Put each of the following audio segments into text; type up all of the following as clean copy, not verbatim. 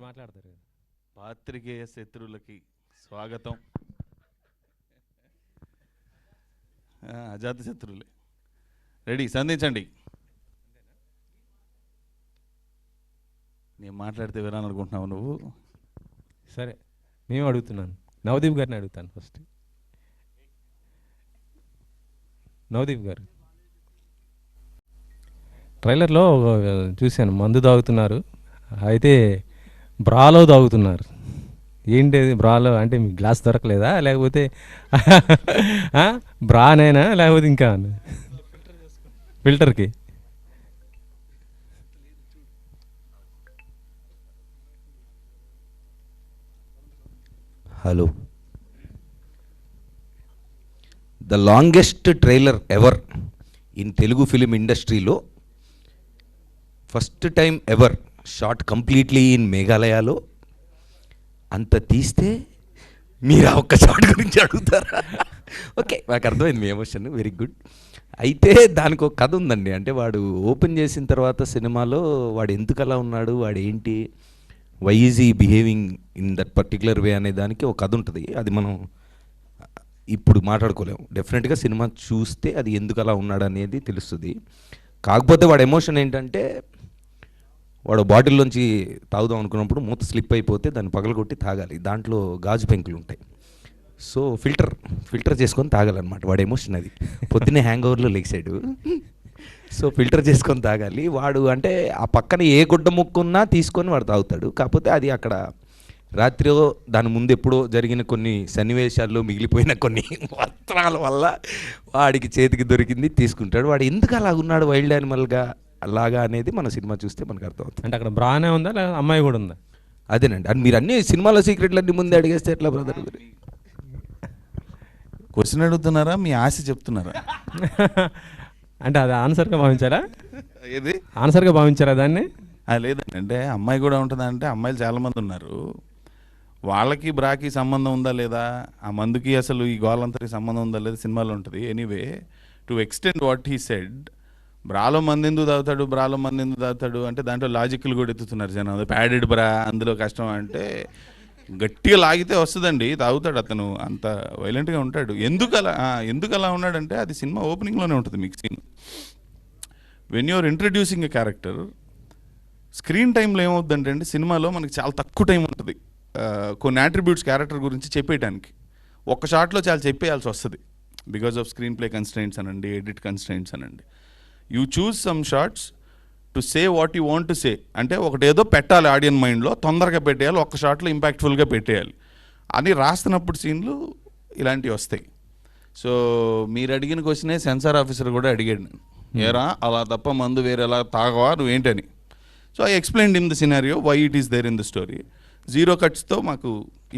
మాట్లాడతారు. పాత్రికేయ శత్రువులకి స్వాగతం. అజాత శత్రువులే రెడీ, సంధించండి. నేను మాట్లాడితే వినాలనుకుంటున్నావు నువ్వు? సరే, మేము అడుగుతున్నాను, నవదీప్ గారిని అడుగుతాను ఫస్ట్. నవదీప్ గారు, ట్రైలర్లో చూశాను మందు తాగుతున్నారు, అయితే బ్రాలో తాగుతున్నారు. ఏంటి బ్రాలో అంటే మీ గ్లాస్ దొరకలేదా, లేకపోతే బ్రానేనా, లేకపోతే ఇంకా ఫిల్టర్కి? Hello, the longest trailer ever in Telugu film ఇండస్ట్రీలో first time ever shot completely in మేఘాలయలో. అంత తీస్తే మీరు ఆ ఒక్క షాట్ గురించి అడుగుతారా? ఓకే, నాకు అర్థమైంది మీ ఎమోషన్, వెరీ గుడ్. అయితే దానికి ఒక కథ ఉందండి. అంటే వాడు ఓపెన్ చేసిన తర్వాత సినిమాలో వాడు ఎందుకు అలా ఉన్నాడు, వాడు ఏంటి, వై ఈజ్ ఈ behaving in that particular way అనే దానికి ఒక కథ ఉంటుంది. అది మనం ఇప్పుడు మాట్లాడుకోలేము. డెఫినెట్గా సినిమా చూస్తే అది ఎందుకు అలా ఉన్నాడు అనేది తెలుస్తుంది. కాకపోతే వాడు ఎమోషన్ ఏంటంటే, వాడు బాటిల్లోంచి తాగుదాం అనుకున్నప్పుడు మూత స్లిప్ అయిపోతే దాన్ని పగలగొట్టి తాగాలి. దాంట్లో గాజు పెంకులు ఉంటాయి. సో ఫిల్టర్ చేసుకొని తాగాలన్నమాట. వాడు ఎమోషన్ అది. పొద్దున్నే హ్యాంగ్ ఓవర్లో లెగ్సాడు, సో ఫిల్టర్ చేసుకొని తాగాలి. వాడు అంటే ఆ పక్కన ఏ గుడ్డ ముక్కున్నా తీసుకొని వాడు తాగుతాడు. కాకపోతే అది అక్కడ రాత్రి దాని ముందు ఎప్పుడో జరిగిన కొన్ని సన్నివేశాల్లో మిగిలిపోయిన కొన్ని వస్త్రాల వల్ల వాడికి చేతికి దొరికింది తీసుకుంటాడు. వాడు ఎందుకు అలా ఉన్నాడు వైల్డ్ యానిమల్గా అలాగా అనేది మన సినిమా చూస్తే మనకు అర్థమవుతుంది. అంటే అక్కడ బ్రానే ఉందా, లేదా అమ్మాయి కూడా ఉందా? అదేనండి. అని మీరు అన్ని సినిమాలో సీక్రెట్లు అన్ని ముందే అడిగేస్తే ఎట్లా బ్రదర్? క్వశ్చన్ అడుగుతున్నారా, మీ ఆశ చెప్తున్నారా? అంటే అది ఆన్సర్గా భావించారా? ఏది ఆన్సర్గా భావించారా దాన్ని? లేదండి. అంటే అమ్మాయి కూడా ఉంటుందంటే అమ్మాయిలు చాలామంది ఉన్నారు. వాళ్ళకి బ్రాకి సంబంధం ఉందా లేదా, ఆ మందుకి అసలు ఈ గోలంతరికి సంబంధం ఉందా లేదా సినిమాలో ఉంటుంది. Anyway, to extend what he said, బ్రాలో మంది ఎందుకు తాగుతాడు అంటే దాంట్లో లాజిక్లు కూడా ఎత్తుతున్నారు జనం. అది ప్యాడెడ్ బ్రా, అందులో కష్టం అంటే గట్టిగా లాగితే వస్తుందండి, తాగుతాడు అతను, అంత వైలెంట్గా ఉంటాడు. ఎందుకు అలా ఉన్నాడంటే అది సినిమా ఓపెనింగ్లోనే ఉంటుంది మీకు scene. When you're introducing a character, screen టైంలో ఏమవుతుందంటే అండి, సినిమాలో మనకి చాలా తక్కువ టైం ఉంటుంది కొన్ని యాట్రిబ్యూట్స్ క్యారెక్టర్ గురించి చెప్పేయడానికి. ఒక్క షాట్లో చాలా చెప్పేయాల్సి వస్తుంది, because of screen play constraints అనండి, ఎడిట్ కన్స్ట్రెయింట్స్ అనండి. You choose some shots to say what you want to say. అంటే ఒకటేదో పెట్టాలి ఆడియన్ మైండ్లో, తొందరగా పెట్టేయాలి, ఒక్క షాట్లో ఇంపాక్ట్ఫుల్గా పెట్టేయాలి అని రాస్తున్నప్పుడు సీన్లు ఇలాంటివి వస్తాయి. సో మీరు అడిగిన క్వశ్చనే సెన్సార్ ఆఫీసర్ కూడా అడిగాడు, ఏరా అలా తప్ప మందు వేరేలా తాగవా నువ్వేంటని. So I explained in the scenario why it is there in the story. 0 cutsతో మాకు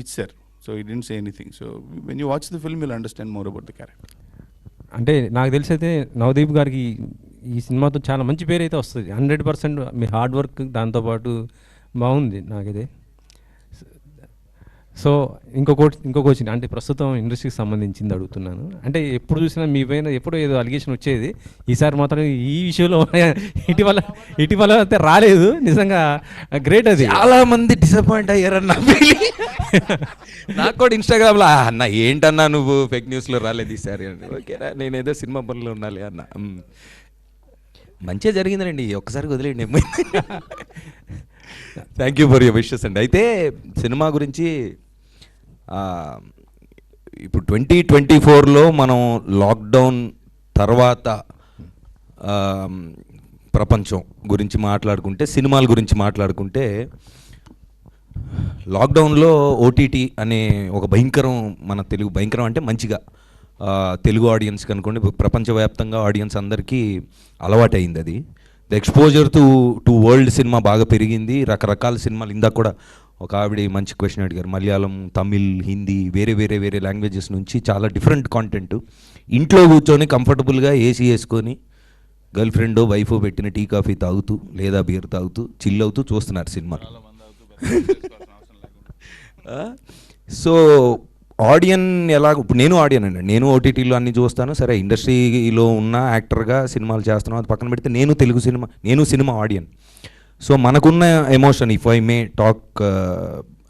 ఇచ్చారు. సో ఈ didn't say anything. So when you watch the film you'll understand more about the character. అంటే నాకు తెలిసి అయితే నవదీప్ గారికి ఈ సినిమాతో చాలా మంచి పేరు అయితే వస్తుంది. 100% మీ హార్డ్ వర్క్ దాంతోపాటు బాగుంది నాకైతే. సో ఇంకో క్వశ్చన్, అంటే ప్రస్తుతం ఇండస్ట్రీకి సంబంధించింది అడుగుతున్నాను. అంటే ఎప్పుడు చూసినా మీ పైన ఎప్పుడో ఏదో అలిగేషన్ వచ్చేది, ఈసారి మాత్రం ఈ విషయంలో ఇటీవల అయితే రాలేదు. నిజంగా గ్రేట్. అది చాలా మంది డిసప్పాయింట్ అయ్యారన్న నాకు కూడా ఇన్స్టాగ్రామ్లో, అన్న ఏంటన్నా నువ్వు ఫేక్ న్యూస్లో రాలేదు ఈసారి అని. ఓకేనా, నేనేదో సినిమా పనులు ఉండాలి అన్న. మంచిగా జరిగిందండి, ఒక్కసారి వదిలేండి. Thank you for your wishes అండి. అయితే సినిమా గురించి ఇప్పుడు 2024లో మనం లాక్డౌన్ తర్వాత ప్రపంచం గురించి మాట్లాడుకుంటే, సినిమాల గురించి మాట్లాడుకుంటే, లాక్డౌన్లో ఓటీటీ అనే ఒక భయంకరం, మన తెలుగు భయంకరం అంటే మంచిగా తెలుగు ఆడియన్స్కి అనుకోండి, ప్రపంచవ్యాప్తంగా ఆడియన్స్ అందరికీ అలవాటైంది. అది the exposure to world cinema బాగా పెరిగింది. రకరకాల సినిమాలు, ఇందాక కూడా ఒక ఆవిడ మంచి క్వశ్చన్ అడిగారు, మలయాళం, తమిళ్, హిందీ, వేరే లాంగ్వేజెస్ నుంచి చాలా డిఫరెంట్ కాంటెంట్. ఇంట్లో కూర్చొని కంఫర్టబుల్గా ఏసీ వేసుకొని గర్ల్ ఫ్రెండో వైఫో పెట్టిన టీ కాఫీ తాగుతూ లేదా బీర్ తాగుతూ చిల్ అవుతూ చూస్తున్నారు సినిమాలు. సో ఆడియన్ ఎలా, ఇప్పుడు నేను ఆడియన్ అండి, నేను ఓటీటీలో అన్ని చూస్తాను. సరే, ఇండస్ట్రీలో ఉన్న యాక్టర్గా సినిమాలు చేస్తున్నాను, అది పక్కన పెడితే నేను సినిమా ఆడియన్. సో మనకున్న emotion, if I may talk,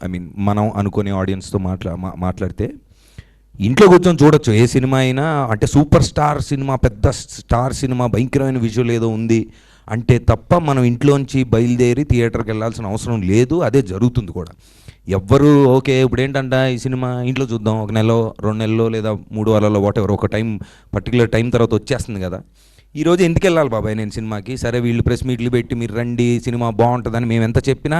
I mean మనం అనుకునే ఆడియన్స్తో మాట్లాడితే ఇంట్లో కూర్చొని చూడొచ్చు ఏ సినిమా అయినా. అంటే సూపర్ స్టార్ సినిమా, పెద్ద స్టార్ సినిమా, భయంకరమైన విజువల్ ఏదో ఉంది అంటే తప్ప మనం ఇంట్లోంచి బయలుదేరి థియేటర్కి వెళ్ళాల్సిన అవసరం లేదు. అదే జరుగుతుంది కూడా. ఎవ్వరు ఓకే ఇప్పుడు ఏంటంట ఈ సినిమా ఇంట్లో చూద్దాం, 1 నెలలో 2 నెలలో లేదా 3 వారాల్లో వాటెవర్, ఒక టైం పర్టికులర్ టైం తర్వాత వచ్చేస్తుంది కదా. ఈరోజు ఎందుకు వెళ్ళాలి బాబాయ్ నేను సినిమాకి? సరే వీళ్ళు ప్రెస్ మీట్లు పెట్టి మీరు రండి సినిమా బాగుంటుందని మేము ఎంత చెప్పినా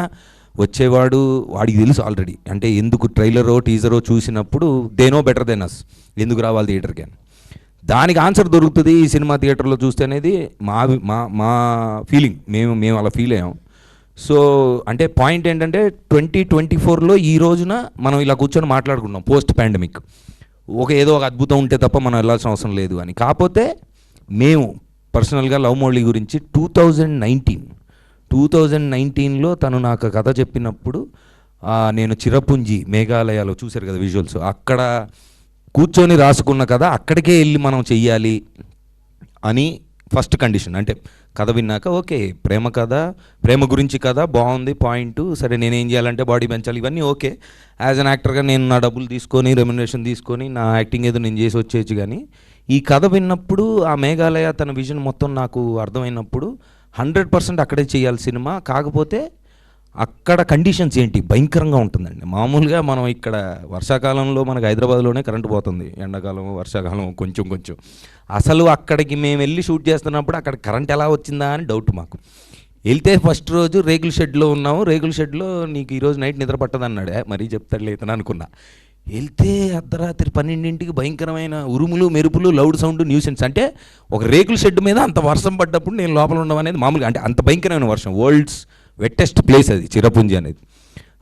వచ్చేవాడు వాడికి తెలుసు ఆల్రెడీ. అంటే ఎందుకు ట్రైలరో టీజరో చూసినప్పుడు they know better than us ఎందుకు రావాలి థియేటర్కి అని. దానికి ఆన్సర్ దొరుకుతుంది ఈ సినిమా థియేటర్లో చూస్తే అనేది మా మా మా ఫీలింగ్. మేము అలా ఫీల్ అయ్యాం. సో అంటే పాయింట్ ఏంటంటే 2024లో ఈ రోజున మనం ఇలా కూర్చొని మాట్లాడుకున్నాం పోస్ట్ పాండమిక్. ఏదో ఒక అద్భుతం ఉంటే తప్ప మనం వెళ్ళాల్సిన అవసరం లేదు అని. కాకపోతే మేము పర్సనల్గా లవ్ మోడీ గురించి 2019లో తను నాకు కథ చెప్పినప్పుడు నేను చిరపుంజి మేఘాలయాలో చూశారు కదా విజువల్స్, అక్కడ కూర్చొని రాసుకున్న కథ అక్కడికే వెళ్ళి మనం చెయ్యాలి అని ఫస్ట్ కండిషన్. అంటే కథ విన్నాక ఓకే ప్రేమ కథ, ప్రేమ గురించి కథ బాగుంది పాయింట్, సరే నేనేం చేయాలంటే బాడీ పెంచాలి, ఇవన్నీ ఓకే. యాజ్ అన్ యాక్టర్గా నేను నా డబ్బులు తీసుకొని రెమ్యునరేషన్ తీసుకొని నా యాక్టింగ్ ఏదో నేను చేసి వచ్చేయచ్చు. కానీ ఈ కథ విన్నప్పుడు ఆ మేఘాలయ తన విజన్ మొత్తం నాకు అర్థమైనప్పుడు 100% అక్కడే చేయాలి సినిమా. కాకపోతే అక్కడ కండిషన్స్ ఏంటి భయంకరంగా ఉంటుందండి. మామూలుగా మనం ఇక్కడ వర్షాకాలంలో మనకు హైదరాబాద్లోనే కరెంటు పోతుంది, ఎండాకాలం వర్షాకాలం కొంచెం. అసలు అక్కడికి మేము వెళ్ళి షూట్ చేస్తున్నప్పుడు అక్కడ కరెంట్ ఎలా వచ్చిందా అని డౌట్ మాకు. వెళ్తే ఫస్ట్ రోజు రేకుల షెడ్లో ఉన్నాము, రేకుల షెడ్లో నీకు ఈరోజు నైట్ నిద్ర పట్టదన్నాడు. మరీ చెప్తాడు లేదని అనుకున్నా. వెళ్తే అర్ధరాత్రి 12ంటికి భయంకరమైన ఉరుములు మెరుపులు లౌడ్ సౌండ్ న్యూసెన్స్. అంటే ఒక రేకుల షెడ్ మీద అంత వర్షం పడ్డప్పుడు నేను లోపల ఉండడం అనేది మామూలుగా, అంటే అంత భయంకరమైన వర్షం. వరల్డ్స్ వెట్టెస్ట్ ప్లేస్ అది చిరపుంజి అనేది.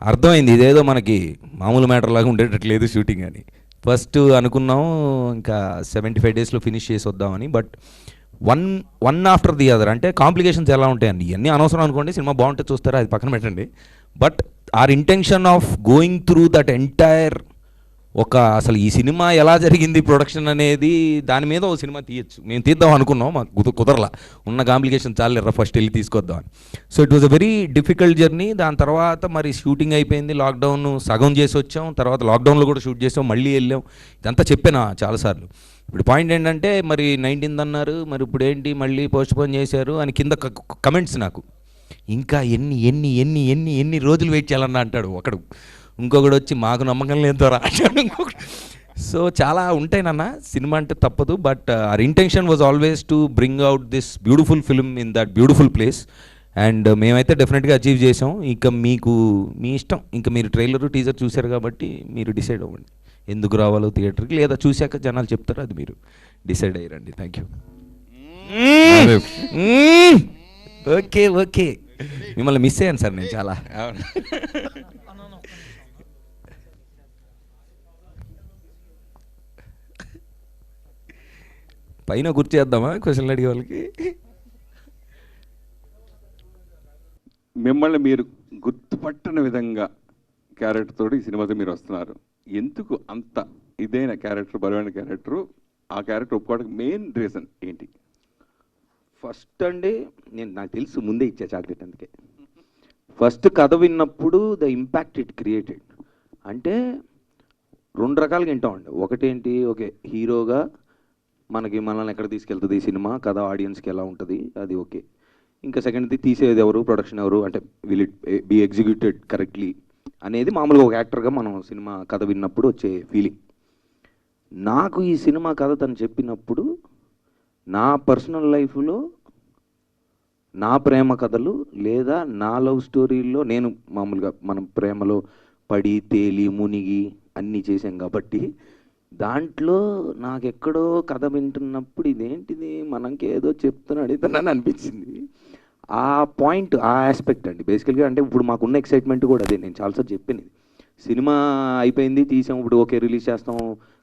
అర్థమైంది ఇదేదో మనకి మామూలు మ్యాటర్ లాగా ఉండేటట్లేదు షూటింగ్ అని. ఫస్ట్ అనుకున్నాం ఇంకా 75 డేస్లో ఫినిష్ చేసి వద్దామని. But one after the other, అంటే కాంప్లికేషన్స్ ఎలా ఉంటాయండి ఇవన్నీ అనవసరం అనుకోండి, సినిమా బాగుంటే చూస్తారా అది పక్కన పెట్టండి. But our intention of going through that entire అసలు ఈ సినిమా ఎలా జరిగింది ప్రొడక్షన్ అనేది దాని మీద ఓ సినిమా తీయచ్చు. మేము తీద్దాం అనుకున్నాం, మాకు కుదరలా, ఉన్న కాంప్లికేషన్ చాలేరా ఫస్ట్ వెళ్ళి తీసుకొద్దాం అని. So it was a very difficult journey. దాని తర్వాత మరి షూటింగ్ అయిపోయింది, లాక్డౌన్ సగం చేసి వచ్చాం, తర్వాత లాక్డౌన్లో కూడా షూట్ చేసాం, మళ్ళీ వెళ్ళాం. ఇదంతా చెప్పాను చాలాసార్లు. ఇప్పుడు పాయింట్ ఏంటంటే మరి 19th అన్నారు, మరి ఇప్పుడు ఏంటి మళ్ళీ పోస్ట్పోన్ చేశారు అని కింద కమెంట్స్ నాకు. ఇంకా ఎన్ని రోజులు వెయిట్ చేయాలన్నా అంటాడు ఒకడు. ఇంకొకడు వచ్చి మాకు నమ్మకం లేదు రా అంటాడు ఇంకొకడు. సో చాలా ఉంటాయి నాన్న, సినిమా అంటే తప్పదు. But our intention was always to bring out this beautiful film in that beautiful place. And మేమైతే డెఫినెట్గా అచీవ్ చేసాం. ఇక మీకు మీ ఇష్టం, ఇంకా మీరు ట్రైలర్ టీజర్ చూశారు కాబట్టి మీరు డిసైడ్ అవ్వండి ఎందుకు రావాలో థియేటర్కి, లేదా చూశాక జనాలు చెప్తారు అది మీరు డిసైడ్ అయ్యారండి. Thank you. ఓకే మిమ్మల్ని మిస్ అయ్యాను సార్ నేను చాలా. పైన గుర్చేద్దామా క్వశ్చన్లు అడిగే వాళ్ళకి? మిమ్మల్ని మీరు గుర్తుపట్టని విధంగా క్యారెక్టర్ తోటి ఈ సినిమాతో మీరు వస్తున్నారు. ఎందుకు అంత ఇదైన క్యారెక్టర్, బలమైన క్యారెక్టరు, ఆ క్యారెక్టర్ ఒప్పుకోవడానికి మెయిన్ రీజన్ ఏంటి? ఫస్ట్ అండి నాకు తెలుసు ముందే ఇచ్చా చాక్లెట్, అందుకే ఫస్ట్ కథ విన్నప్పుడు ద ఇంపాక్ట్ ఇట్ క్రియేటెడ్. అంటే 2 రకాలుగా వింటామండి. ఒకటేంటి, ఓకే హీరోగా మనల్ని ఎక్కడ తీసుకెళ్తుంది ఈ సినిమా, కథ ఆడియన్స్కి ఎలా ఉంటుంది అది ఓకే. ఇంకా సెకండ్ది తీసేది ఎవరు, ప్రొడక్షన్ ఎవరు, అంటే will it be executed correctly అనేది మామూలుగా ఒక యాక్టర్గా మనం సినిమా కథ విన్నప్పుడు వచ్చే ఫీలింగ్. నాకు ఈ సినిమా కథ తను చెప్పినప్పుడు నా పర్సనల్ లైఫ్లో నా ప్రేమ కథలు లేదా నా లవ్ స్టోరీల్లో నేను మామూలుగా మనం ప్రేమలో పడి తేలి మునిగి అన్నీ చేసాం కాబట్టి దాంట్లో నాకెక్కడో కథ వింటున్నప్పుడు ఇదేంటిది మనకేదో చెప్తున్నాడు ఇతనని అనిపించింది. ఆ పాయింట్, ఆ ఆస్పెక్ట్ అండి బేసికల్గా. అంటే ఇప్పుడు మాకున్న ఎక్సైట్మెంట్ కూడా అదే. నేను చాలాసార్లు చెప్పాను, సినిమా అయిపోయింది తీసాం, ఇప్పుడు ఓకే రిలీజ్ చేస్తాం,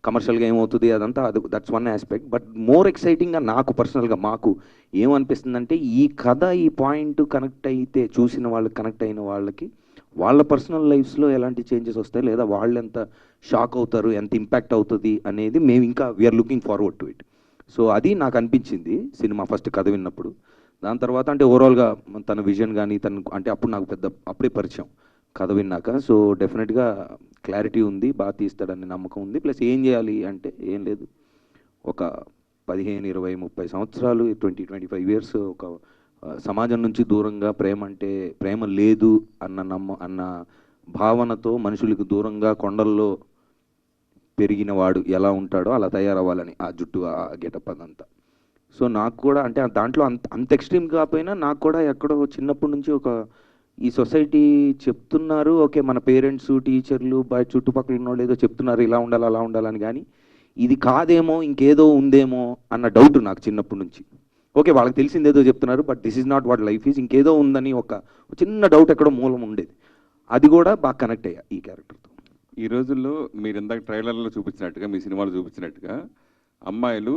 కమర్షియల్గా ఏమవుతుంది అదంతా, అది that's one aspect. But more ఎక్సైటింగ్గా నాకు పర్సనల్గా మాకు ఏమనిపిస్తుందంటే ఈ కథ ఈ పాయింట్ కనెక్ట్ అయితే చూసిన వాళ్ళకి, కనెక్ట్ అయిన వాళ్ళకి వాళ్ళ పర్సనల్ లైఫ్స్లో ఎలాంటి చేంజెస్ వస్తాయి, లేదా వాళ్ళు ఎంత షాక్ అవుతారు, ఎంత ఇంపాక్ట్ అవుతుంది అనేది మేము ఇంకా we're looking forward to it. So అది నాకు అనిపించింది సినిమా ఫస్ట్ కథ విన్నప్పుడు. దాని తర్వాత అంటే ఓవరాల్గా తన విజన్ కానీ తను అంటే అప్పుడు నాకు అప్పుడే పరిచయం కథ విన్నాక. సో డెఫినెట్గా క్లారిటీ ఉంది, బాగా తీస్తాడని నమ్మకం ఉంది. ప్లస్ ఏం చేయాలి అంటే ఏం లేదు, ఒక 15, 20, 30 సంవత్సరాలు 25 ఇయర్స్ ఒక సమాజం నుంచి దూరంగా ప్రేమ లేదు అన్న భావనతో మనుషులకు దూరంగా కొండల్లో పెరిగిన వాడు ఎలా ఉంటాడో అలా తయారవ్వాలని, ఆ జుట్టు, ఆ గెటప్ అదంతా. సో నాకు కూడా అంటే దాంట్లో అంత ఎక్స్ట్రీమ్ కాకపోయినా నాకు కూడా ఎక్కడో చిన్నప్పటి నుంచి ఒక ఈ సొసైటీ చెప్తున్నారు, ఓకే మన పేరెంట్స్, టీచర్లు, బయట చుట్టుపక్కల ఉన్న వాళ్ళు ఏదో చెప్తున్నారు ఇలా ఉండాలి అలా ఉండాలని, కానీ ఇది కాదేమో ఇంకేదో ఉందేమో అన్న డౌట్ నాకు చిన్నప్పటి నుంచి. ఓకే వాళ్ళకి తెలిసిందేదో చెప్తున్నారు, but this is not what life is, ఇంకేదో ఉందని ఒక చిన్న డౌట్ ఎక్కడో మూలం ఉండేది. అది కూడా బాగా కనెక్ట్ అయ్యా ఈ క్యారెక్టర్తో. ఈ రోజుల్లో మీరు ఇందాక ట్రైలర్లో చూపించినట్టుగా, మీ సినిమాలో చూపించినట్టుగా అమ్మాయిలు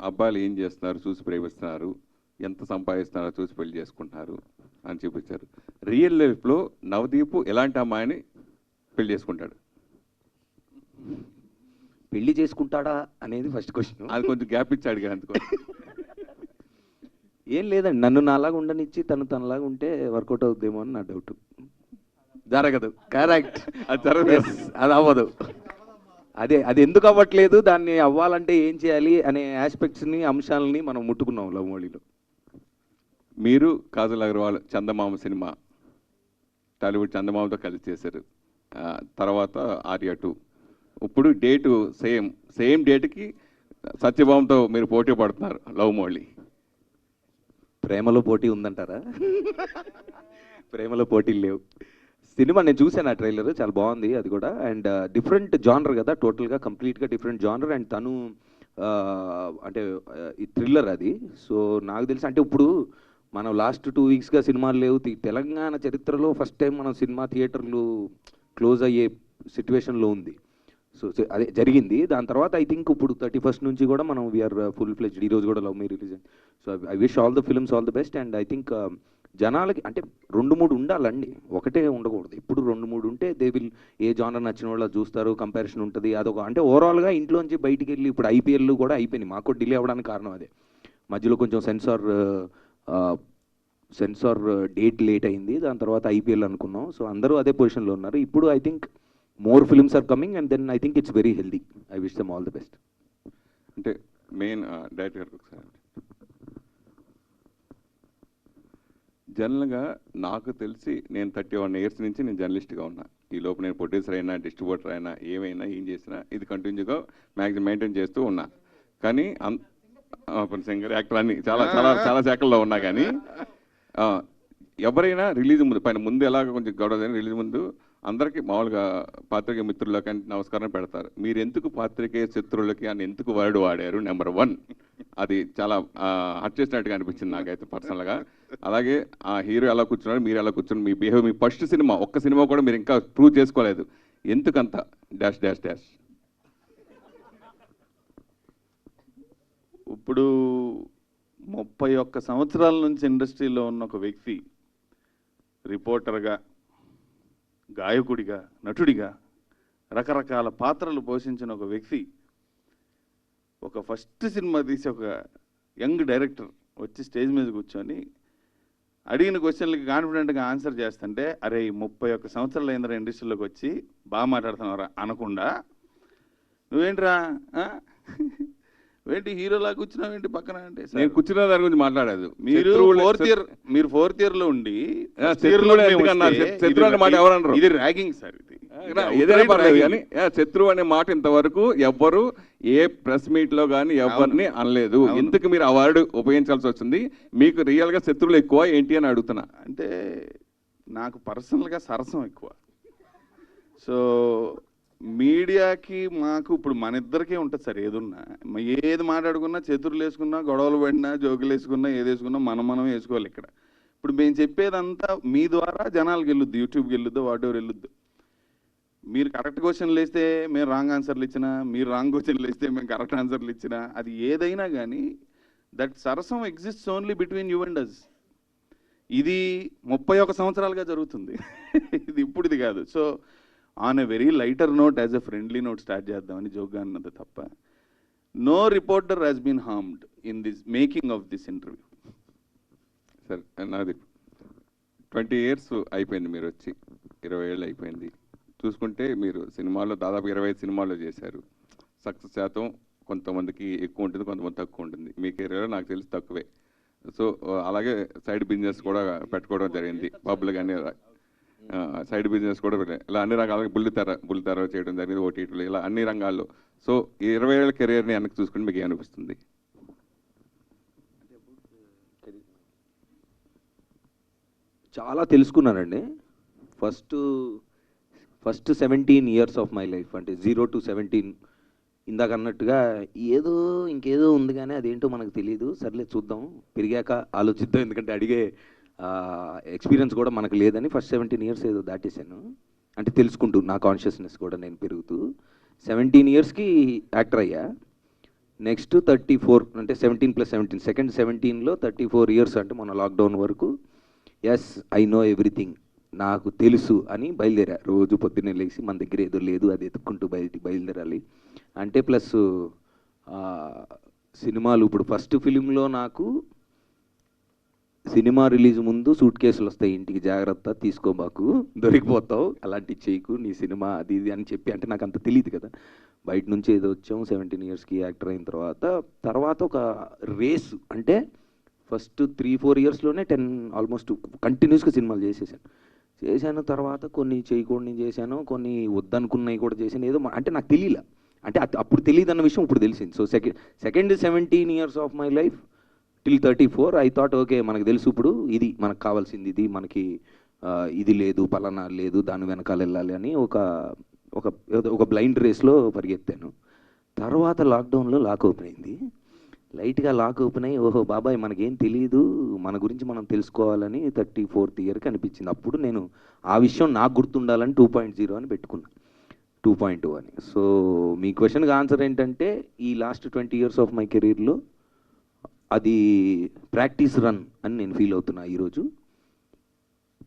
అబ్బాయిలు ఏం చేస్తున్నారు చూసి ప్రేమిస్తున్నారు, ఎంత సంపాదిస్తున్నారో చూసి పెళ్లి చేసుకుంటున్నారు అని చూపించారు. రియల్ లైఫ్లో నవదీప్ ఎలాంటి అమ్మాయిని పెళ్లి చేసుకుంటాడు? పెళ్లి చేసుకుంటాడా అనేది ఫస్ట్ క్వశ్చన్. అది కొంచెం గ్యాప్ ఇచ్చాడు కదా అందుకో. ఏం లేదండి, నన్ను నాలాగా ఉండనిచ్చి తనలాగా ఉంటే వర్కౌట్ అవుద్దేమో అని నా డౌట్. జరగదు. కరెక్ట్. అది జరగదు. అది అవ్వదు. అది ఎందుకు అవ్వట్లేదు, దాన్ని అవ్వాలంటే ఏం చేయాలి అనే ఆస్పెక్ట్స్ని, అంశాలని మనం ముట్టుకున్నాం లవ్ మోడీలో. మీరు కాజల్ అగర్వాల్ చందమామ సినిమా, టాలీవుడ్ చందమామతో కలిసి చేశారు. తర్వాత ఆర్య 2. ఇప్పుడు డేటు సేమ్ డేట్కి సత్యభామతో మీరు పోటీ పడుతున్నారు లవ్ మోడీ. ప్రేమలో పోటీ ఉందంటారా? ప్రేమలో పోటీలు లేవు. సినిమా నేను చూసాను, ఆ ట్రైలర్ చాలా బాగుంది అది కూడా. అండ్ డిఫరెంట్ జానర్ కదా, టోటల్గా కంప్లీట్గా డిఫరెంట్ జానర్. అండ్ తను అంటే ఈ థ్రిల్లర్ అది. సో నాకు తెలిసి అంటే ఇప్పుడు మనం లాస్ట్ 2 వీక్స్గా సినిమాలు లేవు. తెలంగాణ చరిత్రలో ఫస్ట్ టైం మనం సినిమా థియేటర్లు క్లోజ్ అయ్యే సిచ్యువేషన్లో ఉంది. సో అదే జరిగింది. దాని తర్వాత ఐ థింక్ ఇప్పుడు 31st నుంచి కూడా మనం వీఆర్ ఫుల్ ఫ్లెజ్డ్. ఈరోజు కూడా love me release. So I wish all the films all the best. And I think జనాలకి అంటే 2-3 ఉండాలండి, ఒకటే ఉండకూడదు. ఇప్పుడు 2-3 ఉంటే దే విల్, ఏ జానర్ నచ్చిన వాళ్ళు చూస్తారు, కంపారిజన్ ఉంటుంది. అదొక అంటే ఓవరాల్గా ఇంట్లోంచి బయటికి వెళ్ళి ఇప్పుడు ఐపీఎల్ కూడా అయిపోయినాయి. మాకు డిలే అవ్వడానికి కారణం అదే. మధ్యలో కొంచెం సెన్సార్ డేట్ లేట్ అయింది, దాని తర్వాత ఐపీఎల్ అనుకున్నాం. సో అందరూ అదే పొజిషన్లో ఉన్నారు. ఇప్పుడు I think more films are coming and then I think it's very healthy. I wish them all the best. అంటే మెయిన్ డైరెక్టర్ గారికి ఒకసారి, జనరల్గా నాకు తెలిసి నేను 31 ఇయర్స్ నుంచి నేను జర్నలిస్ట్గా ఉన్నా. ఈ లోపు నేను ప్రొడ్యూసర్ అయినా, డిస్ట్రిబ్యూటర్ అయినా, ఏం చేసినా ఇది కంటిన్యూగా మ్యాక్సిమం మెయింటైన్ చేస్తూ ఉన్నా. కానీ సింగర్, యాక్టర్ అన్ని చాలా శాఖల్లో ఉన్నా. కానీ ఎవరైనా రిలీజ్ ముందు ఎలాగ కొంచెం గొడవ, రిలీజ్ ముందు అందరికీ మామూలుగా పాత్రికేయ మిత్రులకి నమస్కారం పెడతారు. మీరు ఎందుకు పాత్రికేయ శత్రువులకి అని ఎందుకు వర్డ్ వాడారు? నెంబర్ 1 అది చాలా హర్ట్ చేసినట్టుగా అనిపించింది నాకైతే పర్సనల్గా. అలాగే ఆ హీరో ఎలా కూర్చున్నారు, మీరు ఎలా కూర్చున్నారు, మీ బిహేవ్, మీ ఫస్ట్ సినిమా, ఒక్క సినిమా కూడా మీరు ఇంకా ప్రూవ్ చేసుకోలేదు, ఎందుకంత డాష్ డాష్ డాష్? ఇప్పుడు 31 సంవత్సరాల నుంచి ఇండస్ట్రీలో ఉన్న ఒక వ్యక్తి, రిపోర్టర్గా, గాయకుడిగా, నటుడిగా రకరకాల పాత్రలు పోషించిన ఒక వ్యక్తి ఒక ఫస్ట్ సినిమా తీసి ఒక యంగ్ డైరెక్టర్ వచ్చి స్టేజ్ మీద కూర్చొని అడిగిన క్వశ్చన్లకి కాన్ఫిడెంట్గా ఆన్సర్ చేస్తుంటే, అరే 31 సంవత్సరాలు అయిందిరా ఇండస్ట్రీలోకి వచ్చి, బాగా మాట్లాడుతున్నారా అనకుండా, నువ్వేంట్రా ఏంటి హీరోలా కూర్చున్నావు ఏంటి పక్కన అంటే, నేను కూర్చున్న దాని గురించి మాట్లాడేది. మీరు 4th ఇయర్ లో ఉండి ఇది ర్యాగింగ్ సార్. ఏదైనా పర్లేదు కానీ శత్రువు అనే మాట ఇంతవరకు ఎవ్వరు ఏ ప్రెస్ మీట్ లో కానీ ఎవరిని అనలేదు. ఎందుకు మీరు అవార్డు ఉపయోగించాల్సి వచ్చింది? మీకు రియల్ గా శత్రువులు ఎక్కువ ఏంటి అని అడుగుతున్నా. అంటే నాకు పర్సనల్గా సరసం ఎక్కువ. సో మీడియాకి మాకు ఇప్పుడు మన ఇద్దరికే ఉంటుంది సార్. ఏది మాట్లాడుకున్నా, చేతులు వేసుకున్నా, గొడవలు పడినా, జోకులు వేసుకున్నా, ఏది వేసుకున్నా మనం వేసుకోవాలి. ఇక్కడ ఇప్పుడు మేము చెప్పేదంతా మీ ద్వారా జనాలకు వెళ్ళొద్దు, యూట్యూబ్కి వెళ్ళొద్దు, వాటెవర్ వెళ్ళొద్దు. మీరు కరెక్ట్ క్వశ్చన్లు వేస్తే మేము రాంగ్ ఆన్సర్లు ఇచ్చినా, మీరు రాంగ్ క్వశ్చన్లు వేస్తే మేము కరెక్ట్ ఆన్సర్లు ఇచ్చినా, అది ఏదైనా కానీ దట్ సరసం exists only between you and us. ఇది 31 సంవత్సరాలుగా జరుగుతుంది. ఇది ఇప్పుడు ఇది కాదు. So on a very lighter note, as a friendly note start చేద్దామని జోక్గా అన్నది తప్ప, no reporter has been harmed in this making of this interview. Sir నాది 20 years అయిపోయింది మీరు వచ్చి, 20 ఏళ్ళు అయిపోయింది. చూసుకుంటే మీరు సినిమాల్లో దాదాపు 25 సినిమాల్లో చేశారు. సక్సెస్ శాతం కొంతమందికి ఎక్కువ ఉంటుంది, కొంతమంది తక్కువ ఉంటుంది. మీ కెరీర్లో నాకు తెలిసి తక్కువే. సో అలాగే సైడ్ బిజినెస్ కూడా పెట్టుకోవడం జరిగింది, పబ్లు కానీ సైడ్ బిజినెస్ కూడా ఇలా అన్ని రకాలుగా బుల్లితెర చేయడం జరిగింది, ఓటీటీలు, ఇలా అన్ని రంగాల్లో. సో 20 ఏళ్ళ కెరీర్ని వెనక్కి చూసుకుంటే మీకు ఏమనిపిస్తుంది? చాలా తెలుసుకున్నానండి. First 17 years of my life, అంటే 0 to 17, ఇందాక అన్నట్టుగా ఇంకేదో ఉంది కానీ అదేంటో మనకు తెలియదు, సర్లే చూద్దాం, పెరిగాక ఆలోచిద్దాం, ఎందుకంటే అడిగే ఎక్స్పీరియన్స్ కూడా మనకు లేదని ఫస్ట్ 17 years ఏదో దాటేశాను. అంటే తెలుసుకుంటూ నా కాన్షియస్నెస్ కూడా నేను పెరుగుతూ 17 yearsకి యాక్టర్ అయ్యా. నెక్స్ట్ 34, అంటే 17 + 17, సెకండ్ 17లో 34 years, అంటే మన లాక్డౌన్ వరకు ఎస్ ఐ నో ఎవ్రీథింగ్, నాకు తెలుసు అని బయలుదేరా. రోజు పొద్దున్నే లేచి మన దగ్గర ఏదో లేదు అది ఎత్తుక్కుంటూ బయలుదేరాలి. అంటే ప్లస్ సినిమాలు, ఇప్పుడు ఫస్ట్ ఫిలింలో నాకు సినిమా రిలీజ్ ముందు సూట్ కేసులు వస్తాయి ఇంటికి, జాగ్రత్త తీసుకోబాకు, దొరికిపోతావు, అలాంటివి చేయకు, నీ సినిమా అది ఇది అని చెప్పి, అంటే నాకు అంత తెలియదు కదా, బయట నుంచి ఏదో వచ్చాం. 17 yearsకి యాక్టర్ అయిన తర్వాత ఒక రేస్, అంటే ఫస్ట్ 3-4 yearsలోనే 10 ఆల్మోస్ట్ కంటిన్యూస్గా సినిమాలు చేశాను. తర్వాత కొన్ని చేయకూడని చేశాను, కొన్ని వద్దనుకున్నవి కూడా చేశాను. ఏదో అంటే నాకు తెలియలే, అంటే అప్పుడు తెలియదు అన్న విషయం ఇప్పుడు తెలిసింది. So second 17 years of my life till 34 I thought okay, మనకు తెలుసు ఇప్పుడు ఇది మనకు కావాల్సింది, ఇది మనకి ఇది లేదు, పలానా లేదు, దాని వెనకాల వెళ్ళాలి అని ఒక బ్లైండ్ రేస్లో పరిగెత్తాను. తర్వాత లాక్డౌన్లో లాక్ ఓపెన్ అయింది, లైట్గా లాక్ ఓపెన్ అయ్యి ఓహో బాబాయ్ మనకేం తెలియదు, మన గురించి మనం తెలుసుకోవాలని 34th yearకి అనిపించింది. అప్పుడు నేను ఆ విషయం నాకు గుర్తుండాలని 2.0 అని పెట్టుకున్నాను, 2.2 అని. సో మీ క్వశ్చన్కి ఆన్సర్ ఏంటంటే, ఈ లాస్ట్ 20 years ఆఫ్ మై కెరీర్లో అది ప్రాక్టీస్ రన్ అని నేను ఫీల్ అవుతున్నా ఈరోజు.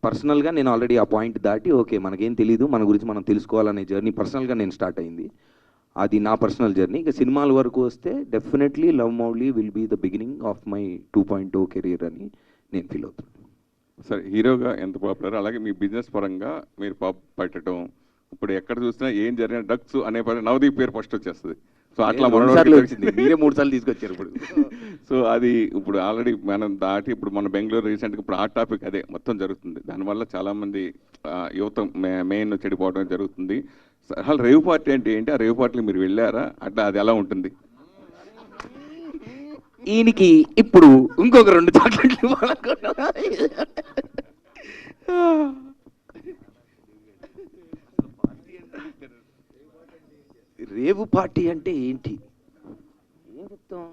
పర్సనల్గా నేను ఆల్రెడీ ఆ పాయింట్ దాటి ఓకే మనకేం తెలియదు, మన గురించి మనం తెలుసుకోవాలనే జర్నీ పర్సనల్గా నేను స్టార్ట్ అయింది. అది నా పర్సనల్ జర్నీ. ఇక సినిమాల వరకు వస్తే definitely love Mouli will be the beginning of my 2.0 career అని నేను ఫీల్ అవుతున్నాను. సరే, హీరోగా ఎంత పాపులర్, అలాగే మీ బిజినెస్ పరంగా మీరు పెట్టడం, ఇప్పుడు ఎక్కడ చూసినా ఏం జరిగిన డ్రగ్స్ అనే నవదీప్ పేరు ఫస్ట్ వచ్చేస్తుంది. సో అట్లా వచ్చింది, మీరే 3 సార్లు తీసుకొచ్చారు ఇప్పుడు. సో అది ఇప్పుడు ఆల్రెడీ మనం దాటి, ఇప్పుడు మన బెంగళూరు రీసెంట్గా ఇప్పుడు ఆ టాపిక్ అదే మొత్తం జరుగుతుంది. దానివల్ల చాలామంది యువత మెయిన్ చెడిపోవడం జరుగుతుంది. అసలు రేవ్ పార్టీ అంటే ఏంటి, ఆ రేవ్ పార్టీకి మీరు వెళ్ళారా, అట్లా అది ఎలా ఉంటుంది? ఈయనకి ఇప్పుడు ఇంకొక 2 చాక్లెట్లు రేవు పార్టీ అంటే ఏంటి, ఏం చెప్తాం,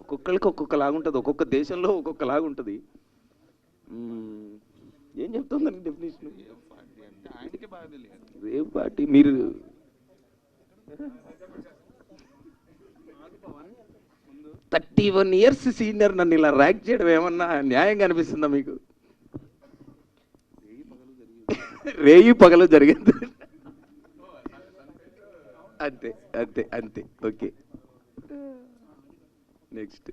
ఒక్కొక్కరికి ఒక్కొక్కలాగుంటుంది, ఒక్కొక్క దేశంలో ఒక్కొక్కలాగుంటుంది. ఏం చెప్తాం దానికి డెఫినేషన్? రేవ్ పార్టీ మీరు 31 years సీనియర్ నన్ను ఇలా ర్యాక్ చేయడం ఏమన్నా న్యాయంగా అనిపిస్తుందా మీకు? రేయి పగలు జరిగింది, అంతే అంతే అంతే. Okay, next.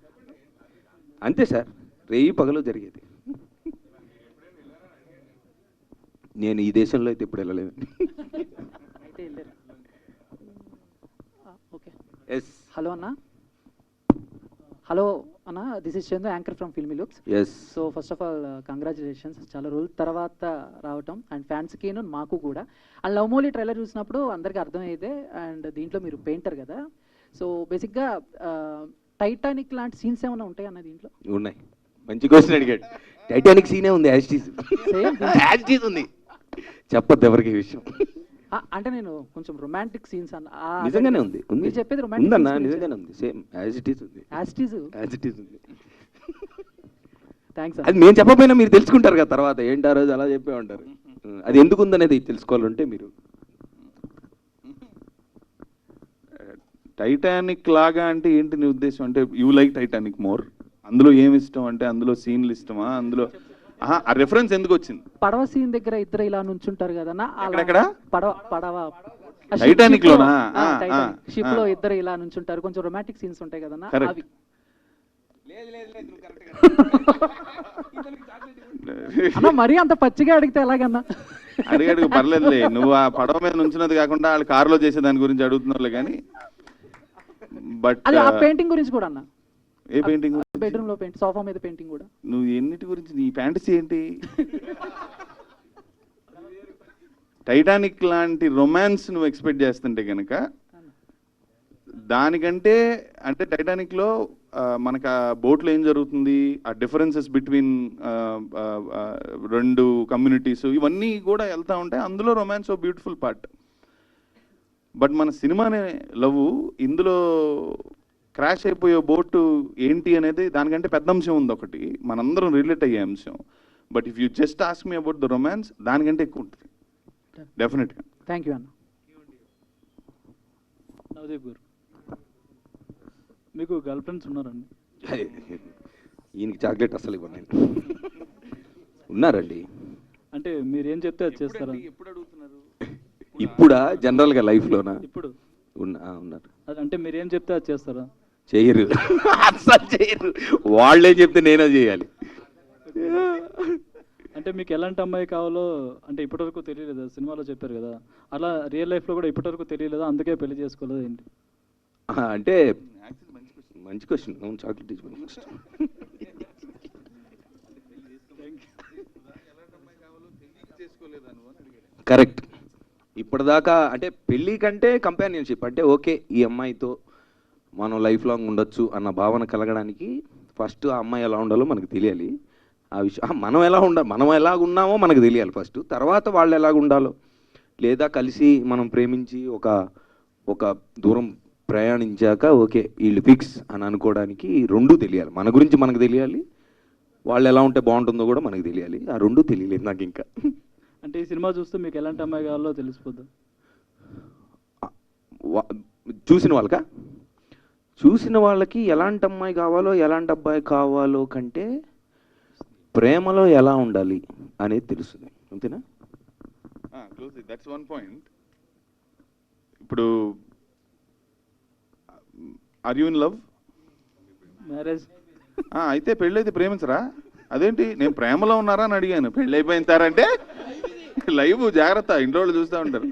అంతే సార్, రేయి పగలు జరిగేది. నేను ఈ దేశంలో అయితే ఇప్పుడు వెళ్ళలేదు. ఎస్. హలో అన్న, హలో అన్న, this is Chandu, anchor from Filmy Looks. Yes. So first of all congratulations, చాలా రోజుల తర్వాత రావటం, అండ్ ఫ్యాన్స్కిను మాకు కూడా. అండ్ లవ్ మౌలి ట్రైలర్ చూసినప్పుడు అందరికీ అర్థమైతే, అండ్ దీంట్లో మీరు పెయింటర్ కదా, సో బేసిక్గా టైటానిక్ లాంటి సీన్స్ ఏమైనా ఉంటాయి అన్న దీంట్లో? ఉన్నాయి. మంచి క్వశ్చన్ అడిగాడు. టైటానిక్ సీనే ఉంది, యాస్టీస్ యాస్టీస్ ఉంది, చెప్పొద్దు ఎవరికి ఈ విషయం. అంటే నేను కొంచెం రొమాంటిక్ సీన్స్ అన్న, నిజంగానే ఉంది, మీరు చెప్పేది రొమాంటిక్ ఉందన్న, నిజంగానే ఉంది, సేమ్ యాజ్ ఇట్ ఈస్ ఉంది, యాజ్ ఇట్ ఈస్ ఉంది. థ్యాంక్స్. అది మేము చెప్పకపోయినా మీరు తెలుసుకుంటారు కదా తర్వాత, ఏంటి ఆ రోజు అలా చెప్పే ఉంటారు. అది ఎందుకు ఉందనేది తెలుసుకోవాలంటే మీరు టైటానిక్ లాగా అంటే ఏంటి నీ ఉద్దేశం? అంటే యూ లైక్ టైటానిక్ మోర్, అందులో ఏమి ఇష్టం, అంటే అందులో సీన్లు ఇష్టమా, అందులో ఆ రెఫరెన్స్ ఎందుకు వచ్చింది? పడవ సీన్ దగ్గర ఇద్దరు ఇలా నుంచుంటారు కదన్నా, పడవ టైటానిక్ లోనా? షిప్ లో ఇద్దరు ఇలా నుంచుంటారు, కొంచెం రొమాంటిక్ సీన్స్ ఉంటాయి కదన్నా అవి. అన్న మరీ అంత పచ్చిగా అడిగితే ఎలాగన్నా? అడిగాడు పర్లేదులే, నువ్వు ఆ పడవ మీద నుంచినది కాకుండా వాళ్ళు కారులో చేసే దాని గురించి అడుగుతున్నారులే కానీ. బట్ అది ఆ పెయింటింగ్ గురించి కూడా అన్న. ఏ పెయింటింగ్? బెడ్రూమ్ లో పెయింట్, సోఫా మీద పెయింటింగ్ కూడా. నువ్వు ఎన్నిటి గురించి, నీ ఫ్యాంటసీ ఏంటి? టైటానిక్ లాంటి రొమాన్స్ నువ్వు ఎక్స్పెక్ట్ చేస్తుంటే కనుక దానికంటే, అంటే టైటానిక్లో మనకు ఆ బోట్లో ఏం జరుగుతుంది, ఆ డిఫరెన్సెస్ బిట్వీన్ రెండు కమ్యూనిటీస్, ఇవన్నీ కూడా వెళ్తూ ఉంటాయి. అందులో romance a beautiful part. But మన సినిమానే లవ్, ఇందులో క్రాష్ అయిపోయే బోటు ఏంటి అనేది దానికంటే పెద్ద అంశం ఉంది ఒకటి, మనందరం రిలేట్ అయ్యే అంశం. But if you just ask me about the romance, దానికంటే ఎక్కువ ఉంటుంది డెఫినెట్గా. థ్యాంక్ యూ అన్న. నవదీప్ గారు, మీకు గర్ల్ ఫ్రెండ్స్ ఉన్నారండి? ఈయనకి చాక్లెట్ అసలు ఇవ్వండి నేను. ఉన్నారండి. అంటే మీరు ఏం చెప్తే అది చేస్తారా? ఇప్పుడా జనరల్గా లైఫ్లోనా? ఇప్పుడు ఉన్నారు. అంటే మీరు ఏం చెప్తే అది చేస్తారా? చేయరు, అసలు చేయరు. వాళ్ళే చెప్తే నేనే చేయాలి. అంటే మీకు ఎలాంటి అమ్మాయి కావాలో అంటే ఇప్పటివరకు తెలియలేదా? సినిమాలో చెప్పారు కదా, అలా రియల్ లైఫ్లో కూడా ఇప్పటివరకు తెలియలేదా, అందుకే పెళ్లి చేసుకోలేదు ఏంటి? అంటే మంచి క్వశ్చన్. అవును, చాక్లెట్ ఇచ్చి కరెక్ట్. ఇప్పటిదాకా అంటే పెళ్ళి కంటే కంపానియన్షిప్, అంటే ఓకే ఈ అమ్మాయితో మనం లైఫ్ లాంగ్ ఉండొచ్చు అన్న భావన కలగడానికి ఫస్ట్ ఆ అమ్మాయి ఎలా ఉండాలో మనకు తెలియాలి. ఆ విషయం మనం ఎలా ఉన్నామో మనకు తెలియాలి ఫస్ట్. తర్వాత వాళ్ళు ఎలాగ ఉండాలో, లేదా కలిసి మనం ప్రేమించి ఒక దూరం ప్రయాణించాక ఓకే వీళ్ళు ఫిక్స్ అని అనుకోవడానికి రెండూ తెలియాలి. మన గురించి మనకు తెలియాలి, వాళ్ళు ఎలా ఉంటే బాగుంటుందో కూడా మనకు తెలియాలి. ఆ రెండూ తెలియలేదు నాకు ఇంకా. అంటే ఈ సినిమా చూస్తే మీకు ఎలాంటి అమ్మాయి కావాలో తెలిసిపోద్దా? చూసిన వాళ్ళకి ఎలాంటి అమ్మాయి కావాలో ఎలాంటి అబ్బాయి కావాలో కంటే ప్రేమలో ఎలా ఉండాలి అనేది తెలుస్తుంది, అంతేనా? That's one point. ఇప్పుడు are you in love? Marriage అయితే పెళ్ళైతే ప్రేమించరా? అదేంటి, నేను ప్రేమలో ఉన్నారా అని అడిగాను. పెళ్ళి అయిపోయింటారంటే లైవ్ జాగ్రత్త, ఇంట్లో వాళ్ళు చూస్తూ ఉంటారు.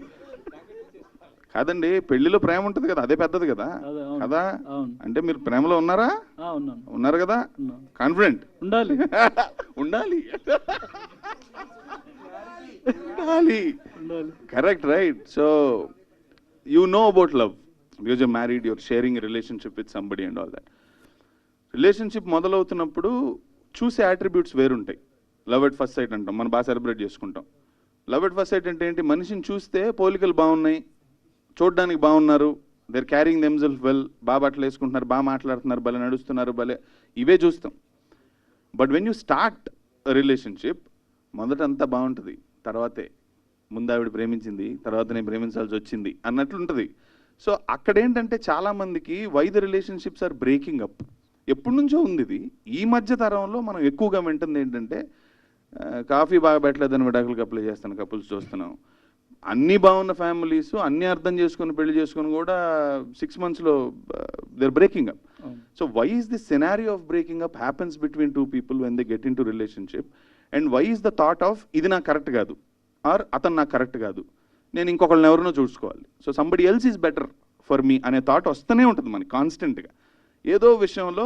కాదండి, పెళ్లిలో ప్రేమ ఉంటుంది కదా, అదే పెద్దది కదా కదా. అంటే మీరు ప్రేమలో ఉన్నారా? ఉన్నారు కదా, కాన్ఫిడెంట్ ఉండాలి. ఉండాలి ఉండాలి, correct, right. So you know about love because you're married, you're sharing a relationship with somebody and all that. Relationship మొదలవుతున్నప్పుడు చూసే అట్రిబ్యూట్స్ వేరుంటాయి. లవ్ ఎట్ ఫస్ట్ సైట్ అంటాం, మనం బాగా సెలబ్రేట్ చేసుకుంటాం. లవ్ ఎట్ ఫస్ట్ సైట్ అంటే ఏంటి? మనిషిని చూస్తే పోలికలు బాగున్నాయి, చూడడానికి బాగున్నారు, they are carrying themselves well, బాగా బట్టలు వేసుకుంటున్నారు, బాగా మాట్లాడుతున్నారు, భలే నడుస్తున్నారు, భలే, ఇవే చూస్తాం. But when you start relationship, మొదట అంతా బాగుంటుంది, తర్వాతే ముందు ఆవిడ ప్రేమించింది, తర్వాత నేను ప్రేమించాల్సి వచ్చింది అన్నట్లుంటుంది. సో అక్కడ ఏంటంటే చాలామందికి why the relationships are breaking up ఎప్పటి నుంచో ఉంది. ఇది ఈ మధ్య తరంలో మనం ఎక్కువగా వింటుంది ఏంటంటే కాఫీ బాగా పెట్టలేదని విడాకులకు అప్లై చేస్తాను, కపుల్స్ చూస్తున్నాం. అన్నీ బాగున్న ఫ్యామిలీస్ అన్నీ అర్థం చేసుకుని పెళ్లి చేసుకుని కూడా 6 monthsలో they're breaking up. So why is this scenario of breaking up happens between two people when they get into relationship, and why is the thought of ఇది నాకు కరెక్ట్ కాదు ఆర్ అతను నాకు కరెక్ట్ కాదు, నేను ఇంకొకళ్ళని ఎవరినో చూసుకోవాలి, so somebody else is better for me అనే థాట్ వస్తూనే ఉంటుంది మనకి కాన్స్టెంట్గా. ఏదో విషయంలో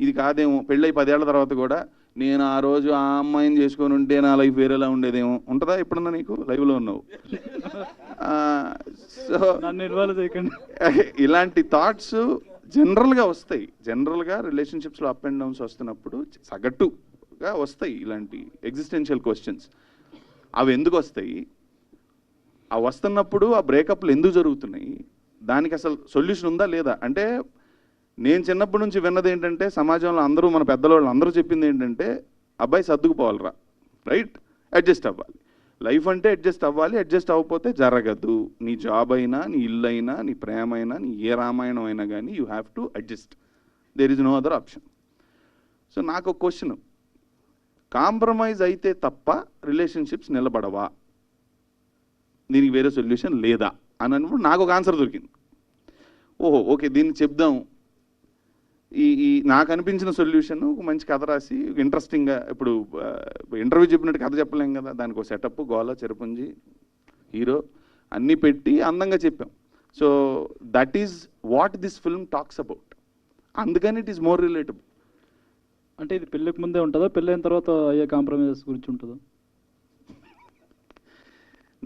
ఇది కాదేమో, పెళ్ళై 10 ఏళ్ల తర్వాత కూడా నేను ఆ రోజు ఆ అమ్మాయిని చేసుకొని ఉంటే నా లైఫ్ వేరేలా ఉండేదేమో. ఉంటుందా ఎప్పుడన్నా నీకు? లైవ్లో ఉన్నావు. సో ఇలాంటి థాట్స్ జనరల్గా వస్తాయి. జనరల్గా రిలేషన్షిప్స్లో అప్ అండ్ డౌన్స్ వస్తున్నప్పుడు సగటుగా వస్తాయి ఇలాంటి ఎగ్జిస్టెన్షియల్ క్వశ్చన్స్. అవి ఎందుకు వస్తాయి, ఆ వస్తున్నప్పుడు ఆ బ్రేకప్లు ఎందుకు జరుగుతున్నాయి, దానికి అసలు సొల్యూషన్ ఉందా లేదా? అంటే నేను చిన్నప్పటి నుంచి విన్నది ఏంటంటే, సమాజంలో అందరూ మన పెద్దవాళ్ళు అందరూ చెప్పింది ఏంటంటే, అబ్బాయి సర్దుకుపోవాలరా, రైట్, అడ్జస్ట్ అవ్వాలి, లైఫ్ అంటే అడ్జస్ట్ అవ్వాలి, అడ్జస్ట్ అవ్వకపోతే జరగదు. నీ జాబ్ అయినా, నీ ఇల్లు అయినా, నీ ప్రేమ అయినా, నీ ఏ రామాయణం అయినా కానీ you have to adjust, there is no other option. So నాకు ఒక క్వశ్చన్, కాంప్రమైజ్ అయితే తప్ప రిలేషన్షిప్స్ నిలబడవా, దీనికి వేరే సొల్యూషన్ లేదా అని అన్నప్పుడు నాకు ఒక ఆన్సర్ దొరికింది. ఓహో ఓకే, దీన్ని చెప్దాం, ఈ నాకు అనిపించిన సొల్యూషన్ ఒక మంచి కథ రాసి ఇంట్రెస్టింగ్గా, ఇప్పుడు ఇంటర్వ్యూ చెప్పినట్టు కథ చెప్పలేం కదా, దానికి ఒక సెటప్, గోల, చెరుపుంజి, హీరో అన్నీ పెట్టి అందంగా చెప్పాం. So that is what this film talks about, అందుకని ఇట్ ఈస్ మోర్ రిలేటబుల్. అంటే ఇది పెళ్ళికి ముందే ఉంటుందా, పెళ్ళైన తర్వాత అయ్యే కాంప్రమైజెస్ గురించి ఉంటుందా?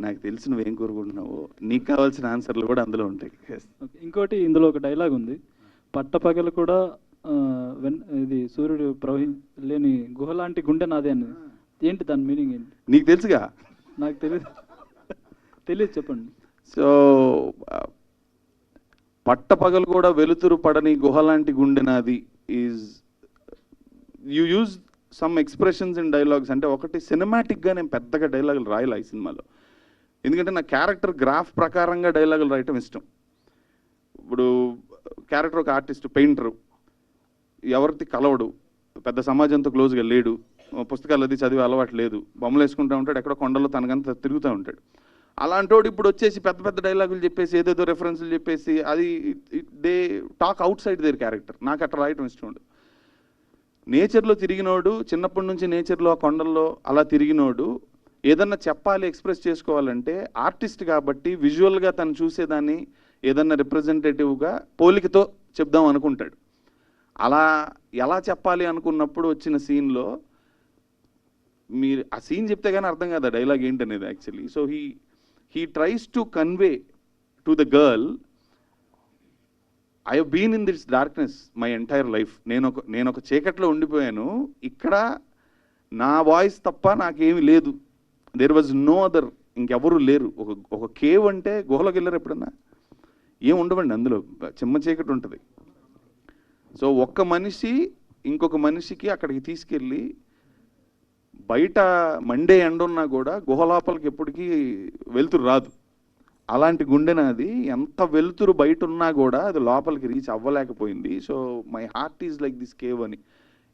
నాకు తెలిసి నువ్వేం కోరుకుంటున్నావో నీకు కావాల్సిన ఆన్సర్లు కూడా అందులో ఉంటాయి. ఓకే. ఇంకోటి ఇందులో ఒక డైలాగ్ ఉంది, పట్టపగలు కూడా ఇది సూర్యుడు లేని గుహ లాంటి గుండె నాదే అని. ఏంటి దాని మీనింగ్ ఏంటి? నీకు తెలుసుగా? నాకు తెలియదు, చెప్పండి. సో పట్టపగలు కూడా వెలుతురు పడని గుహ లాంటి గుండె నాది is, you use some expressions in dialogues. అంటే ఒకటి సినిమాటిక్గా నేను పెద్దగా డైలాగులు రాయలే ఈ సినిమాలో, ఎందుకంటే నా క్యారెక్టర్ గ్రాఫ్ ప్రకారంగా డైలాగులు రాయటం ఇష్టం. ఇప్పుడు క్యారెక్టర్ ఒక ఆర్టిస్ట్, పెయింటరు, ఎవరిది కలవడు, పెద్ద సమాజంతో క్లోజ్గా లేడు, పుస్తకాలు అది చదివే అలవాటు లేదు, బొమ్మలు వేసుకుంటూ ఉంటాడు, ఎక్కడో కొండలో తనకంతా తిరుగుతూ ఉంటాడు. అలాంటోడు ఇప్పుడు వచ్చేసి పెద్ద పెద్ద డైలాగులు చెప్పేసి ఏదేదో రెఫరెన్స్లు చెప్పేసి అది they talk out side their character. నాకు అట్లా రాయటం ఇష్టం ఉండదు. నేచర్లో తిరిగినోడు, చిన్నప్పటి నుంచి నేచర్లో ఆ కొండల్లో అలా తిరిగినోడు ఏదన్నా చెప్పాలి, ఎక్స్ప్రెస్ చేసుకోవాలంటే ఆర్టిస్ట్ కాబట్టి విజువల్గా తను చూసేదాన్ని ఏదన్నా రిప్రజెంటేటివ్గా పోలికతో చెప్దాం అనుకుంటాడు. అలా ఎలా చెప్పాలి అనుకున్నప్పుడు వచ్చిన సీన్లో మీరు ఆ సీన్ చెప్తే కానీ అర్థం కాదు ఆ డైలాగ్ ఏంటనేది actually. So he tries to convey to the girl, I have been in this darkness my entire life. నేను ఒక చీకట్లో ఉండిపోయాను, ఇక్కడ నా వాయిస్ తప్ప నాకేమీ లేదు, దేర్ వాజ్ నో అదర్, ఇంకెవరు లేరు. ఒక కేవ్ అంటే గుహలోకి వెళ్ళారు ఎప్పుడన్నా? ఏం ఉండవండి అందులో, చిమ్మ చీకటి ఉంటుంది. సో ఒక్క మనిషి ఇంకొక మనిషికి అక్కడికి తీసుకెళ్ళి, బయట మండే ఎండ ఉన్నా కూడా గుహ లోపలికి ఎప్పటికీ వెలుతురు రాదు. అలాంటి గుండె నాది, ఎంత వెలుతురు బయట ఉన్నా కూడా అది లోపలికి రీచ్ అవ్వలేకపోయింది. So my heart is like this cave అని.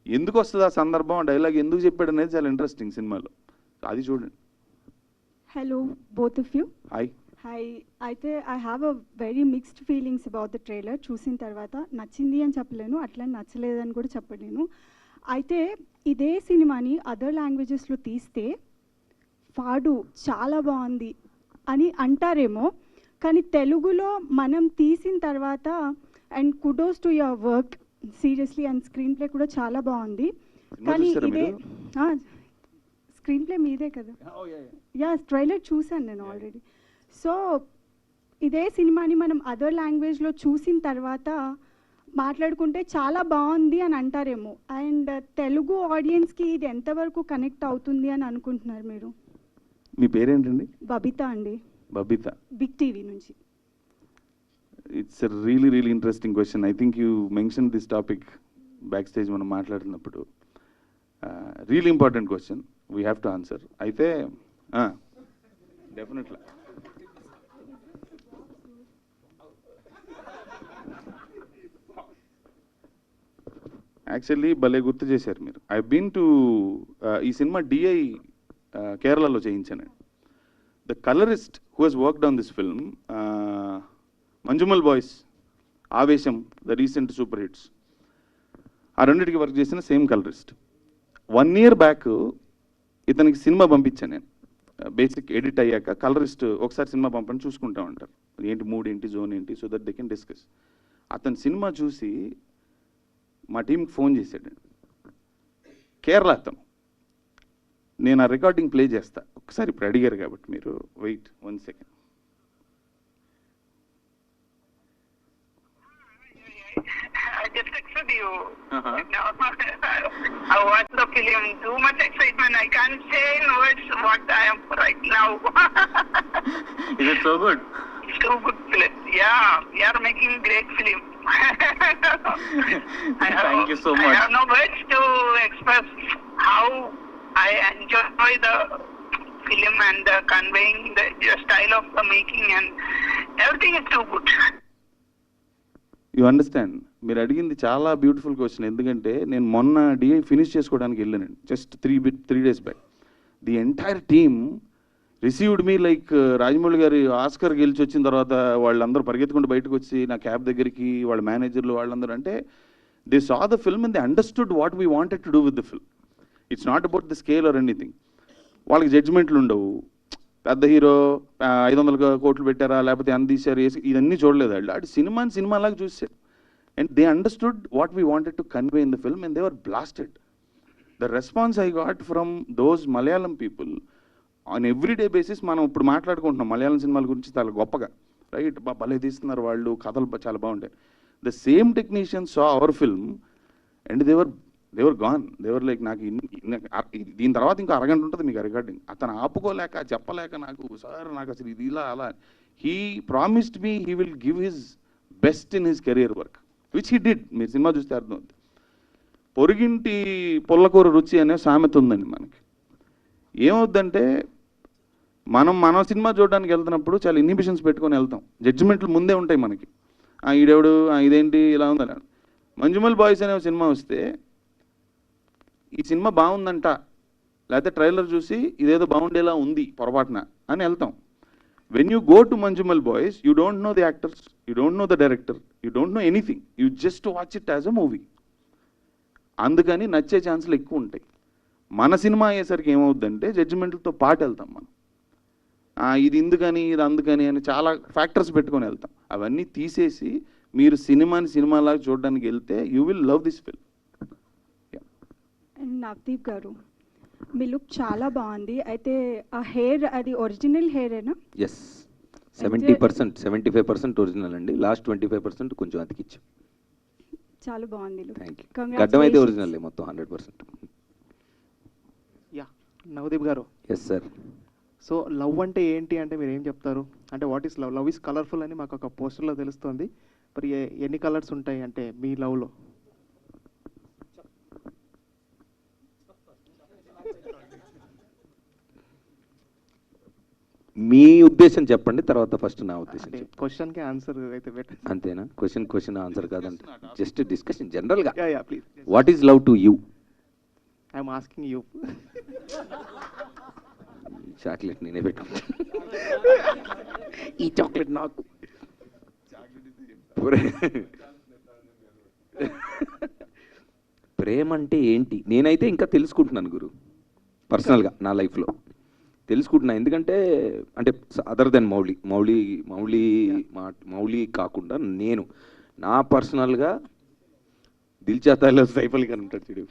ఎందుకు వస్తుంది ఆ సందర్భం, ఆ డైలాగ్ ఎందుకు చెప్పాడు అనేది చాలా ఇంట్రెస్టింగ్ సినిమాలో, అది చూడండి. Hello, both of you. Hi. Hi. అయితే I have a very mixed feelings about the trailer. చూసిన తర్వాత నచ్చింది అని చెప్పలేను, అట్లా నచ్చలేదని కూడా చెప్పలేను. అయితే ఇదే సినిమాని అదర్ లాంగ్వేజెస్లో తీస్తే పాడు చాలా బాగుంది అని అంటారేమో, కానీ తెలుగులో మనం తీసిన తర్వాత and kudos to your work seriously, and screen play కూడా చాలా బాగుంది. కానీ ఇదే స్క్రీన్ ప్లే మీదే కదా? యా, ట్రైలర్ చూశాను నేను ఆల్రెడీ. సో ఇదే సినిమాని మనం అదర్ లాంగ్వేజ్లో చూసిన తర్వాత మాట్లాడుకుంటే చాలా బాగుంది అని అంటారేమో, అండ్ తెలుగు ఆడియన్స్కి ఇది ఎంతవరకు కనెక్ట్ అవుతుంది అని అనుకుంటున్నారు మీరు? మీ పేరేంటండి? బబిత అండి. బబిత, బిగ్ టీవీ నుంచి. It's a really interesting question. I think you mention this topic back stage మనం మాట్లాడుతున్నప్పుడు. Real important question, we have to answer. అయితే డెఫినెట్లీ యాక్చువల్లీ భలే గుర్తు చేశారు మీరు. ఐ బీన్ టు ఈ సినిమా డిఐ కేరళలో చేయించాను. The colourist who he's worked on this film, Manjummel boys, Aavesham, the recent super hits, ఆ రెండింటికి వర్క్ చేసిన సేమ్ కలరిస్ట్. 1 year బ్యాక్ ఇతనికి సినిమా పంపించాను నేను, బేసిక్ ఎడిట్ అయ్యాక కలరిస్ట్ ఒకసారి సినిమా పంపని చూసుకుంటా ఉంటారు, ఏంటి మూడ్ ఏంటి, జోన్ ఏంటి, so that they can discuss. అతను సినిమా చూసి మా టీంకి ఫోన్ చేశాడు. కేరళ అతను. నేను ఆ రికార్డింగ్ ప్లే చేస్తా ఒకసారి, ఇప్పుడు అడిగారు కాబట్టి మీరు wait 1 second. I just texted you. I watched the film. Too much excitement. I can't say in words what I am right now. Is it so good? It's too good film. Yeah, you are making great film. Thank you so much. I have no words to express how I enjoy the film and the conveying the style of the making, and everything is too good. You understand, మీరు అడిగింది చాలా beautiful question. ఎందుకంటే నేను మొన్న DI finish చేసుకోవడానికి వెళ్ళానండి, just 3 days back. The entire team received me like Rajamouli గారి Oscar గెలిచి వచ్చిన తర్వాత వాళ్ళందరూ పరిగెత్తుకుంటూ బయటకు వచ్చి నా క్యాబ్ దగ్గరికి, వాళ్ళ మేనేజర్లు వాళ్ళందరూ, అంటే they saw the film and they understood what we wanted to do with the film. It's not about the scale or anything. వాళ్ళకి జడ్జిమెంట్లు ఉండవు. పెద్ద హీరో 500 కోట్లు పెట్టారా లేకపోతే ఎంత తీశారు ఇదన్నీ చూడలేదు. వాళ్ళు అటు సినిమాని సినిమాలాగా చూసారు. And they understood what we wanted to convey in the film and they were blasted. The response I got from those Malayalam people on everyday basis. మనం ఇప్పుడు మాట్లాడుకుంటున్నాం మలయాళం సినిమాల గురించి చాలా గొప్పగా, రైట్, భలే తీస్తున్నారు వాళ్ళు, కథలు చాలా బాగుంటాయి. The same technicians saw our film and they were gone. They were like నాకు దీని తర్వాత ఇంకా అరగంట ఉంటుంది మీకు రికార్డింగ్. అతను ఆపుకోలేక చెప్పలేక నాకు సార్ నాకు అసలు ఇది ఇలా అలా. He promised me he will give his best in his career work which he did. మీరు సినిమా చూస్తే అర్థమవుతుంది. పొరుగింటి పుల్లకూర రుచి అనే సామెత ఉందండి మనకి. ఏమవుద్దంటే మన సినిమా చూడడానికి వెళ్తున్నప్పుడు చాలా ఇన్హిబిషన్స్ పెట్టుకొని వెళ్తాం. జడ్జిమెంట్లు ముందే ఉంటాయి మనకి. ఈడెవడు ఇదేంటి ఇలా ఉందని. మంజుమల్ బాయ్స్ అనే సినిమా వస్తే ఈ సినిమా బాగుందంట, లేకపోతే ట్రైలర్ చూసి ఇదేదో బాగుండేలా ఉంది పొరపాటున అని వెళ్తాం. When you go to Manjummel boys you don't know the actors, you don't know the director, you don't know anything, you just watch it as a movie. అందుకని నచ్చే ఛాన్సులు ఎక్కువ ఉంటాయి. మన సినిమా అయ్యేసరికి ఏమవుద్దంటే జడ్జిమెంట్లతో పాటు వెళ్తాం మనం. ఇది ఎందుకని ఇది అందుకని అని చాలా ఫ్యాక్టర్స్ పెట్టుకొని వెళ్తాం. అవన్నీ తీసేసి మీరు సినిమాని సినిమాలాగా చూడడానికి వెళ్తే you will love this film. And Navdeep గారు మీ లుక్ చాలా బాగుంది. అయితే ఆ హెయిర్ అది ఒరిజినల్ హెయిరేనా? ఎస్, 70%, 75% ఒరిజినల్ అండి. లాస్ట్ 25% కొంచెం అతికిచ్చాం. చాలా బాగుంది లుక్. Thank you. గడ్డం అయితే ఒరిజినల్ మొత్తం 100%. యా, నవదీప్ గారు. Yes sir. సో లవ్ అంటే ఏంటి అంటే మీరు ఏం చెప్తారు? అంటే what is love? Love is colourful అని మాకు ఒక పోస్టర్లో తెలుస్తుంది. మరి ఎన్ని కలర్స్ ఉంటాయి అంటే మీ లవ్లో? మీ ఉద్దేశం చెప్పండి, తర్వాత ఫస్ట్ నా ఉద్దేశం. క్వశ్చన్కి ఆన్సర్ అయితే బెటర్. అంతేనా? క్వశ్చన్ ఆన్సర్ కాదంటే జస్ట్ డిస్కషన్ జనరల్గా. Yeah please. What is love to you? I'm asking you. Chocolate నేనే పెట్టుకుంటా. ఈ చాక్లెట్ నాకు. ప్రేమ అంటే ఏంటి నేనైతే ఇంకా తెలుసుకుంటున్నాను గురు. పర్సనల్గా నా లైఫ్లో తెలుసుకుంటున్నా. ఎందుకంటే అంటే అదర్ దెన్ మౌలి కాకుండా నేను నా పర్సనల్గా దిల్చాతాలో సైఫ్ అలీ ఖాన్ ఉంటాడు చూడు,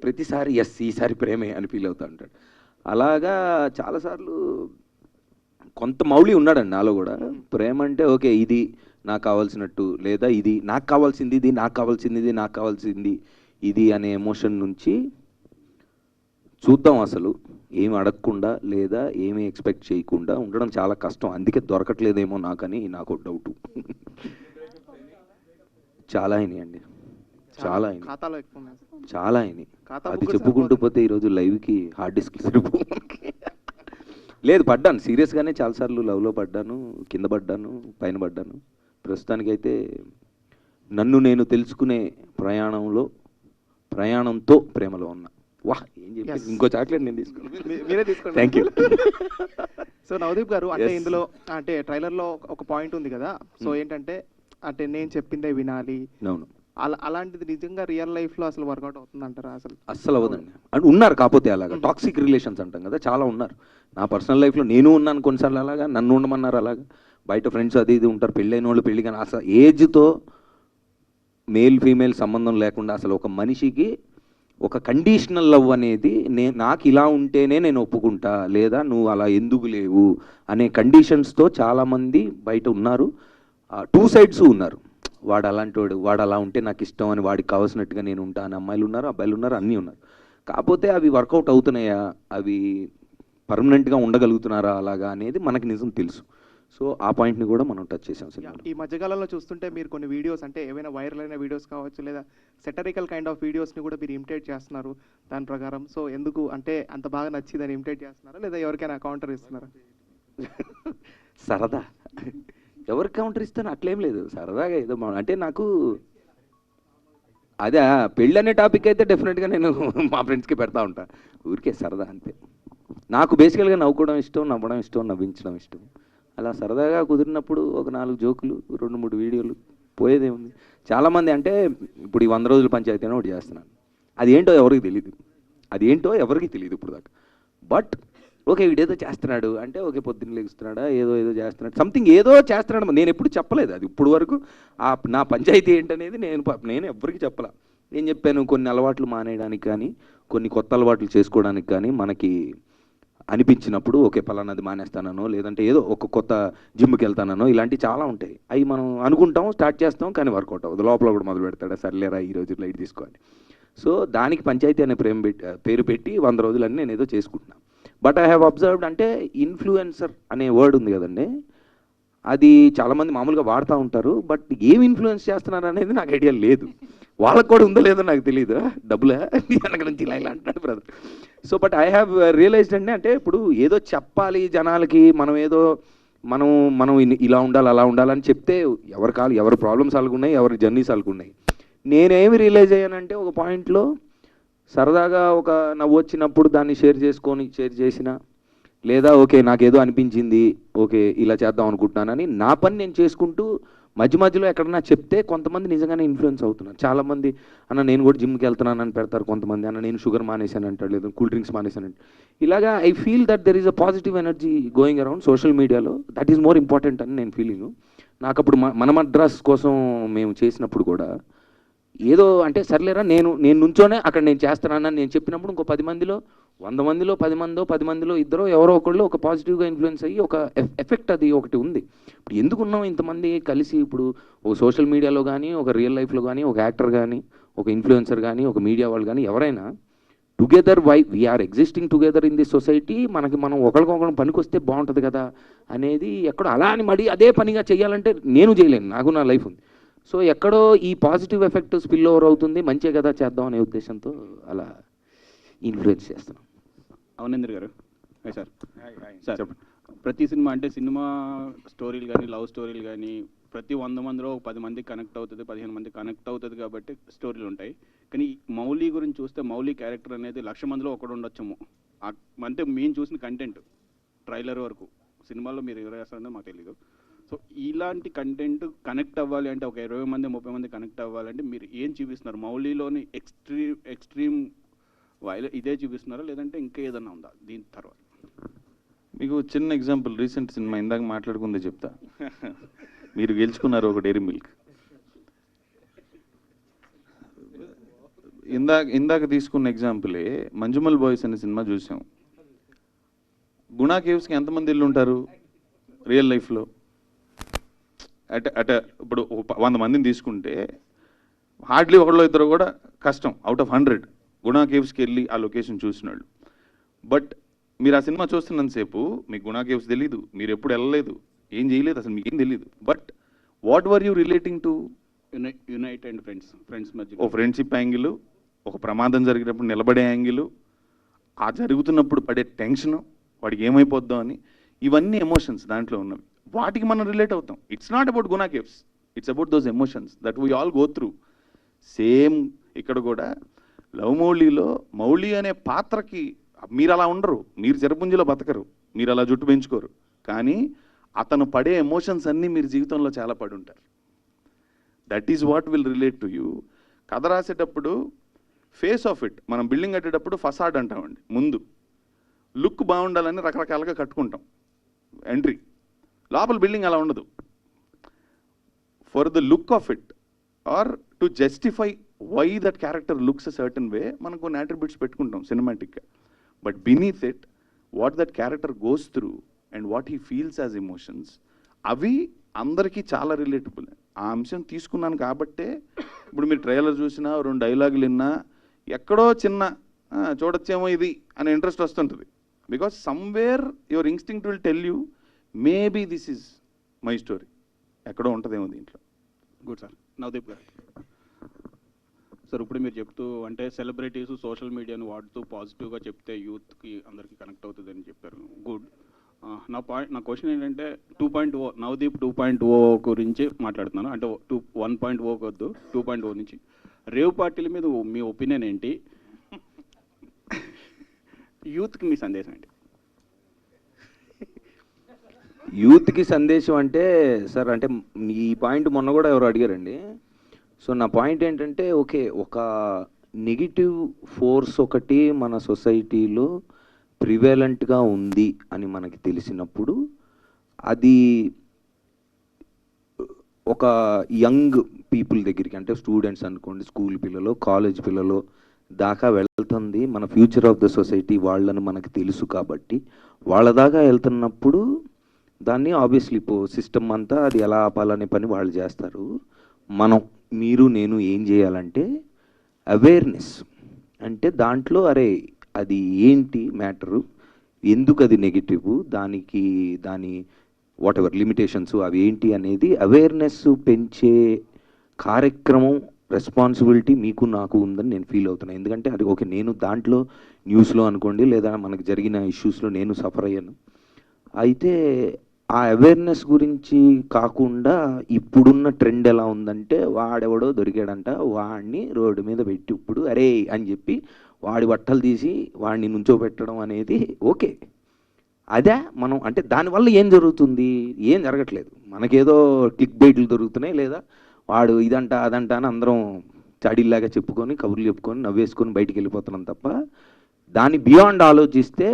ప్రతిసారి ఎస్ ఈసారి ప్రేమే అని ఫీల్ అవుతా ఉంటాడు. అలాగా చాలాసార్లు కొంత మౌలి ఉన్నాడండి నాలో కూడా. ప్రేమ అంటే ఓకే ఇది నాకు కావాల్సినట్టు, లేదా ఇది నాకు కావాల్సింది, ఇది నాకు కావాల్సింది, ఇది నాకు కావాల్సింది ఇది అనే ఎమోషన్ నుంచి చూద్దాం. అసలు ఏమి అడగకుండా లేదా ఏమీ ఎక్స్పెక్ట్ చేయకుండా ఉండడం చాలా కష్టం. అందుకే దొరకట్లేదేమో నాకని నాకు డౌట్. చాలా అయినాయి అండి, చాలా అయినాయి. అది చెప్పుకుంటూ పోతే ఈరోజు లైవ్కి హార్డ్ డిస్క్ లేదు. పడ్డాను సీరియస్గానే చాలాసార్లు లవ్లో పడ్డాను, కింద పడ్డాను, పైన పడ్డాను. ప్రస్తుతానికైతే నన్ను నేను తెలుసుకునే ప్రయాణంతో ప్రేమలో ఉన్నా. వాహ్ ఏం చెప్పి ఇంకో చాక్లెట్ నేను మీరే తీసుకోండి. Thank you. సో నవదీప్ గారు అంటే ఇందులో అంటే ట్రైలర్లో ఒక పాయింట్ ఉంది కదా, సో ఏంటంటే అంటే నేను చెప్పిందే వినాలి. అవును. అలాంటిది నిజంగా రియల్ లైఫ్లో అసలు వర్కౌట్ అవుతుంది అంటారా? అస్సలు అవ్వదండి. అంటే ఉన్నారు కాకపోతే అలాగా టాక్సిక్ రిలేషన్స్ అంటాం కదా, చాలా ఉన్నారు. నా పర్సనల్ లైఫ్లో నేను ఉన్నాను కొన్నిసార్లు అలాగా, నన్ను ఉండమన్నారు అలాగా. బయట ఫ్రెండ్స్ అది ఇది ఉంటారు, పెళ్ళైన వాళ్ళు పెళ్ళి. కానీ అసలు ఏజ్తో మేల్ ఫీమేల్ సంబంధం లేకుండా అసలు ఒక మనిషికి ఒక కండిషనల్ లవ్ అనేది నాకు ఇలా ఉంటేనే నేను ఒప్పుకుంటా, లేదా నువ్వు అలా ఎందుకు లేవు అనే కండిషన్స్తో చాలామంది బయట ఉన్నారు. 2 sides ఉన్నారు. వాడు అలాంటి వాడు అలా ఉంటే నాకు ఇష్టం అని వాడికి కావాల్సినట్టుగా నేను ఉంటా అని అమ్మాయిలు ఉన్నారు, అబ్బాయిలు ఉన్నారు, అన్నీ ఉన్నారు. కాకపోతే అవి వర్కౌట్ అవుతున్నాయా, అవి పర్మనెంట్గా ఉండగలుగుతున్నారా అలాగా అనేది మనకి నిజం తెలుసు. సో ఆ పాయింట్ని కూడా మనం టచ్ చేసాం సినిమాలో. ఈ మధ్యకాలంలో చూస్తుంటే మీరు కొన్ని వీడియోస్ అంటే ఏవైనా వైరల్ అయిన వీడియోస్ కావచ్చు, లేదా సెటరికల్ కైండ్ ఆఫ్ వీడియోస్ని కూడా మీరు ఇమిటేట్ చేస్తున్నారు దాని ప్రకారం. సో ఎందుకు అంటే అంత బాగా నచ్చిందని ఇమిటేట్ చేస్తున్నారా, లేదా ఎవరికైనా కౌంటర్ ఇస్తున్నారా? సరదా ఎవరికి కౌంటర్ ఇస్తాను అట్లేం లేదు, సరదాగా ఏదో అంటే నాకు అదే పెళ్ళి అనే టాపిక్ అయితే డెఫినెట్గా నేను మా ఫ్రెండ్స్కి పెడతా ఉంటా, ఊరికే సరదా అంతే. నాకు బేసికల్గా నవ్వుకోవడం ఇష్టం, నవ్వడం ఇష్టం, నవ్వించడం ఇష్టం. అలా సరదాగా కుదిరినప్పుడు ఒక 4 జోకులు, 2-3 వీడియోలు పోయేదేముంది. చాలామంది అంటే ఇప్పుడు ఈ 100 రోజుల పంచాయతీ అని ఒకటి చేస్తున్నాను, అది ఏంటో ఎవరికి తెలియదు ఇప్పుడు దాకా. బట్ ఓకే వీడేదో చేస్తున్నాడు అంటే ఓకే పొద్దున్న లెగుస్తున్నాడా ఏదో చేస్తున్నాడు, సంథింగ్ ఏదో చేస్తున్నాడు. నేను ఎప్పుడు చెప్పలేదు అది ఇప్పుడు వరకు నా పంచాయతీ ఏంటనేది నేను ఎవ్వరికి చెప్పలా. నేను చెప్పాను కొన్ని అలవాట్లు మానేయడానికి కానీ కొన్ని కొత్త అలవాట్లు చేసుకోవడానికి కానీ మనకి అనిపించినప్పుడు ఓకే పలానాది మానేస్తానో లేదంటే ఏదో ఒక కొత్త జిమ్కి వెళ్తానో ఇలాంటివి చాలా ఉంటాయి. అవి మనం అనుకుంటాం స్టార్ట్ చేస్తాం కానీ వర్కౌట్ అవ్వదు. లోపల కూడా మొదలు పెడతాడా సర్లేరా ఈ రోజు లైట్ తీసుకోవాలి. సో దానికి పంచాయతీ అనే పేరు పెట్టి 100 రోజులన్నీ నేను ఏదో చేసుకుంటున్నాను. బట్ ఐ హ్యావ్ అబ్జర్వ్డ్ అంటే ఇన్ఫ్లుయెన్సర్ అనే వర్డ్ ఉంది కదండి, అది చాలామంది మామూలుగా వాడుతూ ఉంటారు. బట్ ఏం ఇన్ఫ్లుయెన్స్ చేస్తున్నారు అనేది నాకు ఐడియా లేదు. వాళ్ళకు కూడా ఉందో లేదో నాకు తెలియదు. డబ్బులా వెనక నుంచి ఇలా అంటాడు brother. So but I have realised అంటే ఇప్పుడు ఏదో చెప్పాలి జనాలకి, మనం ఇలా ఉండాలి అలా ఉండాలని చెప్తే ఎవరి ప్రాబ్లమ్స్ వాళ్ళకున్నాయి, ఎవరి జర్నీస్ వాళ్ళకున్నాయి. నేనేమి రియలైజ్ అయ్యానంటే ఒక పాయింట్లో సరదాగా ఒక నవ్వు వచ్చినప్పుడు దాన్ని షేర్ చేసిన లేదా ఓకే నాకేదో అనిపించింది ఓకే ఇలా చేద్దాం అనుకుంటున్నానని నా పని నేను చేసుకుంటూ మధ్యలో ఎక్కడన్నా చెప్తే కొంతమంది నిజంగానే ఇన్ఫ్లుయెన్స్ అవుతున్నారు. చాలామంది అన్న నేను కూడా జిమ్కి వెళ్తున్నానని పెడతారు, కొంతమంది అన్న నేను షుగర్ మానేశాను అంటాడు, లేదా కూల్ డ్రింక్స్ మానేశాను అంటే. ఇలాగా I feel that there is a positive energy going around social మీడియాలో. దట్ ఈస్ మోర్ ఇంపార్టెంట్ అని నేను ఫీలింగ్. నాకు అప్పుడు మన మద్రాస్ కోసం మేము చేసినప్పుడు కూడా ఏదో అంటే సర్లేరా నేను నుంచోనే అక్కడ నేను చేస్తున్నానని నేను చెప్పినప్పుడు ఇంకో 10 మందిలో 100 మందిలో 10 మందిలో ఇద్దరు ఎవరో ఒకళ్ళు ఒక పాజిటివ్గా ఇన్ఫ్లుయెన్స్ అయ్యి ఒక ఎఫెక్ట్ అది ఒకటి ఉంది. ఇప్పుడు ఎందుకున్నాం ఇంతమంది కలిసి, ఇప్పుడు ఒక సోషల్ మీడియాలో కానీ ఒక రియల్ లైఫ్లో కానీ ఒక యాక్టర్ కానీ ఒక ఇన్ఫ్లుయెన్సర్ కానీ ఒక మీడియా వాళ్ళు కానీ ఎవరైనా together we're existing together in this society. మనం ఒకరికొకరు పనికొస్తే బాగుంటుంది కదా అనేది ఎక్కడో అలా అని మడి అదే పనిగా చేయాలంటే నేను చేయలేను, నాకు నా లైఫ్ ఉంది. సో ఎక్కడో ఈ పాజిటివ్ ఎఫెక్ట్ స్పిల్ ఓవర్ అవుతుంది, మంచిగా కదా చేద్దాం అనే ఉద్దేశంతో అలా ఇన్ఫ్లుయెన్స్ చేస్తున్నాం. అవనేంద్ర గారు సార్ సార్ ప్రతి సినిమా అంటే సినిమా స్టోరీలు కానీ లవ్ స్టోరీలు కానీ ప్రతి 100 మందిలో 10 మంది కనెక్ట్ అవుతుంది, 15 మంది కనెక్ట్ అవుతుంది కాబట్టి స్టోరీలు ఉంటాయి. కానీ మౌలి గురించి చూస్తే మౌలి క్యారెక్టర్ అనేది 1,00,000 మందిలో ఒకడు ఉండొచ్చేమో. అంటే మేము చూసిన కంటెంట్ ట్రైలర్ వరకు సినిమాలో మీరు ఎవరు వేస్తారో మాకు తెలియదు. సో ఇలాంటి కంటెంట్ కనెక్ట్ అవ్వాలి అంటే ఒక 20 మంది 30 మంది కనెక్ట్ అవ్వాలంటే మీరు ఏం చూపిస్తున్నారు? మౌలిలోని ఎక్స్ట్రీమ్ ఇదే చూపిస్తున్నారా లేదంటే ఇంకా ఏదన్నా ఉందా దీని తర్వాత? మీకు చిన్న ఎగ్జాంపుల్, రీసెంట్ సినిమా ఇందాక మాట్లాడుకుందే చెప్తా. మీరు గెలుచుకున్నారు ఒక డైరీ మిల్క్. ఇందాక తీసుకున్న ఎగ్జాంపులే మంజుమల్ బాయ్స్ అనే సినిమా చూసాం. గుణా కేవ్స్కి ఎంతమంది ఇల్లు ఉంటారు రియల్ లైఫ్లో? ఇప్పుడు 100 మందిని తీసుకుంటే హార్డ్లీ ఒకళ్ళు ఇద్దరు కూడా కష్టం అవుట్ ఆఫ్ 100 గుణా కేవ్స్కి వెళ్ళి ఆ లొకేషన్ చూసినాళ్ళు. బట్ మీరు ఆ సినిమా చూస్తున్నంతసేపు మీకు గుణా కేవ్స్ తెలీదు, మీరు ఎప్పుడు వెళ్ళలేదు, ఏం చేయలేదు, అసలు మీకేం తెలీదు. But what were you relating to? Unite and friends మధ్య ఓ ఫ్రెండ్షిప్ యాంగిల్, ఒక ప్రమాదం జరిగినప్పుడు నిలబడే యాంగిల్, ఆ జరుగుతున్నప్పుడు పడే టెన్షను, వాడికి ఏమైపోద్దాం అని, ఇవన్నీ ఎమోషన్స్ దాంట్లో ఉన్నవి. వాటికి మనం రిలేట్ అవుతాం. It's not about Guna caves, it's about those emotions that we all go through. Same ఇక్కడ కూడా లవ్ మౌళి అనే పాత్రకి మీరు అలా ఉండరు, మీరు చెరపుంజిలో బతకరు, మీరు అలా జుట్టు పెంచుకోరు, కానీ అతను పడే ఎమోషన్స్ అన్నీ మీరు జీవితంలో చాలా పడి ఉంటారు. That is what will relate to you. కథ రాసేటప్పుడు ఫేస్ ఆఫ్ ఇట్, మనం బిల్డింగ్ కట్టేటప్పుడు ఫసాడ్ అంటామండి. ముందు లుక్ బాగుండాలని రకరకాలుగా కట్టుకుంటాం ఎంట్రీ, లోపల బిల్డింగ్ అలా ఉండదు. For the look of it or to justify why that character looks a certain way మనం కొన్ని అట్రిబ్యూట్స్ పెట్టుకుంటాం సినిమాటిక్గా. But beneath it what that character goes through and what he feels as emotions, అవి అందరికీ చాలా రిలేటబుల్. ఆ అంశం తీసుకున్నాను కాబట్టే ఇప్పుడు మీరు ట్రైలర్ చూసినా 2 డైలాగులు విన్నా ఎక్కడో చిన్న చూడొచ్చేమో ఇది అనే ఇంట్రెస్ట్ వస్తుంటుంది. Because somewhere your instinct will tell you maybe this is my story, ఎక్కడో ఉంటుందేమో దీంట్లో. Good sir. నవదీప్ గారు సార్, ఇప్పుడు మీరు చెప్తూ అంటే సెలబ్రిటీస్ సోషల్ మీడియాను వాడుతూ పాజిటివ్గా చెప్తే యూత్కి అందరికీ కనెక్ట్ అవుతుంది అని చెప్పారు. గుడ్. నా క్వశ్చన్ ఏంటంటే 2.0 నవదీప్ 2.0 గురించి మాట్లాడుతున్నాను. అంటే 1.0 వద్దు, 2.0 నుంచి రేవ్ పార్టీల మీద మీ ఒపీనియన్ ఏంటి? యూత్కి మీ సందేశం ఏంటి? యూత్కి సందేశం అంటే సార్, అంటే ఈ పాయింట్ మొన్న కూడా ఎవరు అడిగారండి. సో నా పాయింట్ ఏంటంటే, ఓకే, ఒక నెగిటివ్ ఫోర్స్ ఒకటి మన సొసైటీలో ప్రివేలెంట్గా ఉంది అని మనకి తెలిసినప్పుడు, అది ఒక యంగ్ పీపుల్ దగ్గరికి, అంటే స్టూడెంట్స్ అనుకోండి, స్కూల్ పిల్లలు, కాలేజ్ పిల్లలు దాకా వెళ్తుంది. మన ఫ్యూచర్ ఆఫ్ ద సొసైటీ వాళ్ళని మనకు తెలుసు కాబట్టి వాళ్ళ దాకా వెళ్తున్నప్పుడు దాన్ని ఆబ్వియస్లీ సిస్టమ్ అంతా అది ఎలా ఆపాలనే పని వాళ్ళు చేస్తారు. మనం, మీరు, నేను ఏం చేయాలంటే అవేర్నెస్, అంటే దాంట్లో అరే అది ఏంటి మ్యాటరు, ఎందుకు అది నెగిటివ్, దాని వాట్ ఎవర్ లిమిటేషన్స్ అవి ఏంటి అనేది అవేర్నెస్ పెంచే కార్యక్రమం, రెస్పాన్సిబిలిటీ మీకు నాకు ఉందని నేను ఫీల్ అవుతున్నాను. ఎందుకంటే అది ఓకే, నేను దాంట్లో న్యూస్లో అనుకోండి లేదా మనకు జరిగిన ఇష్యూస్లో నేను సఫర్ అయ్యాను. అయితే ఆ అవేర్నెస్ గురించి కాకుండా ఇప్పుడున్న ట్రెండ్ ఎలా ఉందంటే, వాడెవడో దొరికాడంట, వాడిని రోడ్డు మీద పెట్టి ఇప్పుడు అరే అని చెప్పి వాడి బట్టలు తీసి వాడిని నుంచోబెట్టడం అనేది ఓకే. అదే మనం అంటే దానివల్ల ఏం జరుగుతుంది? ఏం జరగట్లేదు. మనకేదో క్లిక్ బైట్లు దొరుకుతున్నాయి, లేదా వాడు ఇదంట అదంట అని అందరం చాడీల్లాగా చెప్పుకొని కబుర్లు చెప్పుకొని నవ్వేసుకొని బయటికి వెళ్ళిపోతున్నాం తప్ప, దాని బియాండ్ ఆలోచిస్తే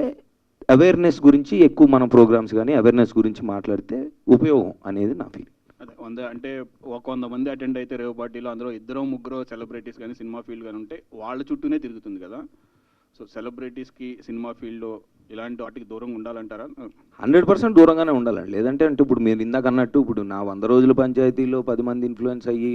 అవేర్నెస్ గురించి ఎక్కువ మనం ప్రోగ్రామ్స్ కానీ అవేర్నెస్ గురించి మాట్లాడితే ఉపయోగం అనేది నా ఫీలింగ్. అదే అంటే ఒక 100 మంది అటెండ్ అయితే రేవ్ పార్టీలో అందులో 2-3 సెలబ్రిటీస్ కానీ సినిమా ఫీల్డ్ కానీ ఉంటే వాళ్ళ చుట్టూనే తిరుగుతుంది కదా. సో సెలబ్రిటీస్కి సినిమా ఫీల్డ్లో ఇలాంటి వాటికి దూరంగా ఉండాలంటారా? 100% దూరంగానే ఉండాలండి. లేదంటే అంటే ఇప్పుడు మీరు ఇందాక అన్నట్టు, ఇప్పుడు నా 100 రోజుల పంచాయతీలో 10 మంది ఇన్ఫ్లుయెన్స్ అయ్యి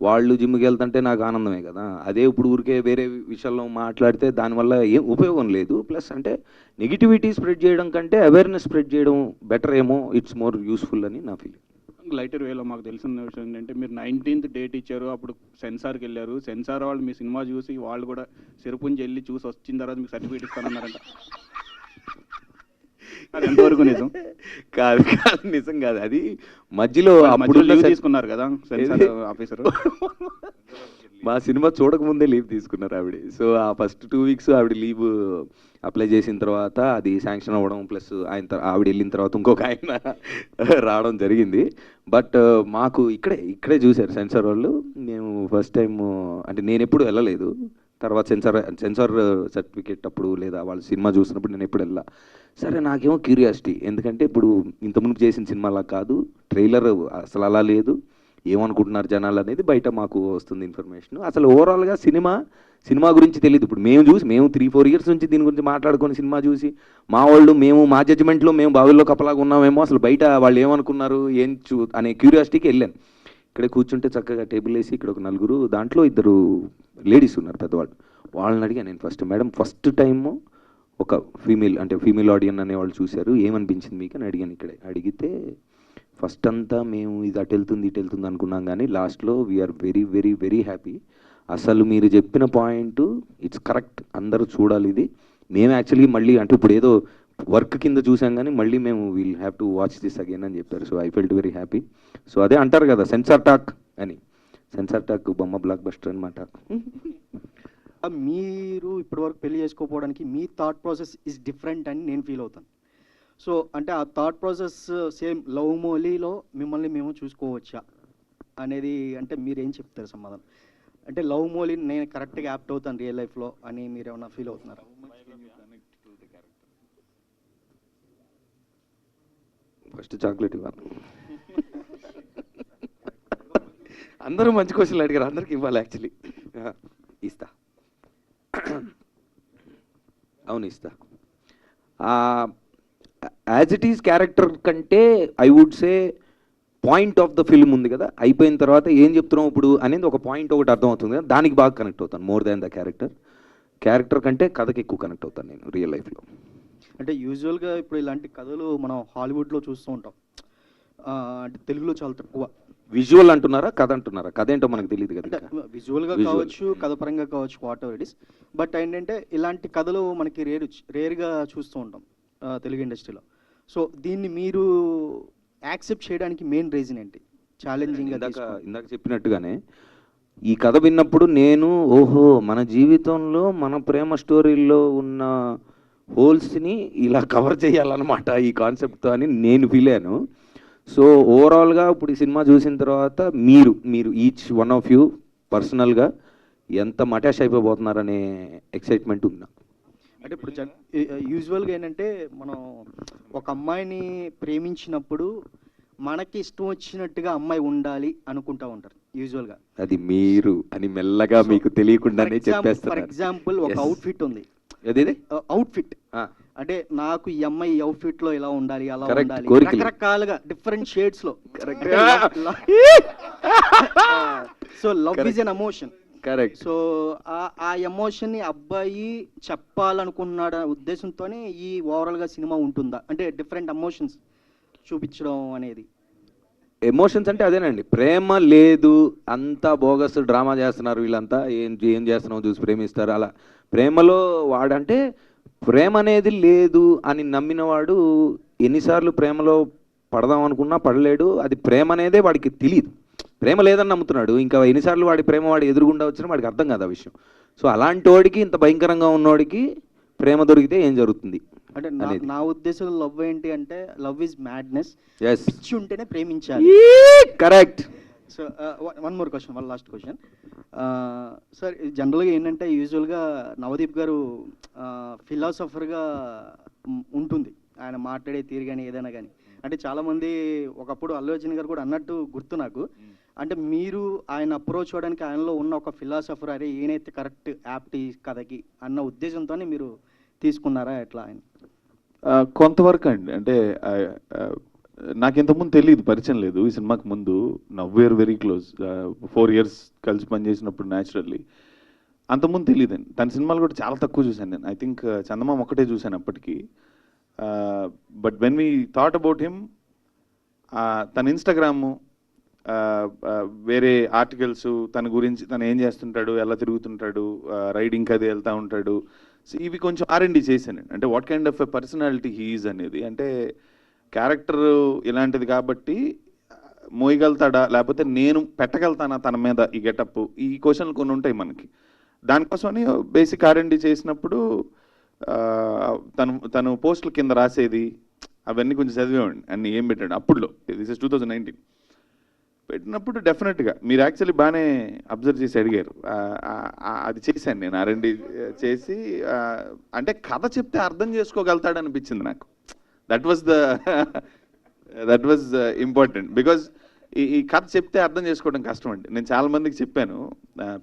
వాళ్ళు జిమ్కి వెళ్తుంటే నాకు ఆనందమే కదా. అదే ఇప్పుడు ఊరికే వేరే విషయాల్లో మాట్లాడితే దానివల్ల ఏం ఉపయోగం లేదు. ప్లస్ అంటే నెగిటివిటీ స్ప్రెడ్ చేయడం కంటే అవేర్నెస్ స్ప్రెడ్ చేయడం బెటర్ ఏమో, ఇట్స్ మోర్ యూస్ఫుల్ అని నా ఫీలింగ్. లైటర్ వేలో మాకు తెలిసిన విషయం ఏంటంటే, మీరు 19th డేట్ ఇచ్చారు, అప్పుడు సెన్సార్కి వెళ్ళారు. సెన్సార్ వాళ్ళు మీ సినిమా చూసి వాళ్ళు కూడా సిరుపుంజి వెళ్ళి చూసి వచ్చిన తర్వాత మీకు సర్టిఫికేట్ ఇస్తానన్నారంట. అది ఎంతవరకు నిజం? కాదు కాదు, నిజం కాదు. అది మధ్యలో అప్పుడు లీవ్ తీసుకున్నారు కదా సెన్సార్ ఆఫీసర్. మా సినిమా చూడకముందే లీవ్ తీసుకున్నారు ఆవిడ. సో ఆ ఫస్ట్ 2 weeks ఆవిడ లీవ్ అప్లై చేసిన తర్వాత అది శాంక్షన్ అవ్వడం, ప్లస్ ఆవిడ వెళ్ళిన తర్వాత ఇంకొక ఆయన రావడం జరిగింది. బట్ మాకు ఇక్కడే చూశారు సెన్సార్ వాళ్ళు. మేము ఫస్ట్ టైం, అంటే నేను ఎప్పుడు వెళ్ళలేదు. తర్వాత సెన్సార్ సర్టిఫికేట్ అప్పుడు లేదా వాళ్ళ సినిమా చూసినప్పుడు నేను ఎప్పుడు వెళ్ళా. సరే, నాకేమో క్యూరియాసిటీ, ఎందుకంటే ఇప్పుడు ఇంతకుముందు చేసిన సినిమాలా కాదు, ట్రైలర్ అసలు అలా లేదు, ఏమనుకుంటున్నారు జనాలు అనేది బయట మాకు వస్తుంది ఇన్ఫర్మేషన్. అసలు ఓవరాల్గా సినిమా గురించి తెలియదు. ఇప్పుడు మేము 3-4 years నుంచి దీని గురించి మాట్లాడుకొని సినిమా చూసి మా జడ్జిమెంట్లో మేము బావిల్లో కప్పలాగా ఉన్నామేమో, అసలు బయట వాళ్ళు ఏమనుకున్నారు అనే క్యూరియాసిటీకి వెళ్ళాను. ఇక్కడే కూర్చుంటే చక్కగా టేబుల్ వేసి ఇక్కడ ఒక 4, దాంట్లో 2 లేడీస్ ఉన్నారు పెద్దవాళ్ళు. వాళ్ళని అడిగాను నేను ఫస్ట్, మేడం ఫస్ట్ టైము ఒక ఫీమేల్ ఆడియన్ అనేవాళ్ళు చూశారు, ఏమనిపించింది మీకు అని అడిగాను. ఇక్కడే అడిగితే ఫస్ట్ అంతా మేము ఇది అటు వెళ్తుంది అనుకున్నాం, కానీ లాస్ట్లో we're very very very happy. అసలు మీరు చెప్పిన పాయింట్ ఇట్స్ కరెక్ట్, అందరూ చూడాలి ఇది. మేము యాక్చువల్లీ మళ్ళీ అంటే ఇప్పుడు ఏదో వర్క్ కింద చూసాం, కానీ మళ్ళీ మేము will have to watch this again అని చెప్పారు. So I felt very happy. So అదే అంటారు కదా సెన్సార్ టాక్ అని, సెన్సార్ టాక్ బొమ్మ బ్లాక్ బస్టర్ అనమాట. మీరు ఇప్పటివరకు పెళ్లి చేసుకోకపోవడానికి మీ థాట్ ప్రాసెస్ ఇస్ డిఫరెంట్ అని నేను ఫీల్ అవుతాను. సో అంటే ఆ థాట్ ప్రాసెస్ సేమ్ లవ్ మోలీలో మిమ్మల్ని మేము చూసుకోవచ్చా అనేది, అంటే మీరేం చెప్తారు సమాధానం? అంటే లవ్ మోలీ నేను కరెక్ట్గా యాప్ట్ అవుతాను రియల్ లైఫ్లో అని మీరు ఏమైనా ఫీల్ అవుతున్నారా? ఫస్ట్ చాక్లెట్ ఇవ్వాలి. అందరూ మంచి క్వశ్చన్లు అడిగారు, అందరికి ఇవ్వాలి యాక్చువల్లీ. ఇస్తా, అవును ఇస్తా. యాజ్ ఇట్ ఈజ్ క్యారెక్టర్ కంటే I would say point of the film ఉంది కదా, అయిపోయిన తర్వాత ఏం చెప్తున్నాం ఇప్పుడు అనేది ఒక పాయింట్ ఒకటి అర్థం అవుతుంది కదా, దానికి బాగా కనెక్ట్ అవుతాను. మోర్ దాన్ ద క్యారెక్టర్ కంటే కథకి ఎక్కువ కనెక్ట్ అవుతాను నేను రియల్ లైఫ్లో. అంటే యూజువల్గా ఇప్పుడు ఇలాంటి కథలు మనం హాలీవుడ్లో చూస్తూ ఉంటాం, అంటే తెలుగులో చాలా తక్కువ. విజువల్ అంటున్నారా, కథ అంటున్నారా? కథ ఏంటో మనకు తెలియదు కదా. అంటే విజువల్గా కావచ్చు, కథ పరంగా కావచ్చు, what ever it is. But ఏంటంటే ఇలాంటి కథలు మనకి రేర్గా చూస్తూ ఉంటాం తెలుగు ఇండస్ట్రీలో. సో దీన్ని మీరు యాక్సెప్ట్ చేయడానికి మెయిన్ రీజన్ ఏంటి? ఛాలెంజింగ్ ఇందాక చెప్పినట్టుగానే ఈ కథ విన్నప్పుడు నేను మన జీవితంలో మన ప్రేమ స్టోరీల్లో ఉన్న హోల్స్ని ఇలా కవర్ చేయాలన్నమాట ఈ కాన్సెప్ట్తో అని నేను ఫీల్ అయ్యాను. సో ఓవరాల్గా ఇప్పుడు ఈ సినిమా చూసిన తర్వాత మీరు ఈచ్ వన్ ఆఫ్ యూ పర్సనల్గా ఎంత మటాష్ అయిపోతున్నారనే ఎక్సైట్మెంట్ ఉంది నాకు. అంటే ఇప్పుడు యూజువల్గా ఏంటంటే మనం ఒక అమ్మాయిని ప్రేమించినప్పుడు మనకి ఇష్టం వచ్చినట్టుగా అమ్మాయి ఉండాలి అనుకుంటా ఉంటారు యూజువల్గా. అది మీరు అని మెల్లగా మీకు తెలియకుండానే ఫర్ చెప్పేస్తారు. ఎగ్జాంపుల్ ఒక అవుట్ఫిట్ ఉంది, అదే అవుట్ఫిట్ అంటే నాకు ఈ అమ్మాయి అవుట్ఫిట్ లో ఇలా ఉండాలి అలా Correct. ఉండాలి కోరికలు. రకరకాలుగా డిఫరెంట్ షేడ్స్ లో. So love is an emotion. Correct. So ఆ ఎమోషన్ ని అబ్బాయి చెప్పాలనుకున్నాడు ఉద్దేశంతోనే ఈ ఓవరాల్ గా సినిమా ఉంటుందా, అంటే డిఫరెంట్ ఎమోషన్స్ చూపించడం అనేది. ఎమోషన్స్ అంటే అదేనండి, ప్రేమ లేదు అంతా బోగస్ డ్రామా చేస్తున్నారు వీళ్ళంతా, ఏం చేస్తున్నావు చూసి ప్రేమిస్తారు అలా. ప్రేమలో వాడంటే ప్రేమ అనేది లేదు అని నమ్మినవాడు ఎన్నిసార్లు ప్రేమలో పడదాం అనుకున్నా పడలేడు. అది ప్రేమ అనేదే వాడికి తెలియదు, ప్రేమ లేదని నమ్ముతున్నాడు. ఇంకా ఎన్నిసార్లు వాడి ప్రేమ వాడి ఎదురుగుండా వచ్చినా వాడికి అర్థం కాదు ఆ విషయం. సో అలాంటి వాడికి, ఇంత భయంకరంగా ఉన్నవాడికి ప్రేమ దొరికితే ఏం జరుగుతుంది అంటే నా ఉద్దేశంలో లవ్ ఏంటి అంటే లవ్ ఈజ్ మ్యాడ్నెస్. Yes. పిచ్చి ఉంటేనే ప్రేమించాలి. Correct. So one more question, one last question sir. జనరల్గా ఏంటంటే యూజువల్గా నవదీప్ గారు ఫిలాసఫర్గా ఉంటుంది ఆయన మాట్లాడే తీరు కానీ ఏదైనా కానీ. అంటే చాలామంది ఒకప్పుడు అల్లు అర్జున్ గారు కూడా అన్నట్టు గుర్తు నాకు. అంటే మీరు ఆయన అప్రోచ్ అవ్వడానికి ఆయనలో ఉన్న ఒక ఫిలాసఫర్, అరే ఈయనైతే కరెక్ట్ యాప్ట్ ఈ కథకి అన్న ఉద్దేశంతోనే మీరు తీసుకున్నారా ఎట్లా ఆయన? కొంతవరకు అండి. అంటే నాకు ఇంతకుముందు తెలియదు, పరిచయం లేదు ఈ సినిమాకి ముందు. Now we're very close, 4 years కలిసి పనిచేసినప్పుడు న్యాచురల్లీ. అంతకుముందు తెలియదండి. తన సినిమాలు కూడా చాలా తక్కువ చూశాను నేను. ఐ థింక్ చందమామ ఒకటే చూశాను అప్పటికి. But when we thought about him, తన ఇన్స్టాగ్రాము, వేరే ఆర్టికల్స్ తన గురించి, తను ఏం చేస్తుంటాడు, ఎలా తిరుగుతుంటాడు, రైడింగ్కి అది వెళ్తూ ఉంటాడు, సో ఇవి కొంచెం R&D చేశాను. అంటే what kind of a personality he is అనేది. అంటే క్యారెక్టర్ ఇలాంటిది కాబట్టి మోయగలుగుతాడా, లేకపోతే నేను పెట్టగలుగుతానా తన మీద ఈ గెటప్, ఈ క్వశ్చన్లు కొన్ని ఉంటాయి మనకి. దానికోసమని బేసిక్ R&D చేసినప్పుడు తను పోస్టుల కింద రాసేది అవన్నీ కొంచెం చదివేవాడిని. అన్ని ఏం పెట్టాడు అప్పుడులో. దిస్ ఇస్ 2019 పెట్టినప్పుడు డెఫినెట్గా మీరు యాక్చువల్లీ బాగానే అబ్జర్వ్ చేసి అడిగారు. అది చేశాను నేను R&D చేసి. అంటే కథ చెప్తే అర్థం చేసుకోగలుగుతాడు అనిపించింది నాకు. That was important. బికాజ్ ఈ కథ చెప్తే అర్థం చేసుకోవడం కష్టం అండి. నేను చాలా మందికి చెప్పాను,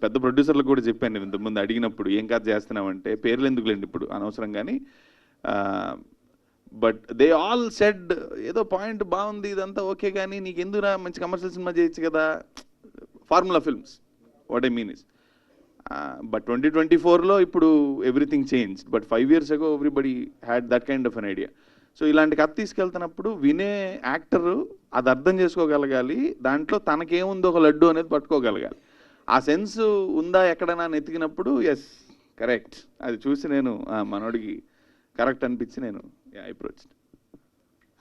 పెద్ద ప్రొడ్యూసర్లకు కూడా చెప్పాను. నేను ఇంతకుముందు అడిగినప్పుడు ఏం కథ చేస్తున్నామంటే, పేర్లు ఎందుకులేండి ఇప్పుడు అనవసరం, కానీ బట్ దే ఆల్ సెడ్ ఏదో పాయింట్ బాగుంది ఇదంతా ఓకే, కానీ నీకు ఎందుకురా మంచి కమర్షియల్ సినిమా చేయొచ్చు కదా, formula films. What I mean is but 2024లో ఇప్పుడు everything change. But 5 years ago everybody had that kind of an idea. So ఇలాంటి కథ తీసుకెళ్తున్నప్పుడు వినే యాక్టర్ అది అర్థం చేసుకోగలగాలి, దాంట్లో తనకేముందో ఒక లడ్డు అనేది పట్టుకోగలగాలి. ఆ సెన్స్ ఉందా ఎక్కడైనా ఎతికినప్పుడు ఎస్ కరెక్ట్ అది చూసి నేను మనోడికి కరెక్ట్ అనిపించి నేను approach.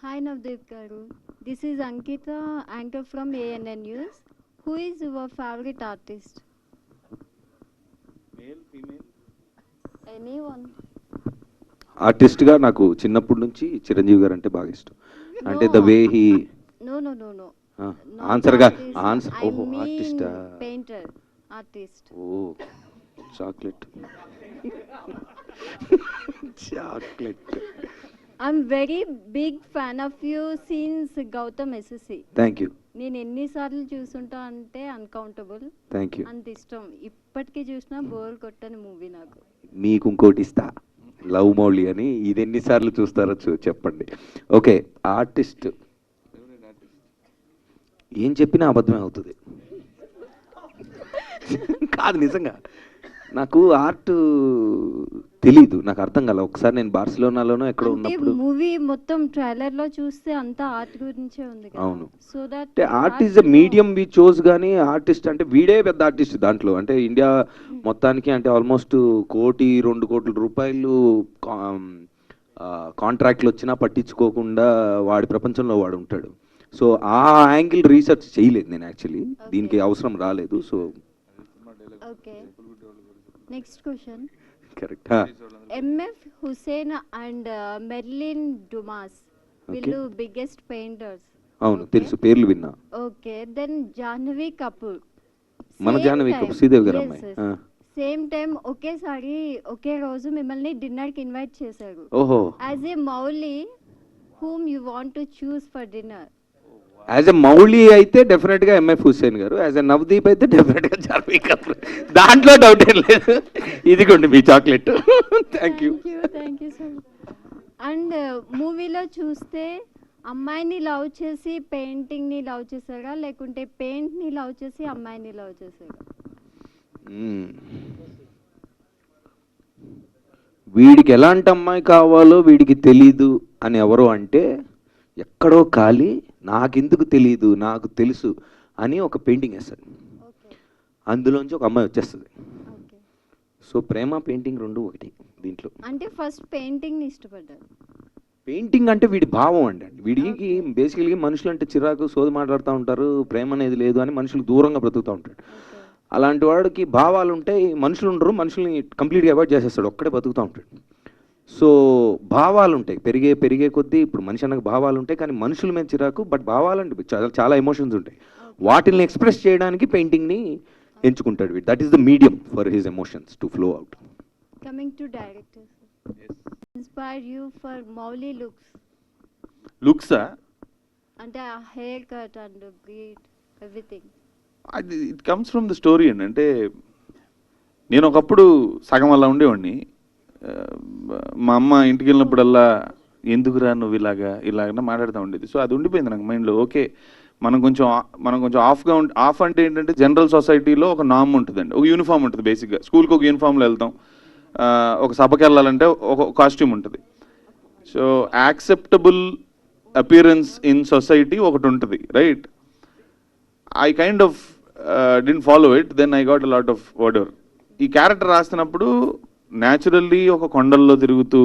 Hi Navdeep Garu, this is Ankita, anchor from ANN News. Who is your favorite artist? Male, female? Anyone. ఆర్టిస్ట్గా నాకు చిన్నప్పటి నుంచి చిరంజీవి గారు అంటే బాగా ఇష్టం. అంటే ద వే హీ No. ఆన్సర్గా ఆన్సర్. I ఓహో mean ఆర్టిస్టా? painter, artist. ఓ chocolate. Chocolate. I'm very big fan of you since Gautam SSC. Thank you. నేను ఎన్నిసార్లు చూసుంటా అంటే అన్కౌంటబుల్. Thank you. అంత ఇష్టం. ఇప్పటికీ చూసినా బోర్ కొట్టని మూవీ నాకు. మీకు ఇంకోటి ఇస్తా, లవ్ మౌళి అని. ఇది ఎన్నిసార్లు చూస్తారో చెప్పండి. ఓకే, ఆర్టిస్ట్ ఏం చెప్పినా అబద్ధమే అవుతుంది. కాదు నిజంగా నాకు ఆర్ట్ తెలీదు, నాకు అర్థం కాల. ఒకసారి నేను బార్సిలోనాలోనో ఎక్కడో ఉన్నప్పుడు మూవీ మొత్తం ట్రైలర్ లో చూస్తే అంతా ఆర్ట్ గురించే ఉంది కదా. అవును. సో దట్ అంటే art is a medium we chose, కానీ ఆర్టిస్ట్ అంటే వీడే పెద్ద ఆర్టిస్ట్ దాంట్లో. అంటే ఇండియా మొత్తానికి అంటే ఆల్మోస్ట్ 1-2 కోట్ల రూపాయలు కాంట్రాక్ట్లు వచ్చినా పట్టించుకోకుండా వాడి ప్రపంచంలో వాడు ఉంటాడు. సో ఆ యాంగిల్ రీసెర్చ్ చేయలేదు నేను యాక్చువల్లీ, దీనికి అవసరం రాలేదు. So okay, next question. Correct. MF Hussain and Marilyn Dumas వీళ్ళు బిగ్గెస్ట్ పెయింటర్స్. అవును తెలుసు, పేర్లు విన్నా. ఓకే, దెన్ జాహ్నవి కపూర్, మన జాహ్నవి కపూర్, శ్రీదేవి గారు అమ్మాయి. సేమ్ టైం ఒకేసారి ఒకే రోజు మిమ్మల్ని డిన్నర్కి ఇన్వైట్ చేశారు. ఓహో. As a Mouli, whom you want to choose for dinner? As a Mouli అయితే డెఫినెట్గా MF హుస్సేన్ గారు, యాజ్ ఎ నవదీప్ అయితే డెఫినెట్గా జాహ్నవి కపూర్, దాంట్లో డౌట్ ఏం లేదు. ఇదిగోండి మీ chocolate. Thank you so much. And మూవీలో చూస్తే అమ్మాయిని లవ్ చేసి పెయింటింగ్ని లవ్ చేశారా, లేకుంటే పెయింట్ని లవ్ చేసి అమ్మాయిని లవ్ చేశారా? వీడికి ఎలాంటి అమ్మాయి కావాలో వీడికి తెలీదు అని ఎవరో అంటే, ఎక్కడో ఖాళీ నాకెందుకు తెలీదు నాకు తెలుసు అని ఒక పెయింటింగ్ వేస్తాడు, అందులోంచి ఒక అమ్మాయి వచ్చేస్తుంది. సో ప్రేమ పెయింటింగ్ రెండు ఒకటి దీంట్లో. అంటే ఫస్ట్ పెయింటింగ్ని ఇష్టపడ్డారు. పెయింటింగ్ అంటే వీడి భావం అండి. వీడికి బేసికల్గా మనుషులు అంటే చిరాకు, సోది మాట్లాడుతూ ఉంటారు, ప్రేమ అనేది లేదు అని మనుషులు దూరంగా బ్రతుకుతూ ఉంటాడు. అలాంటి వాడికి భావాలు ఉంటాయి, మనుషులు ఉండరు, మనుషుల్ని కంప్లీట్గా అవాయిడ్ చేసేస్తాడు, ఒక్కడే బతుకుతూ ఉంటాడు. సో భావాలు ఉంటాయి, పెరిగే కొద్దీ ఇప్పుడు మనిషి అన్నకు భావాలు ఉంటాయి, కానీ మనుషుల మీద చిరాకు, బట్ భావాలు అంటే చాలా ఎమోషన్స్ ఉంటాయి, వాటిని ఎక్స్ప్రెస్ చేయడానికి పెయింటింగ్ని ఎంచుకుంటాడు వీడు. That is the medium for his emotions to flow out. Coming to director, inspire you for Mouli లుక్సా అంటే ఆ haircut and beard everything? అది it comes from the story అండి. అంటే నేను ఒకప్పుడు సగం అలా ఉండేవాడిని. మా అమ్మ ఇంటికి వెళ్ళినప్పుడల్లా ఎందుకురా నువ్వు ఇలాగ మాట్లాడుతూ ఉండేది. సో అది ఉండిపోయింది నాకు మైండ్లో. ఓకే, మనం కొంచెం ఆఫ్ అంటే ఏంటంటే జనరల్ సొసైటీలో ఒక నామ్ ఉంటుందండి, ఒక యూనిఫామ్ ఉంటుంది. బేసిక్గా స్కూల్కి ఒక యూనిఫామ్లో వెళ్తాం, ఒక సభకి వెళ్ళాలంటే ఒక కాస్ట్యూమ్ ఉంటుంది. So acceptable appearance in society ఒకటి ఉంటుంది, right? I kind of didn't follow it, then I got a lot of whatever. ఈ క్యారెక్టర్ రాస్తున్నప్పుడు న్యాచురల్లీ ఒక కొండల్లో తిరుగుతూ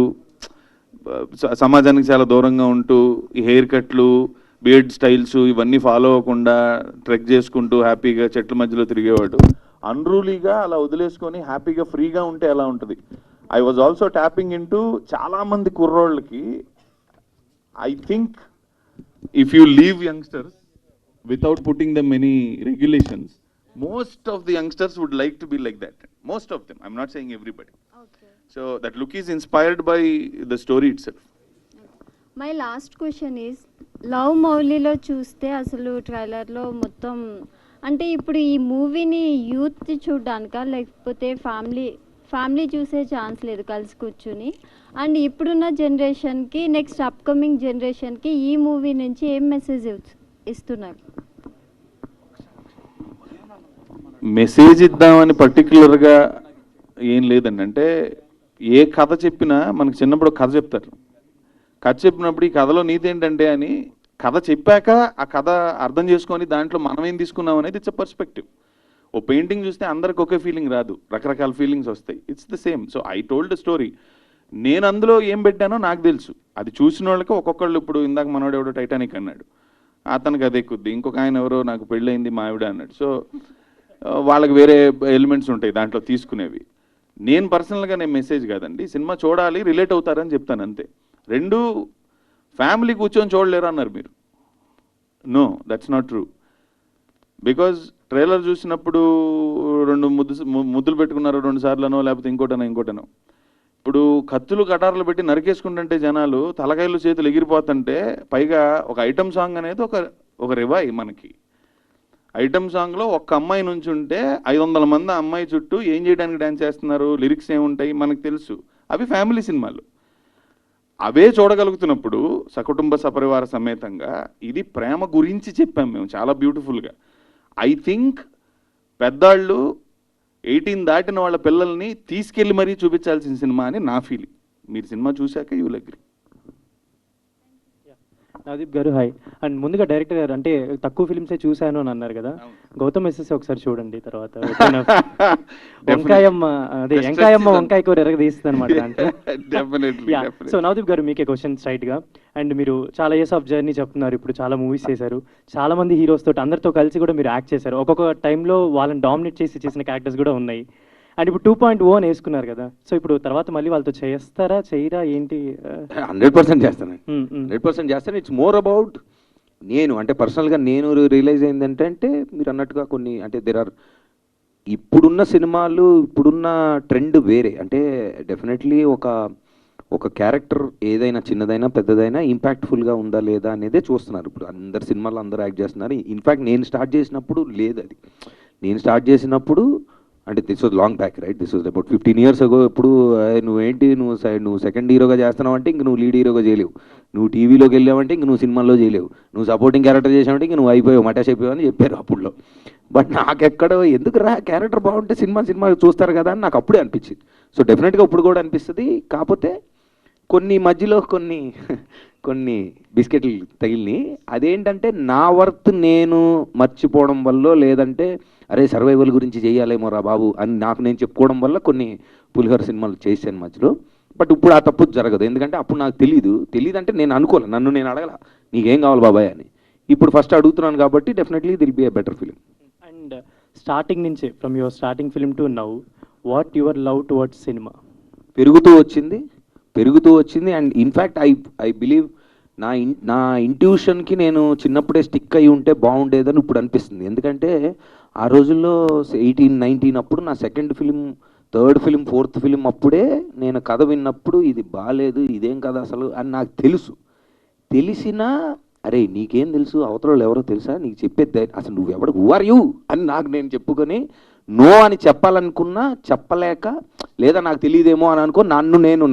సమాజానికి చాలా దూరంగా ఉంటూ ఈ హెయిర్ కట్లు, బియర్డ్ స్టైల్స్ ఇవన్నీ ఫాలో అవ్వకుండా ట్రెక్ చేసుకుంటూ హ్యాపీగా చెట్ల మధ్యలో తిరిగేవాడు. అన్రూలీగా అలా వదిలేసుకొని హ్యాపీగా ఫ్రీగా ఉంటే ఎలా ఉంటుంది. I was also tapping into చాలామంది కుర్రోళ్ళకి. I think if you leave youngsters without putting them any regulations, most of the youngsters would like to be like that. Most of them, I'm not saying everybody. Okay. So that look is inspired by the story itself. My last question is, love మౌలిలో చూస్తే అసలు ట్రైలర్లో మొత్తం అంటే ఇప్పుడు ఈ మూవీని youth చూడడానికా, లేకపోతే ఫ్యామిలీ చూసే ఛాన్స్ లేదు కలిసి కూర్చుని? అండ్ ఇప్పుడున్న జనరేషన్కి, నెక్స్ట్ అప్కమింగ్ జనరేషన్కి ఈ మూవీ నుంచి ఏం మెసేజ్ ఇస్తున్నారు? మెసేజ్ ఇద్దామని పర్టికులర్గా ఏం లేదండి. అంటే ఏ కథ చెప్పినా మనకు చిన్నప్పుడు కథ చెప్తారు. కథ చెప్పినప్పుడు ఈ కథలో నీతి ఏంటంటే అని కథ చెప్పాక ఆ కథ అర్థం చేసుకొని దాంట్లో మనం ఏం తీసుకున్నాం అనేది ఇట్స్ అ పర్స్పెక్టివ్. ఓ పెయింటింగ్ చూస్తే అందరికి ఒకే ఫీలింగ్ రాదు, రకరకాల ఫీలింగ్స్ వస్తాయి. It's the same. So I told the story. నేను అందులో ఏం పెట్టానో నాకు తెలుసు. అది చూసిన వాళ్ళకి ఒక్కొక్కళ్ళు, ఇప్పుడు ఇందాక మనోడు ఎవడో టైటానిక్ అన్నాడు, అతనికి అదే ఎక్కుద్ది. ఇంకొక ఆయన ఎవరో నాకు పెళ్ళయింది మా ఆవిడ అన్నాడు. సో వాళ్ళకి వేరే ఎలిమెంట్స్ ఉంటాయి దాంట్లో తీసుకునేవి. నేను పర్సనల్గా నేను మెసేజ్ కాదండి, సినిమా చూడాలి, రిలేట్ అవుతారని చెప్తాను అంతే. రెండు ఫ్యామిలీ కూర్చొని చూడలేరు అన్నారు మీరు. No, that's not true. Because trailer చూసినప్పుడు ముద్దులు పెట్టుకున్నారు 2 సార్లనో, లేకపోతే ఇంకోటనో. ఇప్పుడు కత్తులు కటార్లు పెట్టి నరికేసుకుంటుంటే జనాలు తలకాయలు చేతులు ఎగిరిపోతుంటే, పైగా ఒక ఐటమ్ సాంగ్ అనేది ఒక రివాయి మనకి. ఐటమ్ సాంగ్లో ఒక్క అమ్మాయి నుంచి ఉంటే 500 మంది అమ్మాయి చుట్టూ ఏం చేయడానికి డ్యాన్స్ చేస్తున్నారు, లిరిక్స్ ఏముంటాయి మనకు తెలుసు. అవి ఫ్యామిలీ సినిమాలు. అవే చూడగలుగుతున్నప్పుడు సకుటుంబ సపరివార సమేతంగా ఇది ప్రేమ గురించి చెప్పాం మేము చాలా బ్యూటిఫుల్గా. ఐ థింక్ పెద్దాళ్ళు 18 దాటిన వాళ్ళ పిల్లల్ని తీసుకెళ్ళి మరీ చూపించాల్సిన సినిమా అని నా ఫీలింగ్. మీరు సినిమా చూశాక యూ విల్ అగ్రీ. నవదీప్ గారు హాయ్. అండ్ ముందుగా డైరెక్టర్ గారు, అంటే తక్కువ ఫిల్మ్సే చూశాను అని అన్నారు కదా, గౌతమ్ ఎస్ఎస్ ఒకసారి చూడండి. తర్వాత వంకాయమ్మ, అదే ఎంకాయమ్మ వంకాయ కూర ఎరగదీస్తుంది అనమాట. సో నవదీప్ గారు, మీకే క్వశ్చన్ స్ట్రైట్గా. అండ్ మీరు చాలా ఇయర్స్ ఆఫ్ జర్నీ చెప్తున్నారు, ఇప్పుడు చాలా మూవీస్ చేశారు, చాలా మంది హీరోస్ తోటి అందరితో కలిసి కూడా మీరు యాక్ట్ చేశారు. ఒక్కొక్క టైంలో వాళ్ళని డామినేట్ చేసి చేసిన క్యారెక్టర్స్ కూడా ఉన్నాయి. అండ్ ఇప్పుడు 2.0 అని వేసుకున్నారు కదా, సో ఇప్పుడు తర్వాత మళ్ళీ వాళ్ళతో చేస్తారా చేయరా ఏంటి? 100% చేస్తానండి, 100% చేస్తాను. ఇట్స్ మోర్ అబౌట్ నేను అంటే పర్సనల్గా నేను రియలైజ్ అయింది అంటే మీరు అన్నట్టుగా కొన్ని అంటే ఇప్పుడున్న సినిమాలు ఇప్పుడున్న ట్రెండ్ వేరే. అంటే డెఫినెట్లీ ఒక క్యారెక్టర్ ఏదైనా చిన్నదైనా పెద్దదైనా ఇంపాక్ట్ఫుల్గా ఉందా లేదా అనేదే చూస్తున్నారు. ఇప్పుడు అందరు సినిమాలు అందరూ యాక్ట్ చేస్తున్నారు. ఇన్ఫ్యాక్ట్ నేను స్టార్ట్ చేసినప్పుడు లేదు అది. నేను స్టార్ట్ చేసినప్పుడు అంటే this was long back right, this was about 15 years ago. ఎప్పుడు నువ్వు సెకండ్ హీరోగా చేస్తున్నావు అంటే ఇంక నువ్వు లీడ్ హీరోగా చేయలేవు, నువ్వు టీవీలోకి వెళ్ళావంటే ఇంక నువ్వు సినిమాల్లో చేయలేవు, నువ్వు సపోర్టింగ్ క్యారెక్టర్ చేసావంటే ఇంక నువ్వు అయిపోయావు, మటాష్ అయిపోయావు అని చెప్పారు అప్పుడులో. బట్ నాకెక్కడ ఎందుకు క్యారెక్టర్ బాగుంటే సినిమా చూస్తారు కదా అని నాకు అప్పుడే అనిపించింది. సో డెఫినెట్గా ఇప్పుడు కూడా అనిపిస్తుంది. కాకపోతే కొన్ని మధ్యలో కొన్ని బిస్కెట్లు తగిలిని, అదేంటంటే నా వర్త్ నేను మర్చిపోవడం వల్ల, లేదంటే అరే సర్వైవల్ గురించి చేయాలేమో రా బాబు అని నాకు నేను చెప్పుకోవడం వల్ల కొన్ని పులిహోర సినిమాలు చేశాను మధ్యలో. బట్ ఇప్పుడు ఆ తప్పు జరగదు, ఎందుకంటే అప్పుడు నాకు తెలియదు అంటే నేను అనుకోలే, నన్ను నేను అడగల నీకేం కావాలి బాబాయ్ అని. ఇప్పుడు ఫస్ట్ అడుగుతున్నాను కాబట్టి definitely it'll be a better film. And starting నుంచే from your starting film to now what your love towards cinema? పెరుగుతూ వచ్చింది. అండ్ ఇన్ఫ్యాక్ట్ ఐ బిలీవ్ నా ఇంట్యూషన్కి నేను చిన్నప్పుడే స్టిక్ అయి ఉంటే బాగుండేదని ఇప్పుడు అనిపిస్తుంది. ఎందుకంటే ఆ రోజుల్లో 18-19 అప్పుడు నా second film, third film, fourth film అప్పుడే నేను కథ విన్నప్పుడు ఇది బాగాలేదు, ఇదేం కథ అసలు అని నాకు తెలిసినా అరే నీకేం తెలుసు, అవతల వాళ్ళు ఎవరో తెలుసా, నీకు చెప్పేది అసలు నువ్వెవడు, హూ ఆర్ యూ అని నాకు నేను చెప్పుకొని నో అని చెప్పాలనుకున్నా చెప్పలేక, లేదా నాకు తెలియదేమో అని అనుకో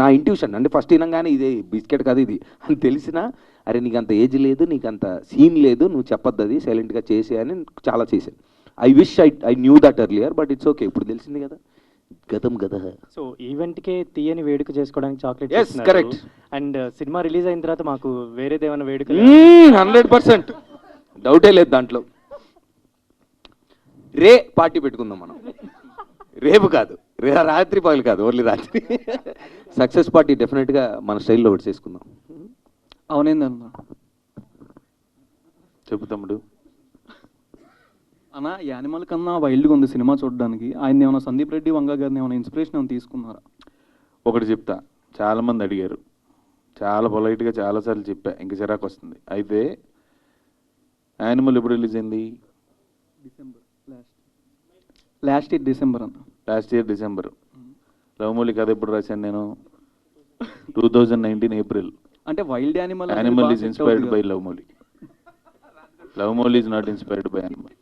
నా ఇంట్యూషన్ అంటే ఫస్ట్ వినంగానే ఇదే బిస్కెట్ కదా ఇది అని తెలిసినా అరే నీకు అంత ఏజ్ లేదు, నీకు అంత సీన్ లేదు, నువ్వు చెప్పొద్దు అది సైలెంట్గా చేసే అని చాలా చేశాను. I wish I knew that earlier, but it's okay, ఇప్పుడు తెలిసింది కదా, గతం గత. సో ఈవెంట్కే తీయని వేడుక చేసుకోవడానికి chocolate. Yes correct. And cinema release అయిన తర్వాత మాకు వేరేదేమైనా వేడుక? 100% డౌటే లేదు దాంట్లో. రే పార్టీ పెట్టుకుందాం మనం, రేపు కాదు, రాత్రి పగలు కాదు, ఓన్లీ రాత్రి. సక్సెస్ పార్టీ డెఫినెట్గా మన స్టైల్లో ఒకటి చేసుకుందాం. అవునేందన్నా చెప్పు తమ్ముడు. అన్న యానిమల్ కన్నా వైల్డ్గా ఉంది సినిమా చూడడానికి. ఆయన ఏమైనా సందీప్ రెడ్డి వంగ గారిని ఏమైనా ఇన్స్పిరేషన్ ఏమైనా తీసుకున్నారా? ఒకటి చెప్తా, చాలామంది అడిగారు, చాలా పొలైట్గా చాలాసార్లు చెప్పా, ఇంక చిరాకు వస్తుంది. అయితే యానిమల్ ఎప్పుడు రిలీజ్ అయింది? లాస్ట్ ఇయర్ డిసెంబర్ అన్న. Last year December. లవ్మూలి కథ ఎప్పుడు రాశాను నేను? 2019 ఏప్రిల్. అంటే wild Animal is inspired by Love Mouli. Love Mouli is not inspired by Animal.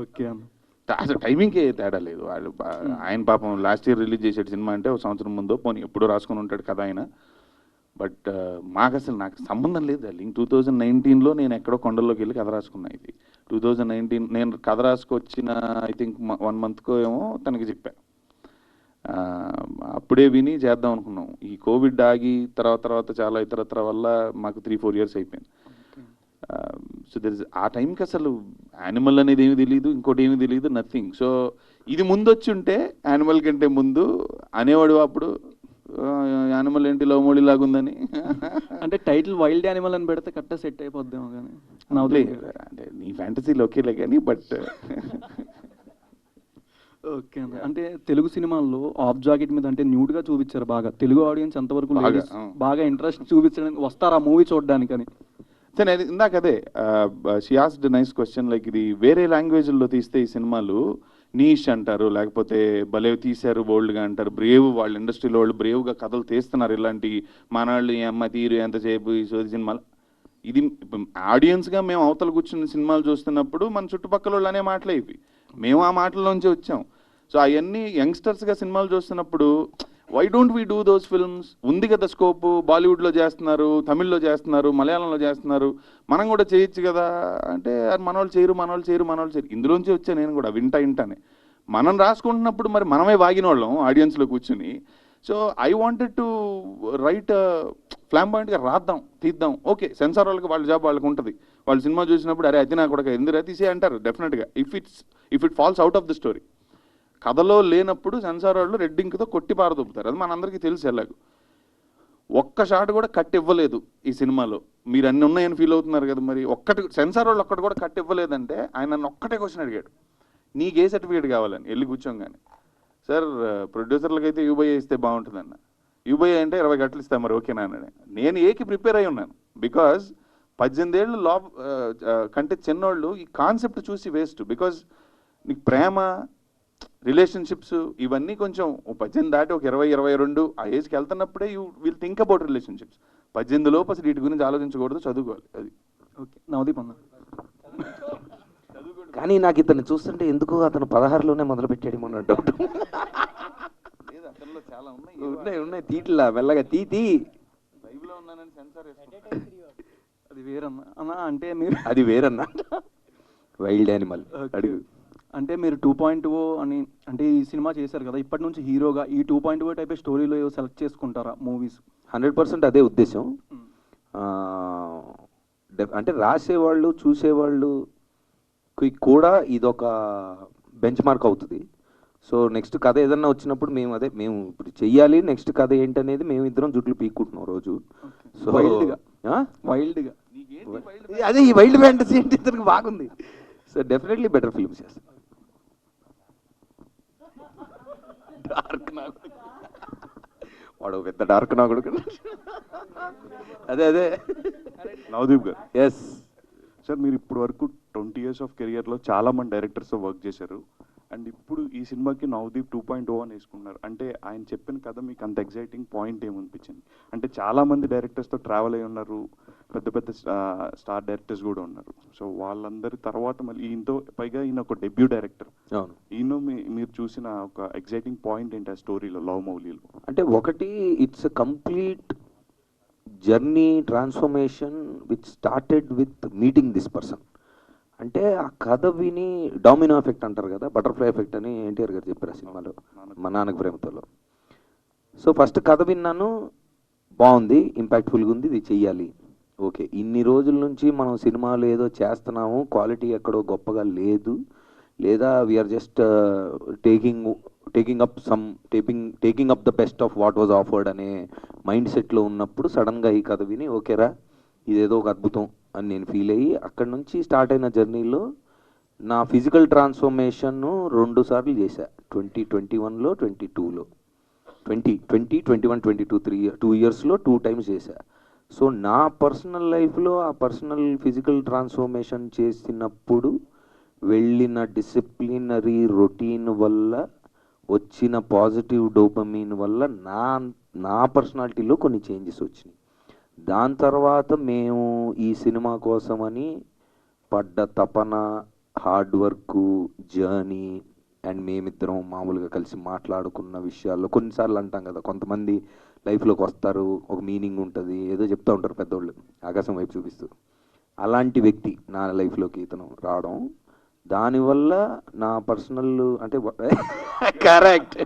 Okay అన్న. అసలు టైమింగ్కే తేడా లేదు. వాళ్ళు ఆయన పాపం లాస్ట్ ఇయర్ రిలీజ్ చేసే సినిమా అంటే ఒక సంవత్సరం ముందో పోనీ ఎప్పుడో రాసుకొని ఉంటాడు కథ ఆయన. బట్ నాకు సంబంధం లేదు. లింక్ 2019లో నేను ఎక్కడో కొండల్లోకి వెళ్ళి కథ రాసుకున్నా. ఇది 2019 నేను కథ రాసుకొచ్చిన ఐ థింక్ 1 monthకో ఏమో తనకి చెప్పా. అప్పుడే విని చేద్దాం అనుకున్నాం. ఈ కోవిడ్ ఆగి తర్వాత చాలా ఇతరత్ర వల్ల మాకు 3-4 years అయిపోయింది. సో ఆ టైంకి అసలు యానిమల్ అనేది ఏమీ తెలియదు, ఇంకోటి ఏమీ తెలియదు, నథింగ్. సో ఇది ముందు వచ్చి ఉంటే యానిమల్ కంటే ముందు అనేవాడు అప్పుడు యానిమల్ ఏంటి లవ్మూలి లాగా ఉందని. అంటే టైటిల్ వైల్డ్ యానిమల్ అని పెడితే కరెక్ట్గా సెట్ అయిపోద్దాం కానీ అంటే నీ ఫ్యాంటసీలో ఓకేలే కానీ బట్ ఓకే. అంటే తెలుగు సినిమాల్లో ఆఫ్ జాకెట్ మీద అంటే న్యూడ్గా చూపించారు బాగా. తెలుగు ఆడియన్స్ ఎంతవరకు బాగా ఇంట్రెస్ట్ చూపించడానికి వస్తారు ఆ మూవీ చూడడానికని? సరే, ఇందాక అదే she asked nice question. Like ఇది వేరే లాంగ్వేజ్లో తీస్తే ఈ సినిమాలు నీష్ అంటారు, లేకపోతే భలే తీశారు బోల్డ్గా అంటారు, బ్రేవ్, వాళ్ళ ఇండస్ట్రీలో వాళ్ళు బ్రేవ్గా కథలు తీస్తున్నారు. ఇలాంటి మనవాళ్ళు ఈ అమ్మ తీరు ఎంతసేపు ఈ సోది సినిమాలు. ఇది ఆడియన్స్గా మేము అవతల కూర్చున్న సినిమాలు చూస్తున్నప్పుడు మన చుట్టుపక్కల వాళ్ళు అనే మాటలే ఇవి. మేము ఆ మాటల్లోంచి వచ్చాం. సో అవన్నీ యంగ్స్టర్స్గా సినిమాలు చూస్తున్నప్పుడు why don't we do those films? ఉంది కదా స్కోపు, బాలీవుడ్లో చేస్తున్నారు, తమిళ్లో చేస్తున్నారు, మలయాళంలో చేస్తున్నారు, మనం కూడా చేయొచ్చు కదా అంటే మనవాళ్ళు చేయరు. ఇందులోంచి వచ్చా నేను కూడా వింటానే. మనం రాసుకుంటున్నప్పుడు మరి మనమే వాగిన వాళ్ళం ఆడియన్స్లో కూర్చుని. So I wanted to write ఫ్లాంబాయింట్గా రాద్దాం, తీద్దాం. ఓకే, సెన్సార్ వాళ్ళకి వాళ్ళ జాబ్ వాళ్ళకి ఉంటుంది. వాళ్ళు సినిమా చూసినప్పుడు అరే అది నా కూడా ఎందుకు తీసే అంటారు డెఫినెట్గా, if it falls out of the story. కథలో లేనప్పుడు సెన్సార్ వాళ్ళు రెడ్ ఇంక్తో కొట్టి పారదొప్పుతారు. అది మనందరికీ తెలుసు. ఎలాగో ఒక్క షాట్ కూడా కట్ ఇవ్వలేదు ఈ సినిమాలో. మీరు అన్ని ఉన్నాయని ఫీల్ అవుతున్నారు కదా, మరి సెన్సార్ వాళ్ళు ఒక్కటి కూడా కట్ ఇవ్వలేదంటే ఆయన నన్ను ఒక్కటే క్వశ్చన్ అడిగాడు, నీకు ఏ సర్టిఫికేట్ కావాలని వెళ్ళి కూర్చోంగానే. సార్ ప్రొడ్యూసర్లకి అయితే యూబై ఇస్తే బాగుంటుందన్న. యూబై అంటే 20 గంటలు ఇస్తాను మరి ఓకేనా అని. నేను ఏకి ప్రిపేర్ అయి ఉన్నాను. బికాజ్ 18 ఏళ్ళు కంటే చిన్నోళ్ళు ఈ కాన్సెప్ట్ చూసి వేస్ట్. బికాజ్ నీకు ప్రేమ, రిలేషన్షిప్స్ ఇవన్నీ కొంచెం 18 దాటి ఒక 20-22 ఆ ఏజ్కి వెళ్తున్నప్పుడే you will think about relationships. 18 లోపు అసలు వీటి గురించి ఆలోచించకూడదు, చదువుకోవాలి. అది ఓకే. నవదీప్ అన్న. కానీ నాకు ఇతన్ని చూస్తుంటే ఎందుకు అతను 16లోనే మొదలు పెట్టాడేమో అన్న డౌట్. చాలా ఉన్నాయి ఉన్నాయి తీట్లా మెల్లగా తీ లైవ్లో ఉన్నానని సెన్సార్ అది వేరన్న అన్న. అంటే మీరు అది వేరన్నా, వైల్డ్ యానిమల్. అడుగు. అంటే మీరు 2.0 అని అంటే ఈ సినిమా చేశారు కదా, ఇప్పటి నుంచి హీరోగా ఈ 2.0 టైప్ స్టోరీలో సెలెక్ట్ చేసుకుంటారా మూవీస్? 100% అదే ఉద్దేశం. అంటే రాసేవాళ్ళు చూసేవాళ్ళు కూడా ఇదొక బెంచ్ మార్క్ అవుతుంది. సో నెక్స్ట్ కథ ఏదన్నా వచ్చినప్పుడు మేము ఇప్పుడు చెయ్యాలి, నెక్స్ట్ కథ ఏంటనేది మేము ఇద్దరం జుట్లు పీక్కుంటున్నాం రోజు. సో వైల్డ్గా అదే ఈ వైల్డ్ ఫ్యాంటసీ అంటే ఇతనికి బాగుంది. సో డెఫినెట్లీ బెటర్ ఫిల్మ్స్ చేస్తాం. డార్క్ నాగుడు, వాడు పెద్ద డార్క్ నాగుడు. అదే నవదీప్ గారు. ఎస్ సార్, మీరు ఇప్పుడు వరకు 20 years ఆఫ్ కెరియర్లో చాలా మంది డైరెక్టర్స్తో వర్క్ చేశారు. అండ్ ఇప్పుడు ఈ సినిమాకి నవదీప్ 2.0 అని వేసుకున్నారు. అంటే ఆయన చెప్పిన కథ మీకు అంత ఎగ్జైటింగ్ పాయింట్ ఏమనిపించింది? అంటే చాలామంది డైరెక్టర్స్తో ట్రావెల్ అయి ఉన్నారు, పెద్ద పెద్ద స్టార్ డైరెక్టర్స్ కూడా ఉన్నారు. సో వాళ్ళందరి తర్వాత మళ్ళీ ఈయనతో పైగా ఈయన ఒక డెబ్యూ డైరెక్టర్. ఈయన మీరు చూసిన ఒక ఎగ్జైటింగ్ పాయింట్ ఏంటి ఆ స్టోరీలో, లవ్ మౌలీలో? అంటే ఒకటి, it's a complete journey transformation which started with meeting this person. అంటే ఆ కథ విని డామినో ఎఫెక్ట్ అంటారు కదా, బటర్ఫ్లై ఎఫెక్ట్ అని ఎన్టీఆర్ గారు చెప్పారు ఆ సినిమాలో, మా నాన్నకు ప్రేమతోలో. సో ఫస్ట్ కథ విన్నాను, బాగుంది, ఇంపాక్ట్ఫుల్గా ఉంది, ఇది చెయ్యాలి. ఓకే, ఇన్ని రోజుల నుంచి మనం సినిమాలు ఏదో చేస్తున్నాము, క్వాలిటీ ఎక్కడో గొప్పగా లేదు, లేదా we're just taking up the best of what was offered అనే మైండ్ సెట్లో ఉన్నప్పుడు సడన్గా ఈ కథ విని ఓకేరా ఇదేదో ఒక అద్భుతం అని నేను ఫీల్ అయ్యి అక్కడి నుంచి స్టార్ట్ అయిన జర్నీలో నా ఫిజికల్ ట్రాన్స్ఫర్మేషన్ 2 సార్లు చేశా. 2021లో 22లో 2021-22 2 ఇయర్స్లో 2 times చేశా. సో నా పర్సనల్ లైఫ్లో ఆ పర్సనల్ ఫిజికల్ ట్రాన్స్ఫర్మేషన్ చేసినప్పుడు వెళ్ళిన డిసిప్లినరీ రొటీన్ వల్ల వచ్చిన పాజిటివ్ డోపమీన్ వల్ల నా పర్సనాలిటీలో కొన్ని చేంజెస్ వచ్చినాయి. దాని తర్వాత మేము ఈ సినిమా కోసమని పడ్డ తపన, హార్డ్ వర్క్, జర్నీ అండ్ మేమిద్దరం మామూలుగా కలిసి మాట్లాడుకున్న విషయాల్లో కొన్నిసార్లు అంటాం కదా, కొంతమంది లైఫ్లోకి వస్తారు, ఒక మీనింగ్ ఉంటుంది, ఏదో చెప్తూ ఉంటారు పెద్దోళ్ళు ఆకాశం వైపు చూపిస్తూ. అలాంటి వ్యక్తి నా లైఫ్లోకి ఇతను రావడం, దానివల్ల నా పర్సనల్ అంటే correct.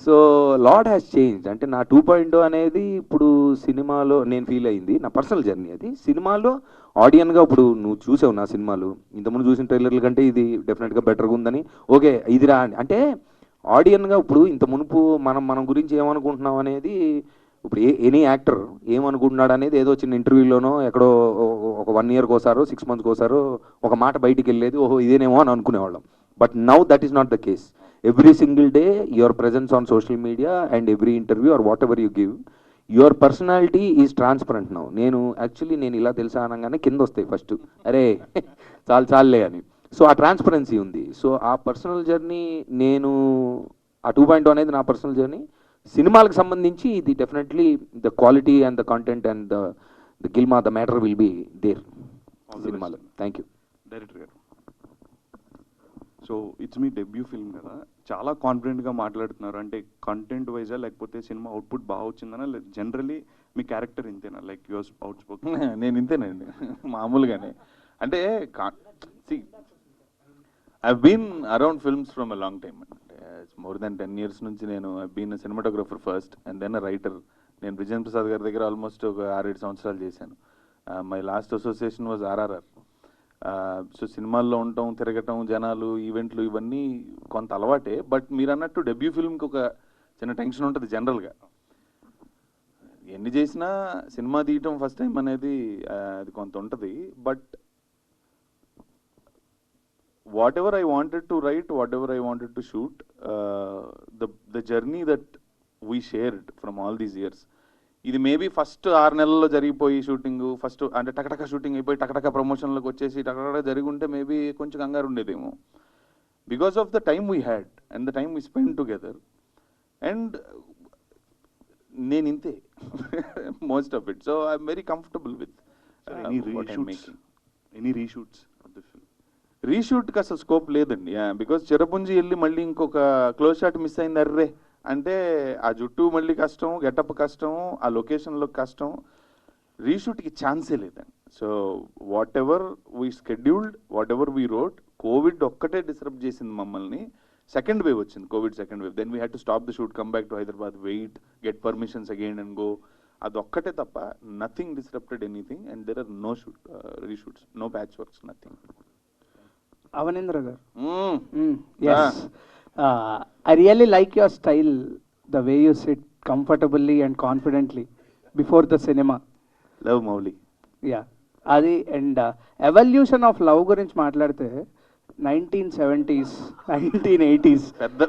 So lot has change. అంటే నా 2.0 అనేది ఇప్పుడు సినిమాలో నేను ఫీల్ అయింది, నా పర్సనల్ జర్నీ అది. సినిమాలో ఆడియన్గా ఇప్పుడు నువ్వు చూసావు నా సినిమాలు, ఇంతకుముందు చూసిన ట్రైలర్ల కంటే ఇది డెఫినెట్గా బెటర్గా ఉందని, ఓకే ఇది రా అంటే ఆడియన్గా ఇప్పుడు ఇంత మునుపు మనం గురించి ఏమనుకుంటున్నాం అనేది, ఇప్పుడు ఎనీ యాక్టర్ ఏమనుకుంటున్నాడు అనేది ఏదో చిన్న ఇంటర్వ్యూలోనో ఎక్కడో ఒక 1 yearకి ఒకసారో 6 monthsకి ఒకసారో ఒక మాట బయటికి వెళ్ళేది, ఓహో ఇదేనేమో అని అనుకునేవాళ్ళం. But now that is not the case. Every single day your presence on social media and every interview or whatever you give, your personality is transparent now. నేను ఇలా తెలుసా అనగానే కింద వస్తాయి ఫస్ట్, అరే చాలులే అని. సో ఆ ట్రాన్స్పరెన్సీ ఉంది. సో ఆ పర్సనల్ జర్నీ నేను ఆ 2.0 అనేది నా పర్సనల్ జర్నీ. సినిమాలకు సంబంధించి ఇది definitely the quality and the content and the glamour the matter will be there సినిమాలో. Thank you. డైరెక్టర్ గారు, సో ఇట్స్ మీ డెబ్యూ ఫిల్మ్ కదా, చాలా కాన్ఫిడెంట్గా మాట్లాడుతున్నారు. అంటే కంటెంట్ వైజా లేకపోతే సినిమా అవుట్పుట్ బాగా వచ్చిందనా, జనరలీ మీ క్యారెక్టర్ ఇంతేనా, లైక్ యువర్స్ అవుట్ స్పోకెన్? నేను ఇంతేనండి మామూలుగానే. అంటే I been around films from a long time. అంటే more than 10 years నుంచి నేను I been cinematographer first and then writer. నేను విజయన్ ప్రసాద్ గారి దగ్గర ఆల్మోస్ట్ ఒక 6-7 సంవత్సరాలు చేశాను. My last association was RRR. So సినిమాల్లో ఉండటం, తిరగటం, జనాలు, ఈవెంట్లు ఇవన్నీ కొంత అలవాటే. బట్ మీరు అన్నట్టు డెబ్యూ ఫిల్మ్కి ఒక చిన్న టెన్షన్ ఉంటుంది జనరల్గా. ఎన్ని చేసినా సినిమా తీయటం ఫస్ట్ టైం అనేది అది కొంత ఉంటుంది. But whatever I wanted to write, whatever I wanted to shoot, the journey that we shared from all these years, ఇది మేబీ ఫస్ట్ 6 నెలల్లో జరిగిపోయి షూటింగ్ ఫస్ట్ అంటే టకటక షూటింగ్ అయిపోయి టకటక ప్రమోషన్లోకి వచ్చేసి టకటక జరిగి ఉంటే మేబీ కొంచెం కంగారు ఉండేదేమో. Because of the time we had and the time we spend together, and నేను ఇంతే most of it. So I'm very comfortable with any reshoots of the film. రీషూట్కి అసలు స్కోప్ లేదండి, బికాజ్ చిరపుంజి వెళ్ళి మళ్ళీ ఇంకొక క్లోజ్ షాట్ మిస్ అయింది అర్రే అంటే ఆ జుట్టు మళ్ళీ కష్టం, గెటప్ కష్టం, ఆ లొకేషన్లో కష్టం, రీషూట్కి ఛాన్సే లేదండి. So whatever we scheduled, whatever we wrote, Covid ఒక్కటే డిస్టర్బ్ చేసింది మమ్మల్ని. సెకండ్ వేవ్ వచ్చింది, Covid second wave, then we had to stop the shoot, come back to Hyderabad, wait, get permissions again and go. అదొక్కటే తప్ప nothing disrupted anything, and there are no reshoots, no patch works, nothing. Avanendra గారు, I really like your style, the way you sit comfortably and confidently before the cinema. Love Mowli. Yeah. అది and evolution of love గురించి మాట్లాడితే 1970s 1980s పెద్ద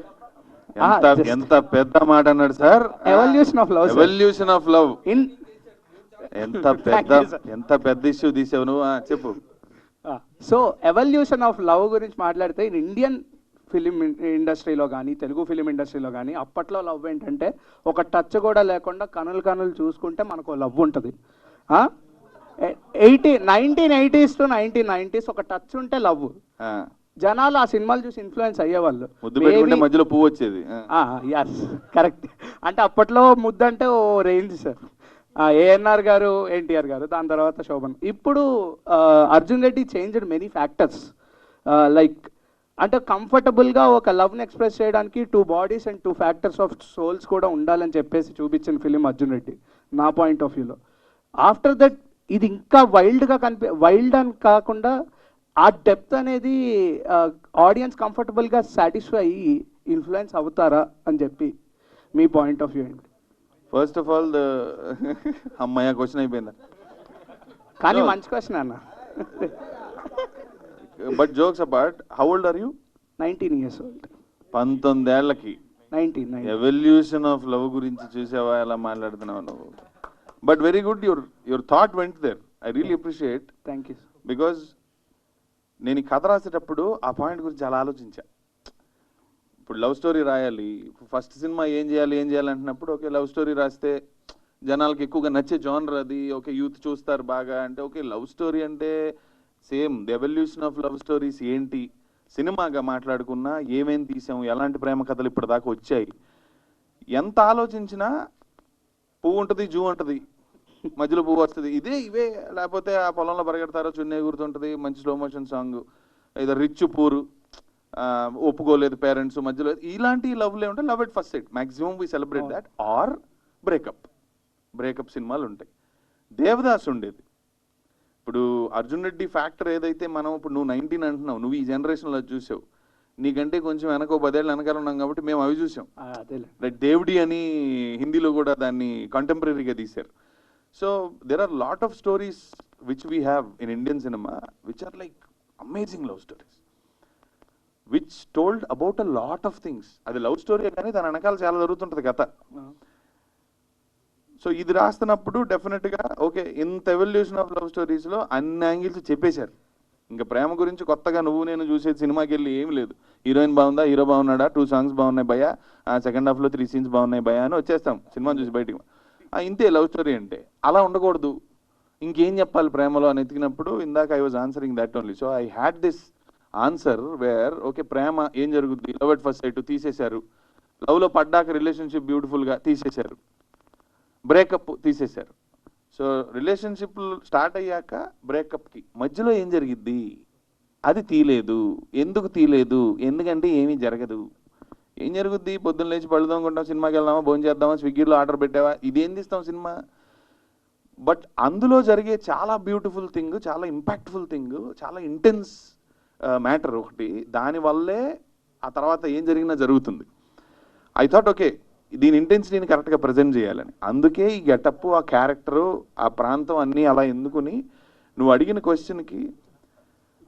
ఎంత పెద్ద మాట అన్నాడు sir. Evolution of love, evolution of love in ఎంత పెద్ద ఇష్యూ తీసావు నువ్వు, చెప్పు. సో ఎవల్యూషన్ ఆఫ్ లవ్ గురించి మాట్లాడితే ఇండియన్ ఫిలిం ఇండస్ట్రీలో కానీ తెలుగు ఫిలిం ఇండస్ట్రీలో కానీ అప్పట్లో లవ్ ఏంటంటే ఒక టచ్ కూడా లేకుండా కనులు కనులు చూసుకుంటే మనకు లవ్ ఉంటుంది. 1980s to 1990s ఒక టచ్ ఉంటే లవ్. జనాలు ఆ సినిమాలు చూసి ఇన్ఫ్లుయెన్స్ అయ్యేవాళ్ళు, మధ్యలో పువ్వు వచ్చేది. Yes correct. అంటే అప్పట్లో ముద్దు అంటే ఓ రేంజ్ సార్, ఏఎన్ఆర్ గారు, ఎన్టీఆర్ గారు, దాని తర్వాత శోభన్. ఇప్పుడు Arjun Reddy changed many factors, like అంటే కంఫర్టబుల్గా ఒక లవ్ని ఎక్స్ప్రెస్ చేయడానికి 2 bodies and 2 factors of souls కూడా ఉండాలని చెప్పేసి చూపించిన ఫిలిం అర్జున్ రెడ్డి నా పాయింట్ ఆఫ్ వ్యూలో. ఆఫ్టర్ దట్ ఇది ఇంకా వైల్డ్గా వైల్డ్ అని కాకుండా ఆ డెప్త్ అనేది ఆడియన్స్ కంఫర్టబుల్గా సాటిస్ఫై అయ్యి ఇన్ఫ్లుయెన్స్ అవుతారా అని చెప్పి మీ పాయింట్ ఆఫ్ వ్యూ ఏంటి? ఫస్ట్ ఆఫ్ ఆల్ అమ్మాయి క్వశ్చన్ అయిపోయిందా? కానీ మంచి క్వశ్చన్ అన్న. But jokes apart, how old are you? 19 years old. 19 ఏళ్ళకి 19. ఎవల్యూషన్ ఆఫ్ లవ్ గురించి చూసావా, ఎలా మాట్లాడుతున్నావు నువ్వు? But very good, your thought went there. I really appreciate. Thank you. Because నేను ఈ కథ రాసేటప్పుడు ఆ పాయింట్ గురించి చాలా ఆలోచించా. ఇప్పుడు లవ్ స్టోరీ రాయాలి, ఫస్ట్ సినిమా ఏం చేయాలి అంటున్నప్పుడు ఓకే లవ్ స్టోరీ రాస్తే జనాలకి ఎక్కువగా నచ్చే జానర్ అది, ఓకే యూత్ చూస్తారు బాగా అంటే, ఓకే లవ్ స్టోరీ అంటే same the evolution of love stories ఏంటి, సినిమాగా మాట్లాడుకున్నా ఏమేం తీసాము, ఎలాంటి ప్రేమ కథలు ఇప్పటిదాకా వచ్చాయి, ఎంత ఆలోచించినా పువ్వు ఉంటుంది, జూ ఉంటుంది, మధ్యలో పువ్వు వస్తుంది, ఇవే లేకపోతే ఆ పొలంలో పరిగెడతారో చున్నే గుర్తుంటుంది, మంచి స్లో మోషన్ సాంగ్, ఏదో రిచ్ పూరు, ఒప్పుకోలేదు పేరెంట్స్ మధ్యలో, ఇలాంటి లవ్లే ఉంటాయి. Love at first sight maximum we celebrate that, or breakup సినిమాలు ఉంటాయి. దేవదాస్ ఉండేది. ఇప్పుడు అర్జున్ రెడ్డి ఫ్యాక్టర్ ఏదైతే మనం ఇప్పుడు నువ్వు 19 అంటున్నావు, నువ్వు ఈ జనరేషన్లో చూసావు, నీకంటే కొంచెం వెనక 10 ఏళ్ళు వెనకాల ఉన్నాం కాబట్టి మేము అవి చూసాం. లైక్ దేవుడి అని హిందీలో కూడా దాన్ని కంటెంపరీగా తీశారు. So there are lot of stories which we have in Indian cinema which are like amazing love stories which told about a lot of things. అది లవ్ స్టోరీ కానీ దాని వెనకాల చాలా జరుగుతుంటుంది కథ. సో ఇది రాస్తున్నప్పుడు డెఫినెట్గా ఓకే ఇంత ఎవల్యూషన్ ఆఫ్ లవ్ స్టోరీస్లో అన్ని యాంగిల్స్ చెప్పేశారు. ఇంకా ప్రేమ గురించి కొత్తగా నువ్వు నేను చూసేది సినిమాకి వెళ్ళి ఏమి లేదు. హీరోయిన్ బాగుందా, హీరో బాగున్నాడా, 2 songs బాగున్నాయి భయ, సెకండ్ హాఫ్లో 3 scenes బాగున్నాయి భయ అని వచ్చేస్తాం సినిమాని చూసి బయటికి. ఇంతే లవ్ స్టోరీ అంటే. అలా ఉండకూడదు, ఇంకేం చెప్పాలి ప్రేమలో అని ఎతికినప్పుడు ఇందాక I was answering that only. So I had this answer where okay ప్రేమ ఏం జరుగుద్ది, లవ్ ఎట్ ఫస్ట్ సైట్ తీసేశారు, లవ్లో పడ్డాక రిలేషన్షిప్ బ్యూటిఫుల్గా తీసేశారు, బ్రేకప్ తీసేశారు. సో రిలేషన్షిప్ స్టార్ట్ అయ్యాక బ్రేకప్కి మధ్యలో ఏం జరిగిద్ది అది తీయలేదు. ఎందుకు తీయలేదు? ఎందుకంటే ఏమీ జరగదు. ఏం జరుగుద్ది? పొద్దున్న లేచి పళ్ళు తోముకుంటాం, సినిమాకి వెళ్దామా, భోజనం చేద్దామా, స్విగ్గీలో ఆర్డర్ పెట్టావా, ఇదేం తీస్తాం సినిమా. బట్ అందులో జరిగే చాలా బ్యూటిఫుల్ థింగ్, చాలా ఇంపాక్ట్ఫుల్ థింగ్, చాలా ఇంటెన్స్ మ్యాటర్ ఒకటి, దానివల్లే ఆ తర్వాత ఏం జరిగినా జరుగుతుంది. ఐ థాట్ ఓకే దీని ఇంటెన్సిటీని కరెక్ట్గా ప్రజెంట్ చేయాలని. అందుకే ఈ గెటప్, ఆ క్యారెక్టరు, ఆ ప్రాంతం అన్నీ అలా ఎందుకుని నువ్వు అడిగిన క్వశ్చన్కి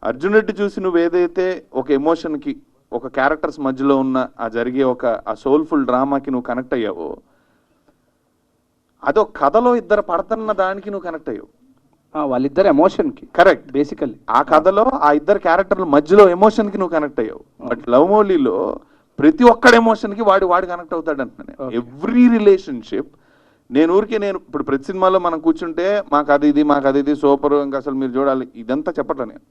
అర్జున్ రెడ్డి చూసి నువ్వు ఏదైతే ఒక ఎమోషన్కి, ఒక క్యారెక్టర్స్ మధ్యలో ఉన్న ఆ జరిగే ఆ సోల్ఫుల్ డ్రామాకి నువ్వు కనెక్ట్ అయ్యావో, అదో కథలో ఇద్దరు పడుతున్న దానికి నువ్వు కనెక్ట్ అయ్యావు. వాళ్ళిద్దరు ఎమోషన్కి కరెక్ట్. బేసికల్లీ ఆ కథలో ఆ ఇద్దరు క్యారెక్టర్ల మధ్యలో ఎమోషన్కి నువ్వు కనెక్ట్ అయ్యావు. బట్ లవ్ మౌలీలో ప్రతి ఒక్కడి ఎమోషన్కి వాడు కనెక్ట్ అవుతాడు అంటున్నాను. Every relationship. నేను ఇప్పుడు ప్రతి సినిమాలో మనం కూర్చుంటే మాకు అది ఇది సూపర్, ఇంకా అసలు మీరు చూడాలి, ఇదంతా చెప్పట్లే నేను.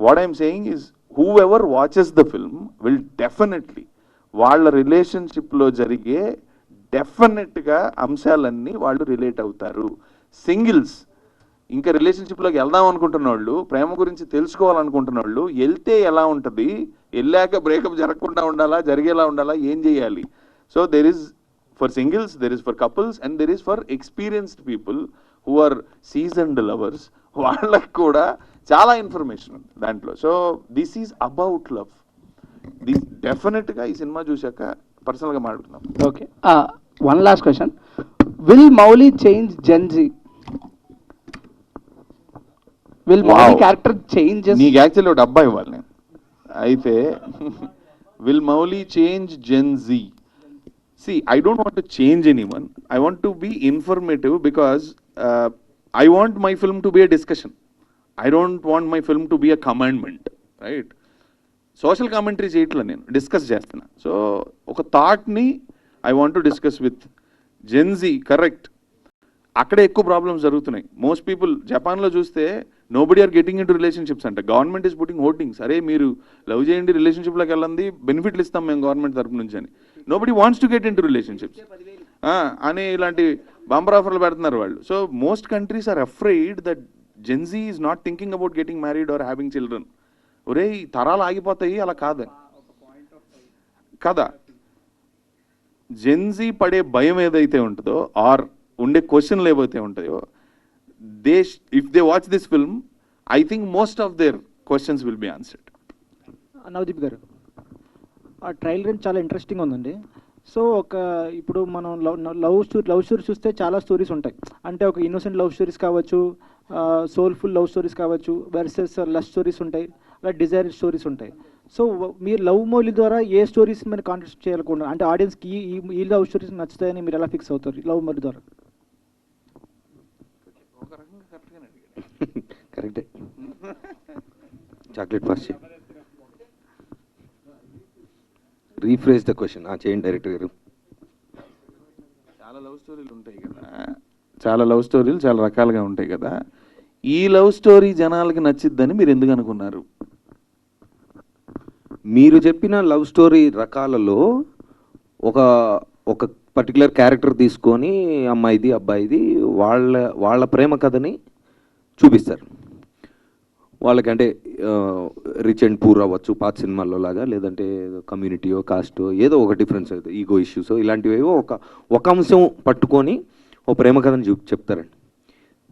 What I'm saying is who ever watches the film will definitely వాళ్ళ రిలేషన్షిప్లో జరిగే డెఫినెట్గా అంశాలన్నీ వాళ్ళు రిలేట్ అవుతారు. సింగిల్స్ ఇంకా రిలేషన్షిప్లోకి వెళ్దాం అనుకుంటున్న వాళ్ళు, ప్రేమ గురించి తెలుసుకోవాలనుకుంటున్న వాళ్ళు, వెళ్తే ఎలా ఉంటుంది, వెళ్ళాక బ్రేకప్ జరగకుండా ఉండాలా, జరిగేలా ఉండాలా, ఏం చేయాలి. So there is for singles, there is for couples, and there is for experienced people who are seasoned lovers. వాళ్ళకి కూడా చాలా ఇన్ఫర్మేషన్ ఉంది దాంట్లో. So this is about love. This డెఫినెట్గా ఈ సినిమా చూశాక పర్సనల్గా మాట్లాడుతున్నాం. Okay, one last question. Will Mouli change Gen Z? Will Mouli character change? నీకు యాక్చువల్లీ ఒక డబ్బా ఇవ్వాలి నేను. అయితే will Mouli change Gen Z? See, I don't want to change anyone. I want to be informative because I want my film to be a discussion. I don't want my film to be a commandment, right? Social commentary చేయట్లా, నేను discuss చేస్తున్నా. సో ఒక థాట్ని I want to discuss with Gen Z. Correct, అక్కడే ఎక్కువ problems జరుగుతున్నాయి. Most people జపాన్లో చూస్తే nobody are getting in to relationships అంట. గవర్నమెంట్ ఈస్ పుట్టింగ్ హోర్డింగ్స్, అరే మీరు లవ్ చేయండి, రిలేషన్షిప్లోకి వెళ్ళండి, బెనిఫిట్లు ఇస్తాం మేము గవర్నమెంట్ తరపు నుంచి అని. Nobody wants to get in to relationships అని ఇలాంటి బంపర్ ఆఫర్లు పెడుతున్నారు వాళ్ళు. So most countries are afraid that Gen Z is not thinking about getting married or having children. ఒరే ఈ తరాలు ఆగిపోతాయి, అలా కాదు కదా. జెన్జీ పడే భయం ఏదైతే ఉంటుందో, ఆర్ ఉండే క్వశ్చన్లు ఏవైతే ఉంటాయో, if they watch this film, I think most of their questions will be answered. Navdeep గారు, ఆ ట్రైలర్ చాలా ఇంట్రెస్టింగ్ ఉందండి. సో ఇప్పుడు మనం లవ్ స్టోరీ చూస్తే చాలా స్టోరీస్ ఉంటాయి. అంటే ఒక ఇన్నోసెంట్ లవ్ స్టోరీస్ కావచ్చు, సోల్ఫుల్ లవ్ స్టోరీస్ కావచ్చు, వర్సెస్ లవ్ స్టోరీస్ ఉంటాయి, అలా డిజైర్ స్టోరీస్ ఉంటాయి. సో మీరు లవ్ మౌలి ద్వారా ఏ స్టోరీస్ మీరు కాంట్రాస్ట్ చేయాలనుకుంటున్నారు? అంటే ఆడియన్స్కి ఈ లవ్ స్టోరీస్ నచ్చుతాయని మీరు ఎలా ఫిక్స్ అవుతారు లవ్ మౌలి ద్వారా? కరెక్టే. Chocolate first rephrase the question చేయండి డైరెక్టర్ గారు. చాలా లవ్ స్టోరీలు ఉంటాయి కదా, చాలా లవ్ స్టోరీలు చాలా రకాలుగా ఉంటాయి కదా. ఈ లవ్ స్టోరీ జనాలకి నచ్చిద్దని మీరు ఎందుకు అనుకున్నారు? మీరు చెప్పిన లవ్ స్టోరీ రకాలలో ఒక పర్టికులర్ క్యారెక్టర్ తీసుకొని అమ్మాయిది అబ్బాయిది వాళ్ళ ప్రేమ కథని చూపిస్తారు. వాళ్ళకంటే రిచ్ అండ్ పూర్ అవ్వచ్చు పాత సినిమాల్లో లాగా, లేదంటే కమ్యూనిటీయో కాస్టో ఏదో ఒక డిఫరెన్స్ అవుతుంది, ఈగో ఇష్యూస్ ఇలాంటివేవో ఒక అంశం పట్టుకొని ఓ ప్రేమ కథని చెప్తారండి.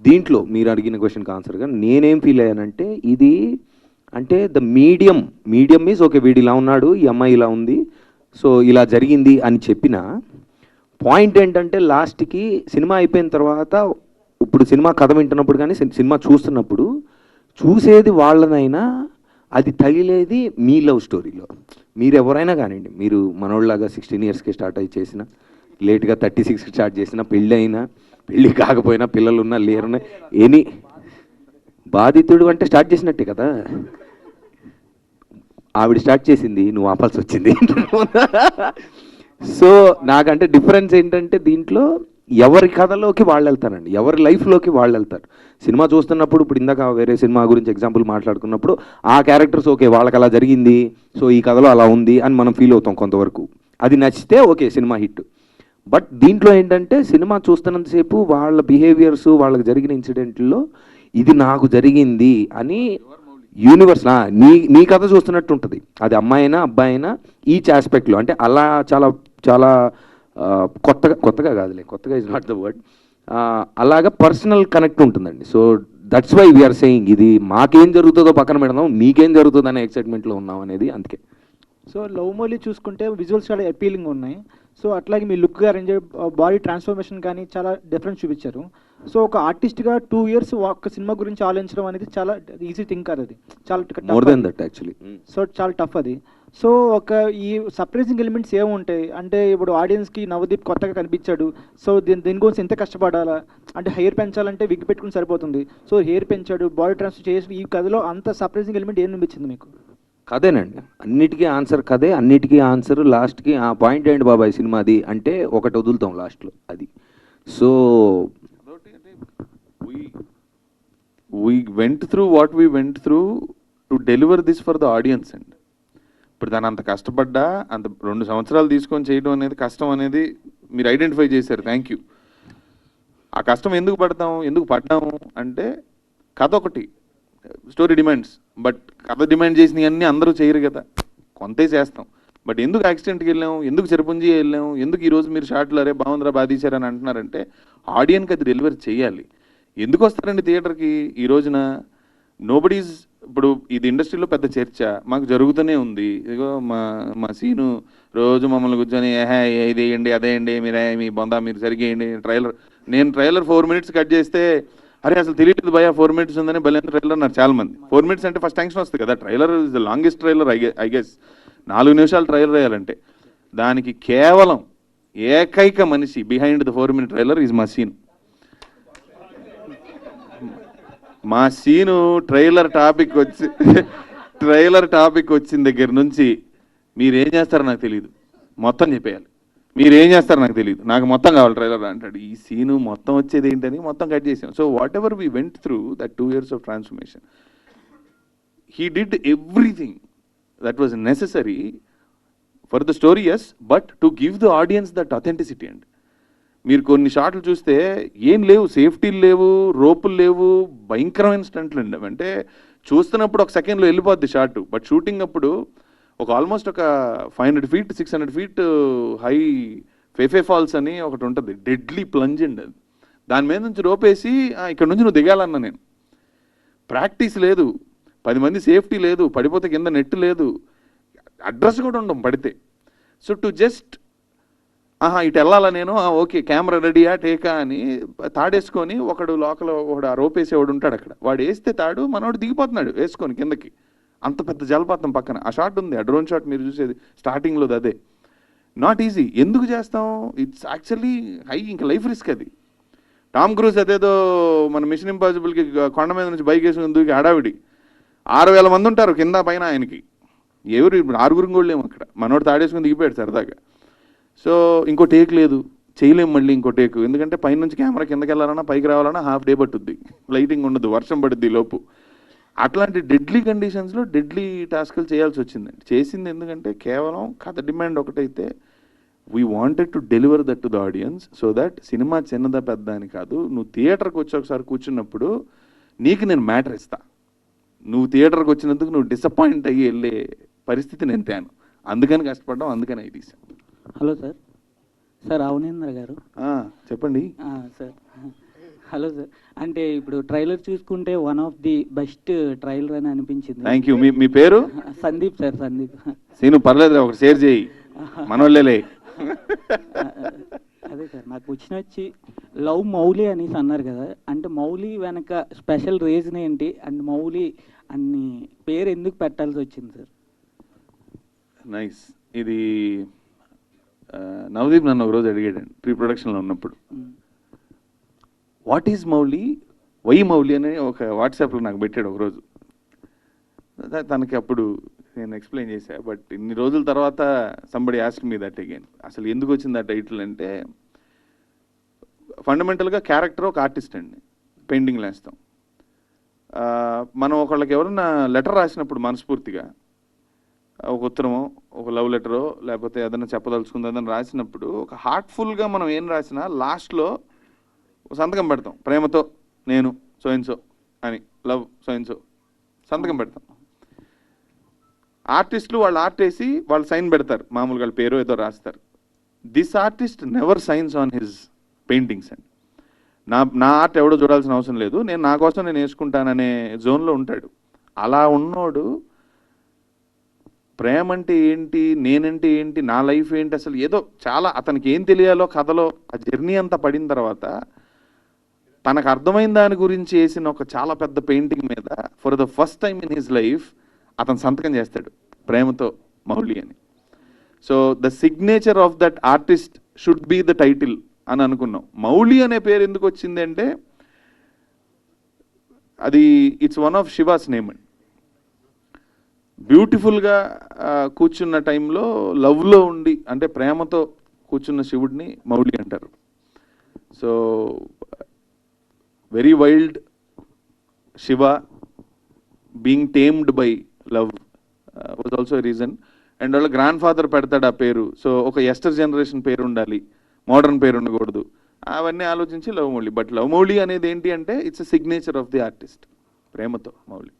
దీంట్లో మీరు అడిగిన క్వశ్చన్కి ఆన్సర్గా నేనేం ఫీల్ అయ్యానంటే, ఇది అంటే ద మీడియం మీన్స్ ఓకే వీడు ఇలా ఉన్నాడు, ఈ అమ్మాయి ఇలా ఉంది, సో ఇలా జరిగింది అని చెప్పిన పాయింట్ ఏంటంటే లాస్ట్కి సినిమా అయిపోయిన తర్వాత, ఇప్పుడు సినిమా కథ వింటున్నప్పుడు కానీ సినిమా చూస్తున్నప్పుడు చూసేది వాళ్ళనైనా అది తగిలేది మీ లవ్ స్టోరీలో. మీరు ఎవరైనా కానివ్వండి, మీరు మనోళ్ళలాగా 16 yearsకి స్టార్ట్ అయ్యి చేసిన, లేట్గా 36కి స్టార్ట్ చేసిన, పెళ్ళి అయినా పెళ్ళి కాకపోయినా, పిల్లలు ఉన్నా లేరున్నా, ఎనీ బాధితుడు అంటే స్టార్ట్ చేసినట్టే కదా. ఆవిడ స్టార్ట్ చేసింది, నువ్వు ఆపాల్సి వచ్చింది. సో నాకంటే డిఫరెన్స్ ఏంటంటే దీంట్లో ఎవరి కథలోకి వాళ్ళు వెళ్తారండి, ఎవరి లైఫ్లోకి వాళ్ళు వెళ్తారు. సినిమా చూస్తున్నప్పుడు ఇప్పుడు ఇందాక వేరే సినిమా గురించి ఎగ్జాంపుల్ మాట్లాడుకున్నప్పుడు ఆ క్యారెక్టర్స్ ఓకే వాళ్ళకి అలా జరిగింది, సో ఈ కథలో అలా ఉంది అని మనం ఫీల్ అవుతాం కొంతవరకు. అది నచ్చితే ఓకే సినిమా హిట్. బట్ దీంట్లో ఏంటంటే సినిమా చూస్తున్నంతసేపు వాళ్ళ బిహేవియర్స్, వాళ్ళకి జరిగిన ఇన్సిడెంట్లో ఇది నాకు జరిగింది అని యూనివర్స్ నీ కథ చూస్తున్నట్టు ఉంటుంది. అది అమ్మాయి అయినా అబ్బాయి అయినా ఈచ్ ఆస్పెక్ట్లో, అంటే అలా చాలా చాలా కొత్తగా కాదులే, కొత్తగా ఇస్ నాట్ ద వర్డ్, అలాగా పర్సనల్ కనెక్ట్ ఉంటుందండి. So that's why we're saying ఇది మాకేం జరుగుతుందో పక్కన పెడదాం, మీకేం జరుగుతుందో అనే ఎక్సైట్మెంట్లో ఉన్నాం అనేది, అందుకే. సో లవ్ మౌలి చూసుకుంటే విజువల్స్ చాలా అపీలింగ్ ఉన్నాయి. సో అట్లాగే మీ లుక్ అరేంజ్ బాడీ ట్రాన్స్ఫర్మేషన్ కానీ చాలా డిఫరెన్స్ చూపించారు. సో ఒక ఆర్టిస్ట్గా 2 years ఒక సినిమా గురించి ఆలోచించడం అనేది చాలా ఈజీ థింగ్ కాదు, అది చాలా more than that actually. So చాలా టఫ్ అది. సో ఒక ఈ సర్ప్రైజింగ్ ఎలిమెంట్స్ ఏముంటాయి అంటే, ఇప్పుడు ఆడియన్స్కి నవదీప్ కొత్తగా కనిపించాడు, సో దీని గురించి ఎంత కష్టపడాలా అంటే, హెయిర్ పెంచాలంటే విగ్ పెట్టుకుని సరిపోతుంది, సో హెయిర్ పెంచాడు, బాడీ ట్రాన్స్ఫర్ చేసి, ఈ కథలో అంత సర్ప్రైజింగ్ ఎలిమెంట్ ఏం అనిపించింది మీకు? కథేనండి, అన్నిటికీ ఆన్సర్ కథే, అన్నిటికీ ఆన్సర్ లాస్ట్కి ఆ పాయింట్ ఏంటి బాబాయ్ సినిమాది అంటే ఒకటి వదులుతాం లాస్ట్లో అది. So we went through what we went through to deliver this for the audience అండి. ఇప్పుడు దాని అంత కష్టపడ్డా, అంత 2 సంవత్సరాలు తీసుకొని చేయడం అనేది కష్టం అనేది మీరు ఐడెంటిఫై చేశారు, థ్యాంక్ యూ. ఆ కష్టం ఎందుకు పడ్డాము అంటే, కథ ఒకటి, స్టోరీ డిమాండ్స్, బట్ కథ డిమాండ్ చేసినవన్నీ అందరూ చేయరు కదా, కొంతే చేస్తాం. బట్ ఎందుకు యాక్సిడెంట్కి వెళ్ళాము, ఎందుకు చెరుపుంజి వెళ్ళాము, ఎందుకు ఈరోజు మీరు షార్ట్లు అరే బాగుందిరా బాధీశారని అంటున్నారంటే, ఆడియన్కి అది డెలివరీ చేయాలి. ఎందుకు వస్తారండి థియేటర్కి ఈ రోజున? నోబడీస్, ఇప్పుడు ఇది ఇండస్ట్రీలో పెద్ద చర్చ మాకు జరుగుతూనే ఉంది. ఇదిగో మా సీను రోజు మమ్మల్ని కూర్చొని ఇది వేయండి అదేయండి, మీ బొందా మీరు సరిగేయండి నేను ట్రైలర్ 4 minutes కట్ చేస్తే, అరే అసలు తెలియలేదు భయ 4 minutes ఉందని భలే ట్రైలర్ అన్నారు చాలా మంది. 4 minutes అంటే ఫస్ట్ టెన్షన్ వస్తుంది కదా, trailer is the longest trailer I guess. 4 నిమిషాలు ట్రైలర్ వేయాలంటే, దానికి కేవలం ఏకైక మనిషి behind the 4-minute trailer is మా సీను. మా సీను ట్రైలర్ టాపిక్ వచ్చిన దగ్గర నుంచి మీరేం చేస్తారో నాకు తెలియదు, మొత్తం చెప్పేయాలి. మీరేం చేస్తారో నాకు తెలియదు, నాకు మొత్తం కావాలి ట్రైలర్ అంటాడు. ఈ సీను మొత్తం వచ్చేది ఏంటని మొత్తం కట్ చేసాం. So whatever we went through that 2 years of transformation, he did everything that was necessary for the story, yes, but to give the audience that authenticity. And మీరు కొన్ని షాట్లు చూస్తే ఏం లేవు, సేఫ్టీలు లేవు, రోపులు లేవు, భయంకరమైన స్టంట్లు అండి. అంటే చూస్తున్నప్పుడు ఒక సెకండ్లో వెళ్ళిపోద్ది షాట్, బట్ షూటింగ్ అప్పుడు ఒక ఆల్మోస్ట్ ఒక 500 feet 600 feet హై ఫేఫే ఫాల్స్ అని ఒకటి ఉంటుంది, డెడ్లీ ప్లంజ్ అండి అది. దాని మీద నుంచి రోపేసి ఇక్కడ నుంచి నువ్వు దిగాలన్నా, నేను ప్రాక్టీస్ లేదు, 10 మంది సేఫ్టీ లేదు, పడిపోతే కింద నెట్ లేదు, అడ్రస్ కూడా ఉండవు పడితే. సో టు జస్ట్ ఇటు వెళ్ళాలా నేను, ఓకే కెమెరా రెడీయా టేకా అని తాడేసుకొని ఒకడు లోకల్ ఆ రోపేసేవాడు ఉంటాడు అక్కడ, వాడు వేస్తే తాడు మనోడు దిగిపోతున్నాడు వేసుకొని కిందకి. అంత పెద్ద జలపాతం పక్కన ఆ షాట్ ఉంది, ఆ డ్రోన్ షాట్ మీరు చూసేది స్టార్టింగ్లో అదే. Not easy. ఎందుకు చేస్తాం? ఇట్స్ యాక్చువల్లీ ఇంకా లైఫ్ రిస్క్ అది. టామ్ క్రూజ్ అదేదో మన మిషన్ ఇంపాసిబుల్కి కొండ మీద నుంచి బైక్ వేసుకుని దూకి హడావిడి 6,000 మంది ఉంటారు కింద పైన, ఆయనకి ఎవరు ఇప్పుడు 6 కూడా లేము అక్కడ, మనోడు తాడేసుకుని దిగిపోయాడు సరదాగా. సో ఇంకో టేక్ లేదు, చేయలేము మళ్ళీ ఇంకో టేక్, ఎందుకంటే పైనుంచి కెమెరా కిందకి వెళ్ళాలన్నా పైకి రావాలన్నా ½ డే పట్టుద్ది, లైటింగ్ ఉండదు, వర్షం పడుద్ది లోపు. అట్లాంటి డెడ్లీ కండిషన్స్లో డెడ్లీ టాస్క్లు చేయాల్సి వచ్చిందండి. చేసింది ఎందుకంటే కేవలం కథ డిమాండ్ ఒకటైతే, we wanted to deliver that to the audience, so that cinema చిన్నదా పెద్ద అని కాదు, నువ్వు థియేటర్కి వచ్చి ఒకసారి కూర్చున్నప్పుడు నీకు నేను మ్యాటర్ ఇస్తా, నువ్వు థియేటర్కి వచ్చినందుకు నువ్వు డిసప్పాయింట్ అయ్యి వెళ్ళే పరిస్థితి నేను తేను, అందుకని కష్టపడ్డాం, అందుకని అవి తీసాం. హలో సార్ అవనేంద్ర గారు చెప్పండి సార్. హలో సార్, అంటే ఇప్పుడు ట్రైలర్ చూసుకుంటే one of the best trailer అని అనిపించింది. Thank you. మీ పేరు? సందీప్ సార్. సందీప్. సీను పర్లేదు, ఒకటి షేర్ చేయి మనోళ్ళే. అదే సార్, నాకు వచ్చి లవ్ మౌలి అనేసి అన్నారు కదా, అంటే మౌలి వెనక స్పెషల్ రీజన్ ఏంటి, అండ్ మౌలి అన్ని పేరు ఎందుకు పెట్టాల్సి వచ్చింది సార్? నైస్. ఇది నవదీప్ నన్ను ఒకరోజు అడిగాడండి ప్రీ ప్రొడక్షన్లో ఉన్నప్పుడు, what is Mouli, why Mouli అని ఒక వాట్సాప్లో నాకు పెట్టాడు ఒకరోజు. తనకి అప్పుడు నేను ఎక్స్ప్లెయిన్ చేశా, బట్ ఇన్ని రోజుల తర్వాత somebody ask me that again, అసలు ఎందుకు వచ్చింది ఆ టైటిల్ అంటే, ఫండమెంటల్గా క్యారెక్టర్ ఒక ఆర్టిస్ట్ అండి, పెయింటింగ్లు వేస్తాం. మనం ఒకళ్ళకి ఎవరన్నా లెటర్ రాసినప్పుడు మనస్ఫూర్తిగా ఒక ఉత్తరమో ఒక లవ్ లెటరో లేకపోతే ఏదైనా చెప్పదలుచుకుంది ఏదైనా రాసినప్పుడు ఒక హార్ట్ఫుల్గా మనం ఏం రాసినా లాస్ట్లో సంతకం పెడతాం, ప్రేమతో నేను సో అండ్ సో అని, లవ్ సో అండ్ సో సంతకం పెడతాం. ఆర్టిస్టులు వాళ్ళు ఆర్ట్ వేసి వాళ్ళు సైన్ పెడతారు, మామూలుగా వాళ్ళ పేరు ఏదో రాస్తారు. This artist never science on his paintings and నా ఆర్ట్ ఎవడో చూడాల్సిన అవసరం లేదు, నేను నా కోసం నేను వేసుకుంటాననే జోన్లో ఉంటాడు. అలా ఉన్నోడు ప్రేమ అంటే ఏంటి, నేనంటే ఏంటి, నా లైఫ్ ఏంటి, అసలు ఏదో చాలా అతనికి ఏం తెలియాలో కథలో ఆ జర్నీ అంతా పడిన తర్వాత తనకు అర్థమైన దాని గురించి వేసిన ఒక చాలా పెద్ద పెయింటింగ్ మీద for the first time in his life అతను సంతకం చేస్తాడు ప్రేమతో మౌలి అని. So the signature of that artist should be the title అని అనుకున్నాం. మౌలి అనే పేరు ఎందుకు వచ్చింది అంటే అది it's one of Shiva's name అండి. బ్యూటిఫుల్గా కూర్చున్న టైంలో లవ్లో ఉండి అంటే ప్రేమతో కూర్చున్న శివుడిని మౌలి అంటారు. So very wild Shiva being tamed by love was also a reason. And వాళ్ళ గ్రాండ్ ఫాదర్ పెడతాడు ఆ పేరు. సో ఒక యస్టర్ జనరేషన్ పేరు ఉండాలి, మోడర్న్ పేరు ఉండకూడదు. అవన్నీ ఆలోచించి love Mouli. But love Mouli అనేది ఏంటి అంటే it's a signature of the artist, ప్రేమతో మౌలి.